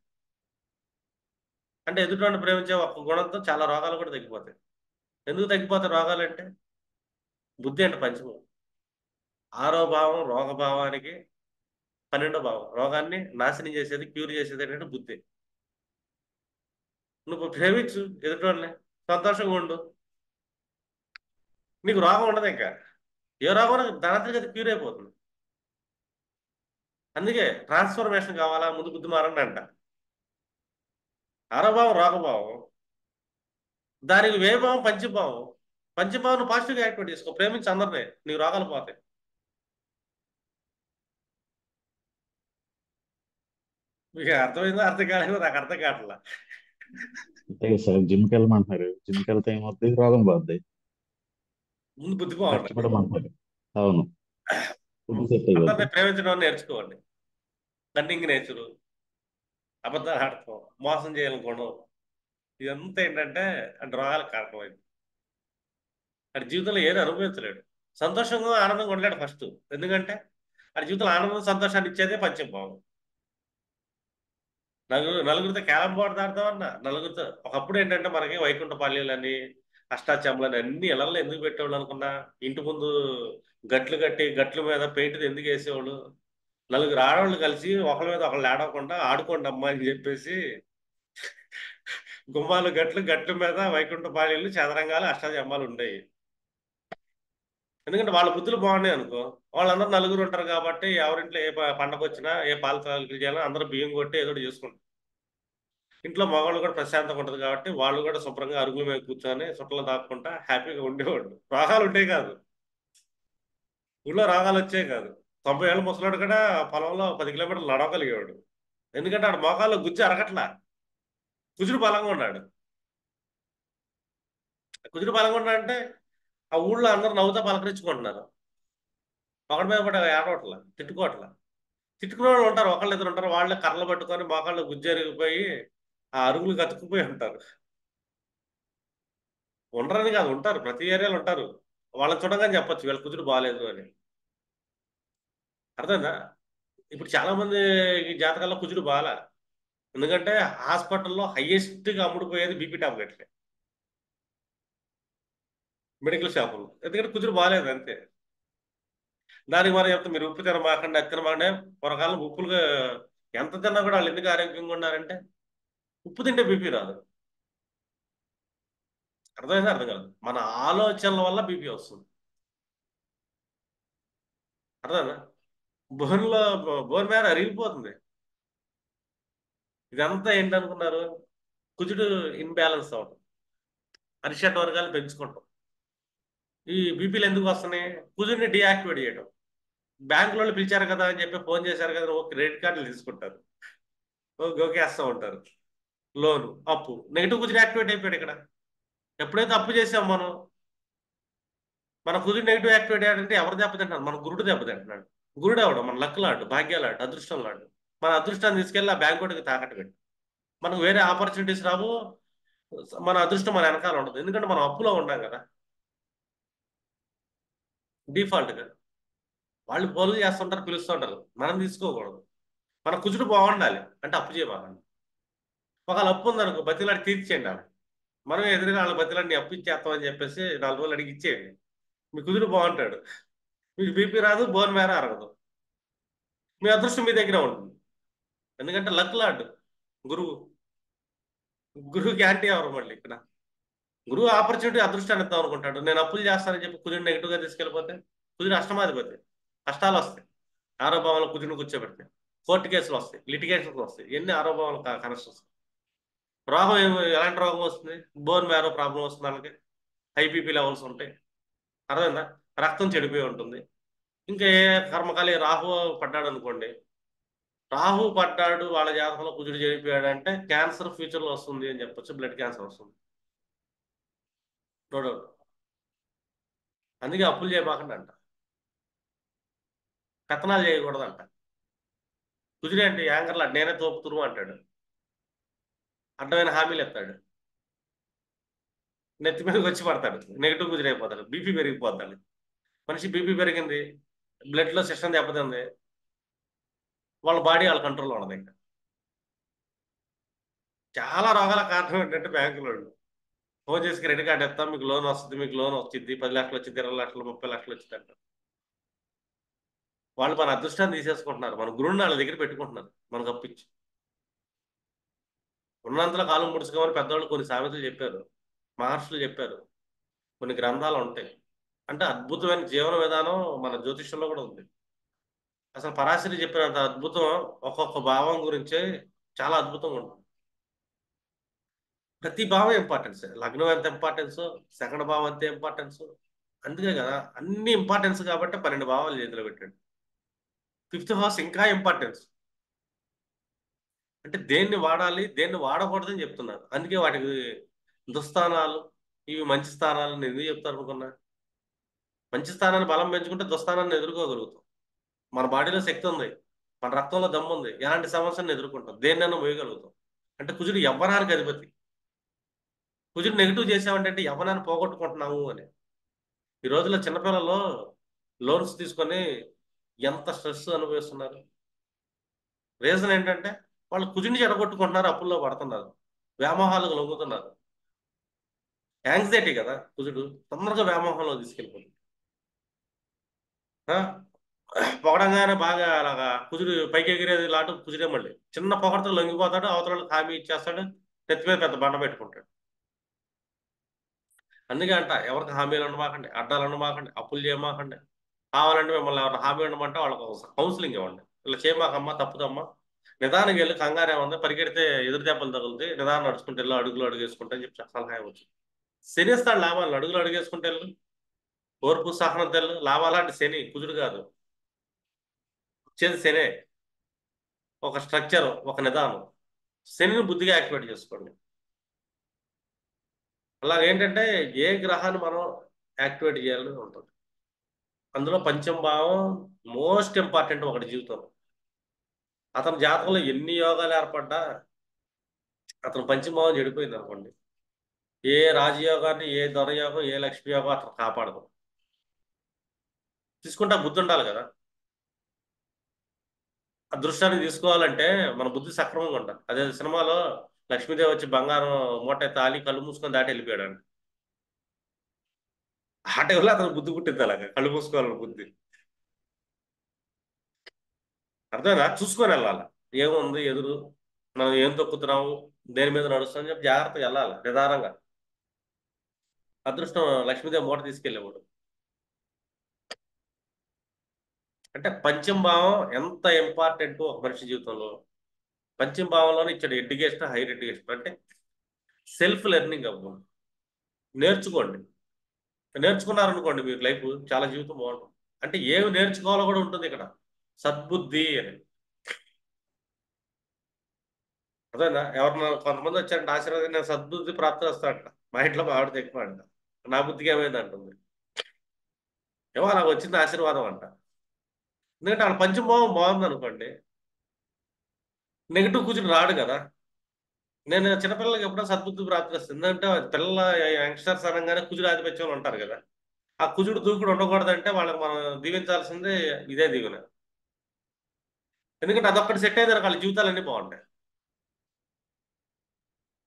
అంటే ఎదుటివాడిని ప్రేమించే ఒక్క గుణంతో చాలా రోగాలు కూడా తగ్గిపోతాయి. ఎందుకు తగ్గిపోతాయి రోగాలు అంటే, బుద్ధి అంటే పంచమం. ఆరో భావం రోగభావానికి, 12వ భావం రోగాన్ని నాశనం చేసేది, క్యూర్ చేసేది ఏంటంటే బుద్ధి. నువ్వు ప్రేమించు ఎదుటివాడిని, సంతోషంగా ఉండు, నీకు రోగం ఉండదు. ఇంకా ఏ రోగం దానంతరికి అది క్యూర్ అయిపోతుంది. అందుకే ట్రాన్స్ఫర్మేషన్ కావాలా, ముందు బుద్ధి మారండి అంట. ఆరో భావం రోగభావం, దానికి వ్యయభావం పంచభావం. పంచభావం పాజిటివ్గా యాక్టివేట్ చేసుకో, ప్రేమించి అందరినీ, నీకు రోగాలు పోతాయి. మీకు అర్థమైందో అర్థం కాలేదో నాకు అర్థం కావట్లా. అంతే కదా సార్, జిమ్కి వెళ్ళమంటున్నారు, జిమ్కి వెళ్తే ఏమవుద్ది, రోగం పోద్ది. ముందు బుద్ధి బాగుంటుంది. కష్టపడమంటున్నారు. అవును. ఫుడ్ సెట్ అయిపోద్ది. అందరినీ ప్రేమించడం నేర్చుకోండి. కన్నింగ్ నేచరు, అబద్ధాలు ఆడటం, మోసం చేయాలనుకోవడం, ఇదంతా ఏంటంటే అంటే రోగాలకు కారణమైంది. వాడి జీవితంలో ఏది అనుభవించలేడు, సంతోషంగా ఆనందంగా ఉండలేడు ఫస్ట్. ఎందుకంటే వాడి జీవితంలో ఆనందం సంతోషాన్ని ఇచ్చేదే పంచభావం. నలుగురితో క్యారం బోర్డు ఆడతామన్నా, నలుగురితో ఒకప్పుడు ఏంటంటే మనకి వైకుంఠ పాళ్యాలని, అష్టాచమ్మలని అన్ని ఇళ్లలో ఎందుకు పెట్టేవాళ్ళు అనుకున్నా? ఇంటి ముందు గట్లు కట్టి గట్ల మీద పెయింట్ ఎందుకు వేసేవాళ్ళు? నలుగురు ఆడవాళ్ళు కలిసి ఒకళ్ళ మీద ఒకళ్ళు ఆడకుండా ఆడుకోండి అమ్మా అని చెప్పేసి గుమ్మాలు గట్లు గట్ల మీద వైకుంఠపాళీలు చదరంగాలు అష్టాచమ్మాలు ఉండేవి. ఎందుకంటే వాళ్ళ బుద్ధులు బాగున్నాయి అనుకో, వాళ్ళందరూ నలుగురు ఉంటారు కాబట్టి ఎవరింట్లో ఏ పండగ వచ్చినా ఏ పాల తాలికలు చేయాలో అందరూ బియ్యం కొట్టి ఏదో ఒకటి చేసుకుంటారు. ఇంట్లో మగవాళ్ళు కూడా ప్రశాంతంగా ఉంటుంది కాబట్టి వాళ్ళు కూడా శుభ్రంగా అరుగుల మీద కూర్చొని చుట్టలు దాక్కుంటా హ్యాపీగా ఉండేవాడు. రోగాలు ఉంటాయి కాదు, ఊళ్ళో రోగాలు వచ్చాయి కాదు. 90 ఏళ్ళ ముసలాడు కూడా పొలంలో 10 కిలోమీటర్లు నడవగలిగేవాడు. ఎందుకంటే ఆడ మోకాల్లో గుజ్జు అరగట్లా, కుజుడు బలంగా ఉన్నాడు. కుజుడు బలంగా ఉన్నాడంటే ఆ ఊళ్ళో అందరూ నవ్వుతా పలకరించుకుంటున్నారు. ఒకటి మీద పడి ఏడవట్ల, తిట్టుకోవట్ల. తిట్టుకునే వాళ్ళు ఉంటారు, ఒకళ్ళు ఇద్దరు ఉంటారు, వాళ్ళే కర్రలు పట్టుకొని మోకాళ్ళు గుజ్జరిగిపోయి ఆ అరుగులు కతుక్కుపోయి ఉంటారు. ఉండరని కాదు, ఉంటారు, ప్రతి ఏరియాలో ఉంటారు. వాళ్ళని చూడగానే చెప్పొచ్చు వీళ్ళ కుదురు బాగాలేదు అని. అర్థమైందా? ఇప్పుడు చాలా మంది ఈ జాతకాల్లో కుజుడు బాగా, ఎందుకంటే హాస్పిటల్లో హైయెస్ట్ గా అమ్ముడుపోయేది బీపీ టాబ్లెట్లే, మెడికల్ షాపుల్లో. ఎందుకంటే కుజుడు బాగాలేదు అంతే. దానికి మనం చెప్తాం మీరు ఉప్పు తినమాకండి, అది తినమాకండి. పూర్వకాలం ఉప్పులుగా ఎంత తిన్నా కూడా వాళ్ళు ఎందుకు ఆరోగ్యంగా ఉన్నారంటే ఉప్పు తింటే బీపీ రాదు. అర్థమైందా? అర్థం కాదు, మన ఆలోచనల వల్ల బీపీ వస్తుంది. అర్థమైందా? బోన్లో బోన్ మీద అరిగిపోతుంది. ఇదంతా ఏంటనుకున్నారు? కుజుడు ఇన్బ్యాలెన్స్ అవడం, అరిషడ్ వర్గాలు పెంచుకుంటాం. ఈ బీపీలు ఎందుకు వస్తున్నాయి? కుజుడిని డియాక్టివేట్ చేయడం. బ్యాంకు వాళ్ళు పిలిచారు కదా అని చెప్పి ఫోన్ చేశారు కదా ఓ క్రెడిట్ కార్డులు తీసుకుంటారు, ఓ గోకేస్తూ ఉంటారు. లోను అప్పు నెగిటివ్ కుజుడు యాక్టివేట్ అయిపోయాడు ఇక్కడ. ఎప్పుడైతే అప్పు చేసాం మనం, మన కుజుడు నెగిటివ్ యాక్టివేట్ అయ్యాడంటే ఎవరు దెబ్బతింటున్నారు? మన గురుడు దెబ్బతింటున్నాడు. గురుడు అవడం మన లక్ లాడు, భాగ్యాలాడు, అదృష్టం లాడు. మన అదృష్టాన్ని తీసుకెళ్ళి ఆ బ్యాంక్ వాడికి తాకట్టు పెట్టి మనకు వేరే ఆపర్చునిటీస్ రావు. మన అదృష్టం మన వెనకాల ఉండదు, ఎందుకంటే మనం అప్పులో ఉన్నాం కదా డిఫాల్ట్ గా. వాళ్ళు పోలు చేస్తుంటారు, పిలుస్తుంటారు, మనం తీసుకోకూడదు. మన కుజుడు బాగుండాలి అంటే అప్పు చేయమనండి. ఒకవేళ అప్పు ఉందనుకో బతిలాడి తీర్చేయండి వాళ్ళు. మనం ఎదురుగా వాళ్ళ బతిలాడిని అప్పు ఇచ్చేస్తామని చెప్పేసి 4 రోజులు అడిగి ఇచ్చేయండి. మీ కుజుడు బాగుంటాడు, మీకు బీపీ రాదు, బోన్ మేర అరగదు, మీ అదృష్టం మీ దగ్గర ఉంటుంది. ఎందుకంటే లక్ లాడ్ గురువు. గురువు గ్యారంటీ ఎవరు మళ్ళీ ఇక్కడ? గురువు ఆపర్చునిటీ అదృష్టాన్ని ఇద్దాం అనుకుంటాడు. నేను అప్పులు చేస్తానని చెప్పి కుజుడు నెగిటివ్ గా తీసుకెళ్ళిపోతే కుజుడు అష్టమాధిపతి, కష్టాలు వస్తాయి. ఆరోపణలు కుజుడు కూర్చోబెడితే కోర్టు కేసులు వస్తాయి, లిటిగేషన్స్ వస్తాయి, ఎన్ని ఆరోపణలు కనెక్షన్స్. రోగం ఎలాంటి రోగం వస్తుంది? బోన్ మ్యారో ప్రాబ్లం వస్తుంది వాళ్ళకి, ఐపీపీ లెవెల్స్ ఉంటాయి. అర్థమైందా? రక్తం చెడిపోయి ఉంటుంది. ఇంకా ఏ కర్మకాలి రాహు పడ్డాడు అనుకోండి, రాహు పడ్డాడు వాళ్ళ జాతకంలో కుజుడు చెడిపోయాడు అంటే క్యాన్సర్ ఫ్యూచర్ లో వస్తుంది అని చెప్పొచ్చు, బ్లడ్ క్యాన్సర్ వస్తుంది. No doubt. అందుకే అప్పులు చేయమాకండి అంట, పెత్తనాలు చేయకూడదంట. కుజుడు అంటే యాంకర్లు నేనే తోపుతురు అంటాడు, అడ్డమైన హామీలు ఎత్తాడు, నెత్తి మీదకి వచ్చి పడతాడు, నెగిటివ్ కుజుడు అయిపోతాడు, బీపీ పెరిగిపోతాడు. మనిషి బీపీ పెరిగింది, బ్లడ్ లో సిస్టమ్ దెబ్బతింది, వాళ్ళ బాడీ వాళ్ళ కంట్రోల్లో ఉండదు ఇంకా. చాలా రోగాల కారణం ఏంటంటే బ్యాంకులో ఫోన్ చేసి క్రెడిట్ కార్డు ఇస్తాం, మీకు లోన్ వస్తుంది, మీకు లోన్ వచ్చింది, 10 లక్షలు వచ్చింది, 20 లక్షలు, 30 లక్షలు వచ్చింది అంటారు. వాళ్ళు మన అదృష్టాన్ని తీసేసుకుంటున్నారు, మన గురువుని వాళ్ళ దగ్గర పెట్టుకుంటున్నారు మనకు అప్పించి. ఉన్నంతలో కాలం ముడుచుకోమని పెద్దవాళ్ళు కొన్ని సామెతలు చెప్పారు, మహర్షులు చెప్పారు, కొన్ని గ్రంథాలు ఉంటాయి. అంటే అద్భుతమైన జీవన విధానం మన జ్యోతిష్యంలో కూడా ఉంది. అసలు పరాశరి చెప్పినంత అద్భుతం ఒక్కొక్క భావం గురించే చాలా అద్భుతంగా ఉంటుంది. ప్రతి భావం ఇంపార్టెన్స్, లగ్నం ఎంత ఇంపార్టెన్స్, సెకండ్ భావం అంతే ఇంపార్టెన్స్. అందుకే కదా అన్ని ఇంపార్టెన్స్ కాబట్టి 12 భావాలు చేతిలో పెట్టాడు. ఫిఫ్త్ హౌస్ ఇంకా ఇంపార్టెన్స్. అంటే దేన్ని వాడాలి దేన్ని వాడకూడదని చెప్తున్నారు. అందుకే వాటికి దుస్థానాలు, ఇవి మంచి స్థానాలు నేను ఎందుకు చెప్తాను అనుకున్నా? మంచి స్థానాన్ని బలం పెంచుకుంటే దుస్థానాన్ని ఎదుర్కోగలుగుతాం. మన బాడీలో శక్తి ఉంది, మన రక్తంలో దమ్ము ఉంది, ఎలాంటి సమస్యలను ఎదుర్కొంటాం, దేన్నైనా మోయగలుగుతాం. అంటే కుజుడు యవ్వనానికి అధిపతి. కుజుడు నెగిటివ్ చేసామంటే యవ్వనాన్ని పోగొట్టుకుంటున్నాము అని. ఈ రోజుల్లో చిన్నపిల్లలు లోన్స్ తీసుకొని ఎంత స్ట్రెస్ అనుభవిస్తున్నారు. రీజన్ ఏంటంటే వాళ్ళు కుజుని చెడగొట్టుకుంటున్నారు, అప్పుల్లో పడుతున్నారు, వ్యామోహాలకు లొంగుతున్నారు. యాంగ్జైటీ కదా కుజుడు, తొందరగా వ్యామోహంలో తీసుకెళ్ళిపోతుంది. ఆ? పొగడంగానే బాగా అలాగా కుజుడు పైకి ఎగిరేది లాటు కుజుడే మళ్ళీ చిన్న పొగడతో లొంగిపోతాడు, అవతల వాళ్ళకి హామీ ఇచ్చేస్తాడు, నెత్తి మీద పెద్ద బండ పెట్టుకుంటాడు. అందుకే అంట ఎవరికి హామీలు ఉండమాకండి, అడ్డాలు ఉండమాకండి, అప్పులు చేయమాకండి. కావాలంటే మిమ్మల్ని ఎవరైనా హామీ ఉండమంటే వాళ్ళకి కౌన్సిలింగ్ ఇవ్వండి. ఇలా చేయమాకమ్మా, తప్పుదమ్మా, నిదానంగా వెళ్ళి, కంగారే ఉంది, పరిగెడితే ఎదురు దెబ్బలు తగులుతాయి, నిదానం నడుచుకుంటే వెళ్ళు, అడుగులు అడుగేసుకుంటే అని చెప్పి సలహా ఇవ్వచ్చు. శనిస్తాడు లాభాలు, అడుగులు అడుగేసుకుంటే వెళ్ళు, ఓర్పు సహనం తెల్లు, లాభాలంటే శని కుజుడు కాదు, వచ్చేది శనే. ఒక స్ట్రక్చర్, ఒక నిదానం, శనిని బుద్ధిగా యాక్టివేట్ చేసుకోండి. అలాగేంటంటే ఏ గ్రహాన్ని మనం యాక్టివేట్ చేయాలని ఉంటుంది. అందులో పంచమ భావం మోస్ట్ ఇంపార్టెంట్ ఒకటి జీవితంలో. అతని జాతకంలో ఎన్ని యోగాలు ఏర్పడ్డా అతను పంచమ భావం చెడిపోయింది అనుకోండి, ఏ రాజయోగాన్ని, ఏ ధనయోగం, ఏ లక్ష్మీ యోగం అతను కాపాడదు. తీసుకుంటే ఆ బుద్ధి ఉండాలి కదా. అదృష్టాన్ని తీసుకోవాలంటే మన బుద్ధి సక్రమంగా ఉండాలి. అదే సినిమాలో లక్ష్మీదేవి వచ్చి బంగారం మూట తాలి కళ్ళు మూసుకొని దాటి వెళ్ళిపోయాడు అండి. ఆ టైంలో అతను బుద్ధి పుట్టింది అలాగా, కళ్ళు మూసుకోవాలని బుద్ధి. అర్థమైనా, చూసుకొని వెళ్ళాలి. ఏముంది ఎదురు, మనం ఏం తొక్కుతున్నాము, దేని మీద నడుస్తాం చెప్పి జాగ్రత్తగా వెళ్ళాలి నిదానంగా. అదృష్టం లక్ష్మీదేవి మూట తీసుకెళ్ళేవాడు. అంటే పంచమ భావం ఎంత ఇంపార్టెంట్ ఒక మనిషి జీవితంలో. పంచమ భావంలోనే ఇచ్చాడు ఎడ్యుకేషన్, హైయర్ ఎడ్యుకేషన్. అంటే సెల్ఫ్ లెర్నింగ్ అవ్వం, నేర్చుకోండి. నేర్చుకున్నారనుకోండి మీరు లైఫ్ చాలా జీవితం బాగుంటుంది. అంటే ఏమి నేర్చుకోవాలో కూడా ఉంటుంది ఇక్కడ, సద్బుద్ధి అని. అదేనా, ఎవరన్నా కొంతమంది వచ్చారంటే ఆశీర్వాదం, నేను సద్బుద్ధి ప్రాప్తి వస్తాడంట. మా ఇంట్లో మా ఆవిడ ఎక్కువ అంట, నా బుద్ధికి ఏమైంది అంటుంది. ఏమో అలా వచ్చింది ఆశీర్వాదం అంట. ఎందుకంటే వాళ్ళ పంచమభావం బాగుంది అనుకోండి, నెగిటివ్ కూర్చుని రాడు కదా. నేను చిన్నపిల్లలకి ఎప్పుడో సద్బుద్ధి ప్రాప్తి వస్తుంది. ఎందుకంటే పిల్లల యంగ్స్టర్స్ అనగానే కుజుడు ఆధిపత్యంలో ఉంటారు కదా. ఆ కుజుడు దూకుడు ఉండకూడదంటే వాళ్ళకి మనం దీవించాల్సింది ఇదే దీవెన. ఎందుకంటే అదొక్కటి సెట్ అయితే వాళ్ళ జీవితాలన్నీ బాగుంటాయి.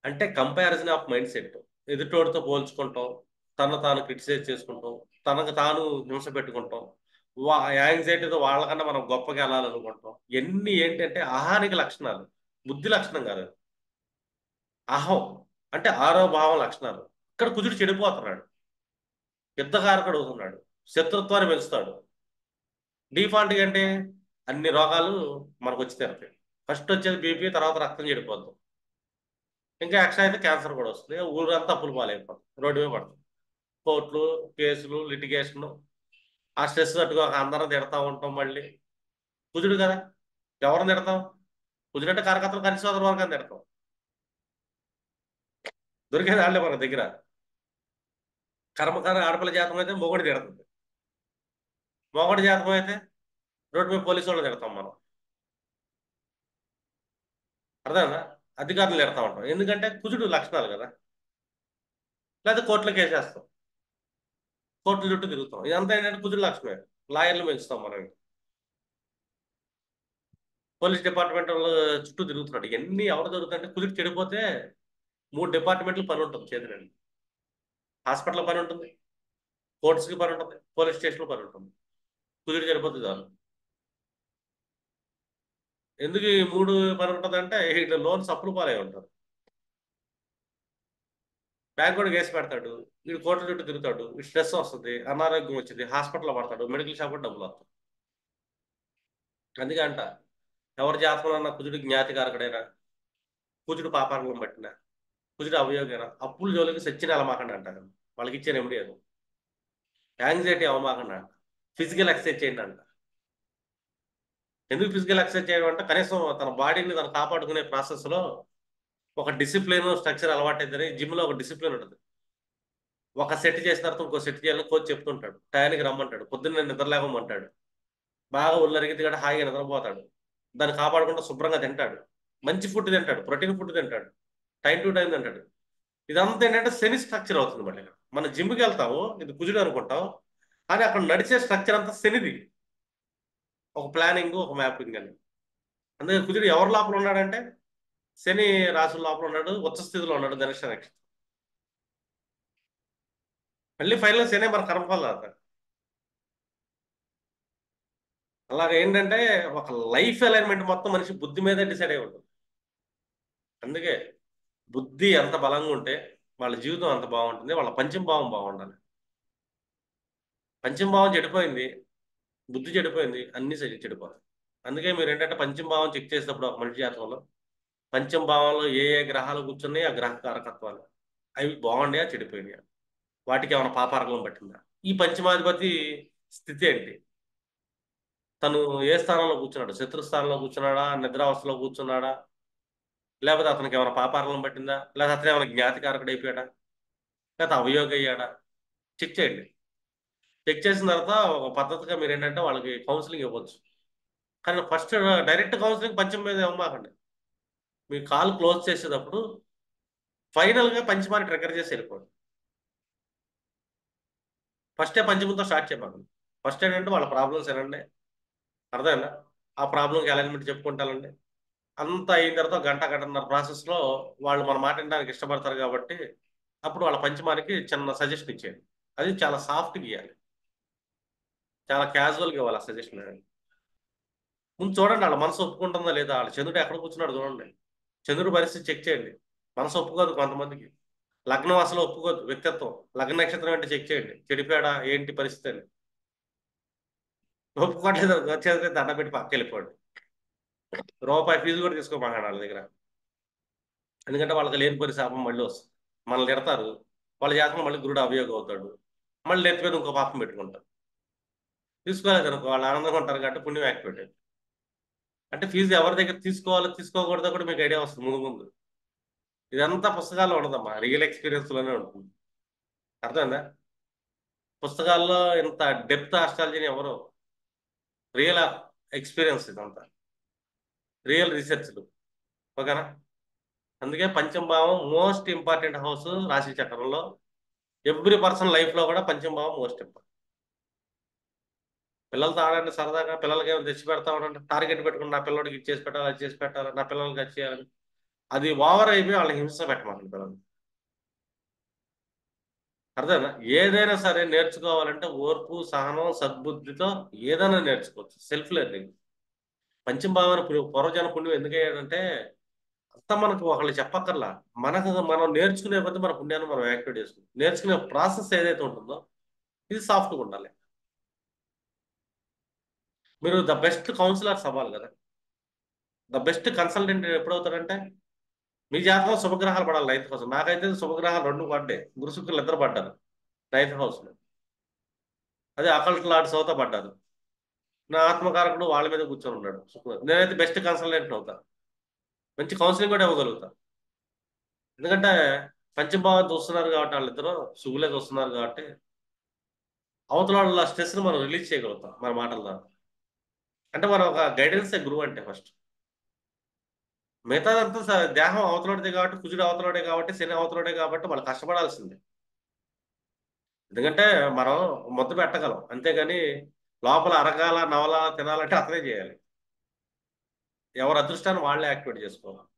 అంటే కంపారిజన్ ఆఫ్ మైండ్ సెట్, ఎదుటోడితో పోల్చుకుంటాం, తను తాను క్రిటిసైజ్ చేసుకుంటాం, తనకు తాను హింస పెట్టుకుంటాం, యాంగ్జైటీతో వాళ్ళకన్నా మనం గొప్పగా వెళ్ళాలనుకుంటాం. ఇవన్నీ ఏంటంటే అహానికి లక్షణాలు, బుద్ధి లక్షణం కాదు అది. అహం అంటే ఆరో భావం లక్షణాలు. ఇక్కడ కుజుడు చెడిపోతున్నాడు, యుద్ధకారకుడు అవుతున్నాడు, శత్రుత్వాన్ని పెంచుతాడు. డిఫాల్ట్గా అంటే అన్ని రోగాలు మనకు వచ్చి తీరుతాయి. ఫస్ట్ వచ్చేది బీపీ, తర్వాత రక్తం చెడిపోద్దు, ఇంకా ఎక్స్ట్రా అయితే క్యాన్సర్ కూడా వస్తుంది. ఊరంతా అప్పులు పాలైపోతుంది, రోడ్డు మీద పడుతుంది. కోర్టులు, కేసులు, లిటిగేషన్, ఆ స్ట్రెస్ తట్టుగా అందరం తిడతా ఉంటాం. మళ్ళీ కుజుడు కదా, ఎవరిని తిడతాం? కుజుడు అంటే కరకత్తం కలిసి సోదర వర్గాన్ని తిడతాం. దొరికేది వాళ్ళే మన దగ్గర. కర్మకార ఆడపిల్ల జాతకం అయితే మొగుడు తిడుతుంది, మొగడు జాతకం అయితే రోడ్డు మీద పోలీసు వాళ్ళు తిడతాం మనం. అర్థమైందా? అధికారులు తిడతా ఉంటాం, ఎందుకంటే కుజుడు లక్షణాలు కదా. లేదా కోర్టులకు వేసేస్తాం, కోర్టుల చుట్టూ తిరుగుతాం. ఇదంతా ఏంటంటే కుజుడు లక్షణమే. లాయర్లు పెంచుతాం మనం, పోలీస్ డిపార్ట్మెంట్ చుట్టూ తిరుగుతున్నాడు. ఇవన్నీ ఎవరు జరుగుతుందంటే కుదిరి చెడిపోతే మూడు డిపార్ట్మెంట్లు పని ఉంటుంది చేతినండి. హాస్పిటల్ పని ఉంటుంది, కోర్ట్స్కి పని ఉంటుంది, పోలీస్ స్టేషన్లో పని ఉంటుంది. కుదిరి చెడిపోతుంది చాలు. ఎందుకు ఈ మూడు పని ఉంటుంది అంటే ఇట్లా లోన్స్ అప్పులు పాలై ఉంటారు. బ్యాంక్ కూడా కేసు పెడతాడు, వీడు కోర్టుల చుట్టూ తిరుగుతాడు, వీడు స్ట్రెస్ వస్తుంది, అనారోగ్యం వచ్చింది, హాస్పిటల్లో పడతాడు, మెడికల్ షాప్ కూడా డబ్బులు వస్తాయి. అందుకే అంట, ఎవరి జాతకంలో అన్న కుజుడు జ్ఞాతికారకుడైనా, కుజుడు పాపాలను పట్టిన, కుజుడు అవయోగైనా అప్పులు జోలికి సచ్చిన వెళ్ళమాకండి అంటారు. వాళ్ళకి ఇచ్చే రెమెడీ అది. యాంగ్జైటీ అవ్వమాకండి అంట, ఫిజికల్ ఎక్సర్సైజ్ చేయండి అంట. ఎందుకు ఫిజికల్ ఎక్సర్సైజ్ చేయడం అంటే కనీసం తన బాడీని తను కాపాడుకునే ప్రాసెస్ లో ఒక డిసిప్లిన్ స్ట్రక్చర్ అలవాటైందని. జిమ్ లో ఒక డిసిప్లిన్ ఉంటుంది. ఒక సెట్ చేసిన తర్వాత ఇంకో సెట్ చేయాలని కోచ్ చెప్తుంటాడు, టయానికి రమ్మంటాడు, పొద్దున్న నిద్ర లేవమంటాడు, బాగా ఒళ్ళరిగితే కూడా హాయిగా నిద్రపోతాడు, దాన్ని కాపాడుకుంటూ శుభ్రంగా తింటాడు, మంచి ఫుడ్ తింటాడు, ప్రోటీన్ ఫుడ్ తింటాడు, టైం టు టైం తింటాడు. ఇదంతా ఏంటంటే సెమీ స్ట్రక్చర్ అవుతుంది. మళ్ళీ మన జిమ్కి వెళ్తాము, ఇది కుజుడు అనుకుంటాం, కానీ అక్కడ నడిచే స్ట్రక్చర్ అంతా శనిది. ఒక ప్లానింగ్, ఒక మ్యాపింగ్ అని. అందుకే కుజుడు ఎవరి లోపల ఉన్నాడంటే శని రాశుల లోపల ఉన్నాడు, ఉచ్చ స్థితిలో ఉన్నాడు ధనుష నక్షత్రం. మళ్ళీ ఫైనల్ శనే మన కర్మఫలం అవుతాడు. అలాగ ఏంటంటే ఒక లైఫ్ అలైన్మెంట్ మొత్తం మనిషి బుద్ధి మీదే డిసైడ్ అయి ఉంటుంది. అందుకే బుద్ధి ఎంత బలంగా ఉంటే వాళ్ళ జీవితం అంత బాగుంటుంది, వాళ్ళ పంచమ భావం బాగుండాలి. పంచమ భావం చెడిపోయింది, బుద్ధి చెడిపోయింది, అన్ని చెడిపోతాయి. అందుకే మీరు ఏంటంటే పంచమ భావం చెక్ చేసినప్పుడు ఒక మనిషి జాతకంలో పంచమ భావంలో ఏ ఏ గ్రహాలు కూర్చున్నాయి, ఆ గ్రహ కారకత్వాలు అవి బాగుండయా చెడిపోయినాయా, వాటికి ఏమైనా పాపార్గం పట్టిందా, ఈ పంచమాధిపతి స్థితి ఏంటి, తను ఏ స్థానంలో కూర్చున్నాడు, శత్రుస్థానంలో కూర్చున్నాడా, నిద్రావస్థలో కూర్చున్నాడా, లేకపోతే అతనికి ఏమైనా పాపార్గం పట్టిందా, లేకపోతే అతను ఏమైనా జ్ఞాతికారకుడు అయిపోయాడా, లేకపోతే అవయోగ అయ్యాడా, చెక్ చేయండి. చెక్ చేసిన తర్వాత ఒక పద్ధతిగా మీరు ఏంటంటే వాళ్ళకి కౌన్సిలింగ్ ఇవ్వచ్చు. కానీ ఫస్ట్ డైరెక్ట్ కౌన్సిలింగ్ పంచం మీద ఇవ్వమాకండి. మీ కాల్ క్లోజ్ చేసేటప్పుడు ఫైనల్గా పంచమాన్ని ట్రిగర్ చేసి వెళ్ళిపోండి. ఫస్టే పంచమంతో స్టార్ట్ చేయమాకండి. ఫస్ట్ ఏంటంటే వాళ్ళ ప్రాబ్లమ్స్ ఏనండి, అర్థమైందా, ఆ ప్రాబ్లంకి అలైన్మెంట్ చెప్పుకుంటానండి. అంత అయిన తర్వాత గంటన్నర ప్రాసెస్లో వాళ్ళు మన మాట వినడానికి ఇష్టపడతారు కాబట్టి అప్పుడు వాళ్ళ పంచమానికి చిన్న సజెషన్ ఇచ్చేయండి. అది చాలా సాఫ్ట్గా ఇవ్వాలి, చాలా క్యాజువల్గా ఇవ్వాలి ఆ సజెషన్. ముందు చూడండి వాళ్ళ మనసు ఒప్పుకుంటుందా లేదా, వాళ్ళ చంద్రుడు ఎక్కడ కూర్చున్నాడు చూడండి, చంద్రుడి పరిస్థితి చెక్ చేయండి. మనసు ఒప్పుకోదు కొంతమందికి, లగ్నం అసలు ఒప్పుకోదు, వ్యక్తిత్వం లగ్న నక్షత్రం అంటే చెక్ చేయండి, చెడిపోయాడా ఏంటి పరిస్థితి అని. ఒప్పుకోవట్లేదు, వచ్చేది దండ పెట్టి పక్క వెళ్ళిపోండి. రూపాయి ఫీజు కూడా తీసుకోమాకండి వాళ్ళ దగ్గర. ఎందుకంటే వాళ్ళకి లేని శాపం మళ్ళీ వస్తుంది, మనల్ని తిడతారు, వాళ్ళ జాతకం మళ్ళీ గురుడు అభియోగం అవుతాడు, మళ్ళీ ఎత్తి మీద ఇంకో పాపం పెట్టుకుంటారు. తీసుకోలేదు అనుకో వాళ్ళు ఆనందంగా ఉంటారు కాబట్టి పుణ్యం యాక్టివేట్. అంటే ఫీజు ఎవరి దగ్గర తీసుకోవాలో తీసుకోకూడదో కూడా మీకు ఐడియా వస్తుంది ముందు ముందు. ఇదంతా పుస్తకాల్లో ఉండదమ్మా, రియల్ ఎక్స్పీరియన్స్ లోనే ఉంటుంది. అర్థమైందా? పుస్తకాల్లో ఇంత డెప్త్ ఆస్ట్రాలజీని ఎవరు, రియల్ ఎక్స్పీరియన్స్ ఇదంతా, రియల్ రీసెర్చ్లు. ఓకేనా? అందుకే పంచమ భావం మోస్ట్ ఇంపార్టెంట్ హౌస్ రాశి చక్రంలో. ఎవ్రీ పర్సన్ లైఫ్ లో కూడా పంచమ భావం మోస్ట్ ఇంపార్టెంట్. పిల్లలతో ఆడండి సరదాగా, పిల్లలకి ఏమైనా తెచ్చి పెడతా ఉండండి, టార్గెట్ పెట్టుకుని నా పిల్లడికి ఇది చేసి పెట్టాలి, అది చేసి పెట్టాలి, నా పిల్లలకి అది చేయాలి. అది ఓవర్ అయిపోయి వాళ్ళకి హింస పెట్టమాకండి పిల్లలు. అర్థమైనా? ఏదైనా సరే నేర్చుకోవాలంటే ఓర్పు, సహనం, సద్బుద్ధితో ఏదైనా నేర్చుకోవచ్చు. Self learning. పంచమ భావన పూర్వజన పుణ్యం ఎందుకు అయ్యాడంటే అంతా మనకు ఒకళ్ళు చెప్పక్కర్లా, మనకు మనం నేర్చుకునే కొద్దీ మన పుణ్యాన్ని మనం యాక్టివేట్ చేసుకుంటాం. నేర్చుకునే ప్రాసెస్ ఏదైతే ఉంటుందో ఇది సాఫ్ట్గా ఉండాలి. మీరు ద బెస్ట్ కౌన్సిలర్స్ అవ్వాలి కదా, ద బెస్ట్ కన్సల్టెంట్ ఎప్పుడవుతారంటే మీ జాతకంలో శుభగ్రహాలు పడాలి నైన్త్ హౌస్. నాకైతే శుభగ్రహాలు రెండు పడ్డాయి, గురు శుక్రులు ఇద్దరు పడ్డారు నైన్త్ హౌస్ లో. అదే అకల్ట్ లార్డ్స్ అవుతా పడ్డారు. నా ఆత్మకారకుడు వాళ్ళ మీద కూర్చొని ఉన్నాడు శుక్రుడు. నేనైతే బెస్ట్ కన్సల్టెంట్ అవుతా, మంచి కౌన్సిలింగ్ కూడా ఇవ్వగలుగుతా. ఎందుకంటే పంచమ భావం చూస్తున్నారు కాబట్టి, వాళ్ళిద్దరూ శుభులే చూస్తున్నారు కాబట్టి అవతల వాళ్ళ స్ట్రెస్ ని మనం రిలీజ్ చేయగలుగుతాం మన మాటల ద్వారా. అంటే మనం ఒక గైడెన్స్ గురువు అంటే ఫస్ట్. మిగతాదంతా దేహం అవతలడే కాబట్టి, కుజుడు అవతలడే కాబట్టి, శని అవతలడే కాబట్టి వాళ్ళు కష్టపడాల్సిందే. ఎందుకంటే మనం ముద్ద పెట్టగలం అంతేగాని లోపల అరగాల నవలాల తినాలంటే అతనే చేయాలి. ఎవరి అదృష్టాన్ని వాళ్ళే యాక్టివేట్ చేసుకోవాలి,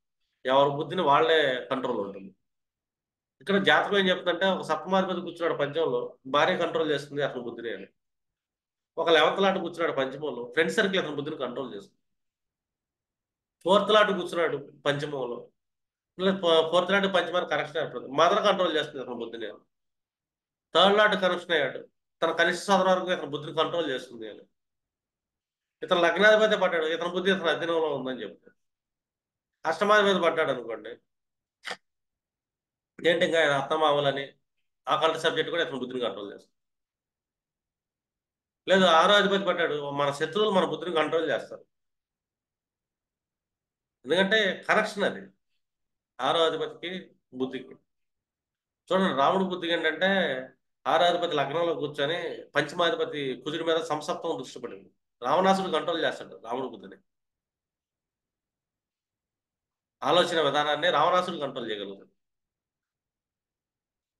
ఎవరి బుద్ధిని వాళ్ళే కంట్రోల్ ఉంటుంది. ఇక్కడ జాతకం ఏం చెప్తుందంటే ఒక సప్తమాధిపతి కూర్చున్నాడు పంచంలో, భార్య కంట్రోల్ చేస్తుంది అతని బుద్ధిని అని. ఒక లెవెంత్ లాట్ కూర్చున్నాడు పంచమంలో, ఫ్రెండ్ సర్కిల్ అతని బుద్ధిని కంట్రోల్ చేస్తుంది. ఫోర్త్ లాట్ కూర్చున్నాడు పంచమంలో, ఫోర్త్ లాట్ పంచమానికి కనెక్షన్ ఏర్పడుతుంది, మదర్ కంట్రోల్ చేస్తుంది అతని బుద్ధిని. థర్డ్ లాట్ కనెక్షన్ అయ్యాడు, తన కనిష్ట సోదరు వరకు ఇతని బుద్ధిని కంట్రోల్ చేస్తుంది అని. ఇతను లగ్నాధిపతి పడ్డాడు, ఇతని బుద్ధి ఇతని అధీనంలో ఉందని చెప్తాడు. అష్టమాధిపతి పడ్డాడు అనుకోండి, ఏంటి ఇంకా అత్తమామలని ఆ కల్ట్ సబ్జెక్ట్ కూడా ఇతని బుద్ధిని కంట్రోల్ చేస్తుంది. లేదు ఆరో అధిపతి పడ్డాడు, మన శత్రువులు మన బుద్ధిని కంట్రోల్ చేస్తారు. ఎందుకంటే కనెక్షన్ అది ఆరో అధిపతికి బుద్ధికి. చూడండి రాముడి బుద్ధికి ఏంటంటే ఆరో అధిపతి లగ్నంలో కూర్చొని పంచమాధిపతి కుజుడి మీద సంసప్తం దృష్టి పడింది. రావణాసుడు కంట్రోల్ చేస్తాడు రాముడి బుద్ధిని, ఆలోచన విధానాన్ని రావణాసుడు కంట్రోల్ చేయగలుగుతాడు.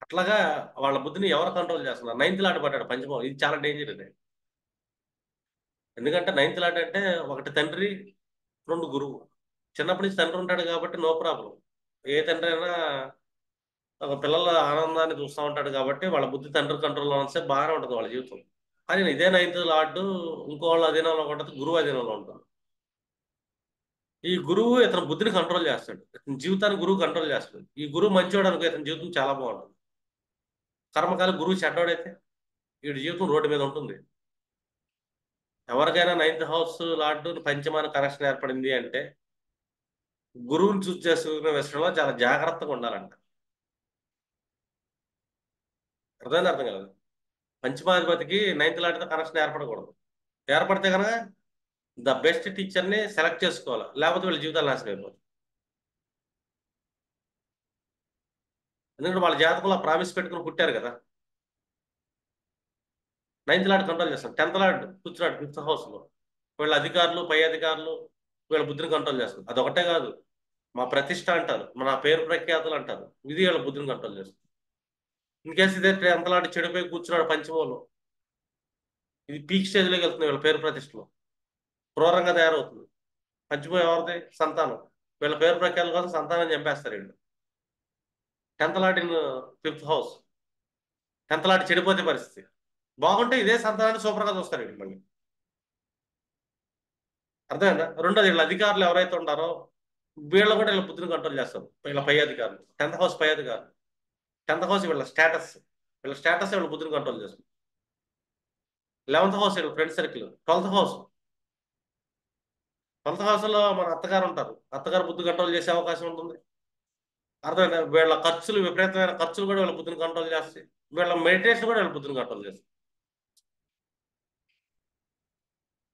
అట్లాగా వాళ్ళ బుద్ధిని ఎవరు కంట్రోల్ చేస్తున్నారు. నైన్త్ లాట్ పడ్డాడు పంచమం, ఇది చాలా డేంజర్ ఇది. ఎందుకంటే నైన్త్ లాట్ అంటే ఒకటి తండ్రి, రెండు గురువు. చిన్నప్పటి నుంచి తండ్రి ఉంటాడు కాబట్టి నో ప్రాబ్లం, ఏ తండ్రి అయినా ఒక పిల్లల ఆనందాన్ని చూస్తూ ఉంటాడు కాబట్టి వాళ్ళ బుద్ధి తండ్రి కంట్రోల్లో ఉంటే బాగానే ఉంటుంది వాళ్ళ జీవితం. కానీ ఇదే నైన్త్ లార్డు ఇంకో వాళ్ళ అధీనంలో ఉంటుంది, గురువు అధీనంలో ఉంటుంది. ఈ గురువు ఇతని బుద్ధిని కంట్రోల్ చేస్తాడు, ఇతని జీవితాన్ని గురువు కంట్రోల్ చేస్తాడు. ఈ గురువు మంచివాడు అనుకో ఇతని జీవితం చాలా బాగుంటుంది. కర్మకాల గురువు చెడ్డోడైతే వీడి జీవితం రోడ్డు మీద ఉంటుంది. ఎవరికైనా నైన్త్ హౌస్ లార్డు పంచమాన కనెక్షన్ ఏర్పడింది అంటే గురువుని చూస్ చేసుకునే విషయంలో చాలా జాగ్రత్తగా ఉండాలంట. అర్థమైంది అర్థం కలదు. పంచమాధిపతికి నైన్త్ లార్డ్తో కనెక్షన్ ఏర్పడకూడదు. ఏర్పడితే కనుక ద బెస్ట్ టీచర్ని సెలెక్ట్ చేసుకోవాలి, లేకపోతే వీళ్ళ జీవితాలు నాశనం అయిపోతుంది. ఎందుకంటే వాళ్ళ జాతకంలో ప్రామిస్ పెట్టుకుని పుట్టారు కదా. నైన్త్ లార్డ్ కంట్రోల్ చేస్తాం, 10th లార్డ్ కూర్చున్నాడు 5th హౌస్లో. వీళ్ళ అధికారులు పై అధికారులు వీళ్ళ బుద్ధిని కంట్రోల్ చేస్తారు. అదొకటే కాదు, మా ప్రతిష్ట అంటారు, మన పేరు ప్రఖ్యాతులు అంటారు, ఇది వీళ్ళ బుద్ధిని కంట్రోల్ చేస్తుంది. ఇన్ కేసు ఇదే 10th లార్డ్ చెడిపోయి కూర్చున్నాడు పంచమంలో, ఇది పీక్ స్టేజ్లోకి వెళ్తుంది వీళ్ళ పేరు ప్రతిష్టలో, క్రూరంగా తయారవుతుంది. పంచమం ఎవరిది? సంతానం. వీళ్ళ పేరు ప్రఖ్యాతుల కోసం సంతానం చంపేస్తారు వీళ్ళు. 10th lord in 5th house. 10th lord చెడిపోతే పరిస్థితి. బాగుంటే ఇదే సంతానాన్ని సూపర్గా చూస్తారు వీళ్ళు మళ్ళీ. అర్థమైందా? రెండోది వీళ్ళ అధికారులు ఎవరైతే ఉన్నారో వీళ్ళు కూడా వీళ్ళ బుద్ధిని కంట్రోల్ చేస్తారు. వీళ్ళ పై అధికారులు 10th హౌస్ పై అధికారులు. 10th హౌస్ వీళ్ళ స్టేటస్, వీళ్ళ స్టేటస్ వీళ్ళ బుద్ధిని కంట్రోల్ చేస్తుంది. 11th హౌస్ వీళ్ళ friend circle. 12th house, 12th హౌస్లో మన అత్తగారు ఉంటారు, అత్తగారు బుద్ధి కంట్రోల్ చేసే అవకాశం ఉంటుంది. అర్థమైందా? వీళ్ళ ఖర్చులు, విపరీతమైన ఖర్చులు కూడా వీళ్ళ బుద్ధిని కంట్రోల్ చేస్తాయి. వీళ్ళ మెడిటేషన్ కూడా వీళ్ళ బుద్ధిని కంట్రోల్ చేస్తాయి.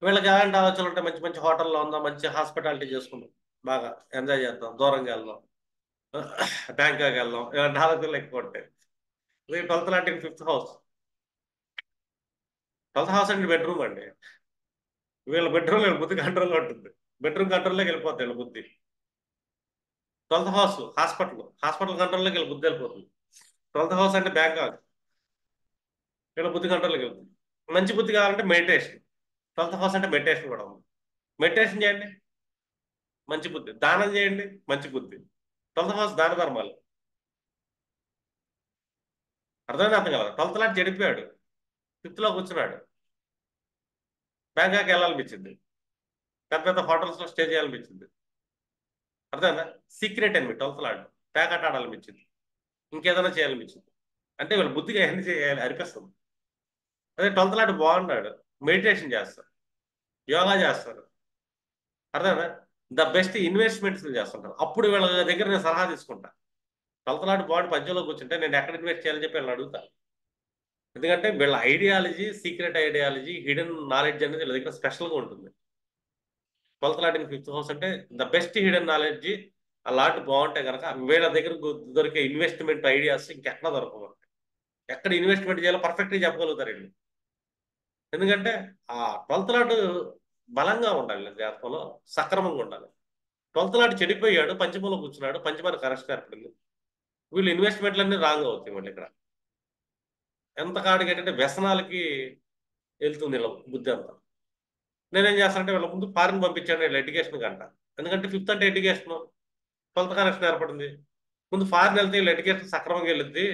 వీళ్ళకి ఎలాంటి ఆలోచనలు ఉంటాయి? మంచి మంచి హోటల్లో ఉందాం, మంచి హాస్పిటాలిటీ చేసుకుందాం, బాగా ఎంజాయ్ చేద్దాం, దూరంగా వెళ్దాం, బ్యాంకాక్ వెళ్దాం, ఇలాంటి ఆలోచనలు ఎక్కువ ఉంటాయి. ఇది 12th లాంటి 5th హౌస్. 12th హౌస్ అంటే బెడ్రూమ్ అండి. వీళ్ళ బెడ్రూమ్ వీళ్ళ బుద్ధి కంట్రోల్లో ఉంటుంది. బెడ్రూమ్ కంట్రోల్లోకి వెళ్ళిపోతుంది వీళ్ళ బుద్ధి. 12th హౌస్ హాస్పిటల్, హాస్పిటల్ కంట్రోల్లోకి వీళ్ళ బుద్ధి వెళ్ళిపోతుంది. 12th హౌస్ అంటే బ్యాంకాక్, వీళ్ళ బుద్ధి కంట్రోల్లోకి వెళ్తుంది. మంచి బుద్ధి కావాలంటే మెడిటేషన్. 12th హౌస్ అంటే మెడిటేషన్ కూడా ఉంది. మెడిటేషన్ చేయండి, మంచి బుద్ధి. దానం చేయండి, మంచి బుద్ధి. 12th హౌస్ దాన ధర్మాలు. అర్థమైంది అర్థం కదా. 12th లాంటి చెడిపోయాడు, 5th లో కూర్చున్నాడు, బ్యాంకాక్ వెళ్ళాలనిపించింది, పెద్ద పెద్ద హోటల్స్లో స్టే చేయాలనిపించింది. అర్థమైందా? సీక్రెట్ అని 12th లాంటి ప్యాకెట్ ఆడాలనిపించింది, ఇంకేదైనా చేయాలనిపించింది. అంటే వీళ్ళ బుద్ధిగా ఎన్ని చేయాలి అనిపిస్తుంది. అదే 12th లాంటి బాగున్నాడు, మెడిటేషన్ చేస్తారు, యోగా చేస్తారు. అర్థమైందా? ద బెస్ట్ ఇన్వెస్ట్మెంట్స్ చేస్తుంటారు. అప్పుడు వీళ్ళ దగ్గర నేను సలహా తీసుకుంటా. 12th లాంటి బాగుండి పద్యంలో కూర్చుంటే నేను ఎక్కడ ఇన్వెస్ట్ చేయాలని చెప్పి వీళ్ళని అడుగుతా. ఎందుకంటే వీళ్ళ ideology, secret ideology, hidden knowledge అనేది వీళ్ళ దగ్గర స్పెషల్గా ఉంటుంది. 12th lot in 5th house అంటే ద బెస్ట్ హిడెన్ నాలెడ్జ్. ఆ లాట్ బాగుంటే కనుక వీళ్ళ దగ్గర దొరికే ఇన్వెస్ట్మెంట్ ఐడియాస్ ఇంకెక్కడ దొరకవు. ఎక్కడ ఇన్వెస్ట్మెంట్ చేయాలో పర్ఫెక్ట్గా చెప్పగలుగుతారు వీళ్ళు. ఎందుకంటే ఆ 12th లాట్ బలంగా ఉండాలి, జాతకంలో సక్రమంగా ఉండాలి. 12th లాట్ చెడిపోయాడు, పంచమంలో కూర్చున్నాడు, పంచమానికి కరెక్షన్ ఏర్పడింది. వీళ్ళు ఇన్వెస్ట్మెంట్లన్నీ రాంగ్ అవుతాయి మళ్ళీ ఇక్కడ. ఎంత కాడికి ఏంటంటే వ్యసనాలకి వెళ్తుంది వీళ్ళ బుద్ధి అంతా. నేనేం చేస్తానంటే వీళ్ళ ముందు ఫారిన్ పంపించాను వీళ్ళ ఎడ్యుకేషన్ కంట. ఎందుకంటే 5th అంటే ఎడ్యుకేషన్, 12th కనెక్షన్ ఏర్పడింది. ముందు ఫారిన్ వెళ్తే వీళ్ళ ఎడ్యుకేషన్ సక్రమంగా వెళ్ళిద్ది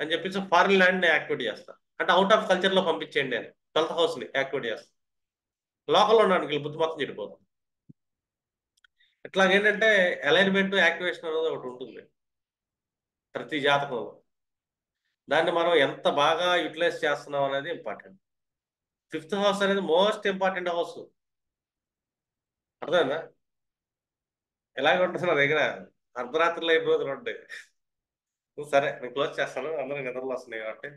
అని చెప్పేసి ఫారిన్ ల్యాండ్ని యాక్టివేట్ చేస్తాను. అంటే అవుట్ ఆఫ్ కల్చర్లో పంపించేయండి అని 12th హౌస్ని యాక్టివేట్ చేస్తాను. లోకల్లో ఉండడానికి వీళ్ళ బుద్ధి మొత్తం చెడిపోతుంది. ఇట్లాగేంటంటే అలైన్మెంట్, యాక్టివేషన్ అనేది ఒకటి ఉంటుంది ప్రతి జాతకంలో. దాన్ని మనం ఎంత బాగా యూటిలైజ్ చేస్తున్నాం అనేది ఇంపార్టెంట్. 5th హౌస్ అనేది మోస్ట్ ఇంపార్టెంట్ హౌస్. అర్థమైందా? ఎలాగ ఉంటుంది నా దగ్గర అర్ధరాత్రిలో 5 రోజులు ఉంటాయి. సరే నేను క్లోజ్ చేస్తాను, అందరూ నిద్రలు వస్తున్నాయి కాబట్టి.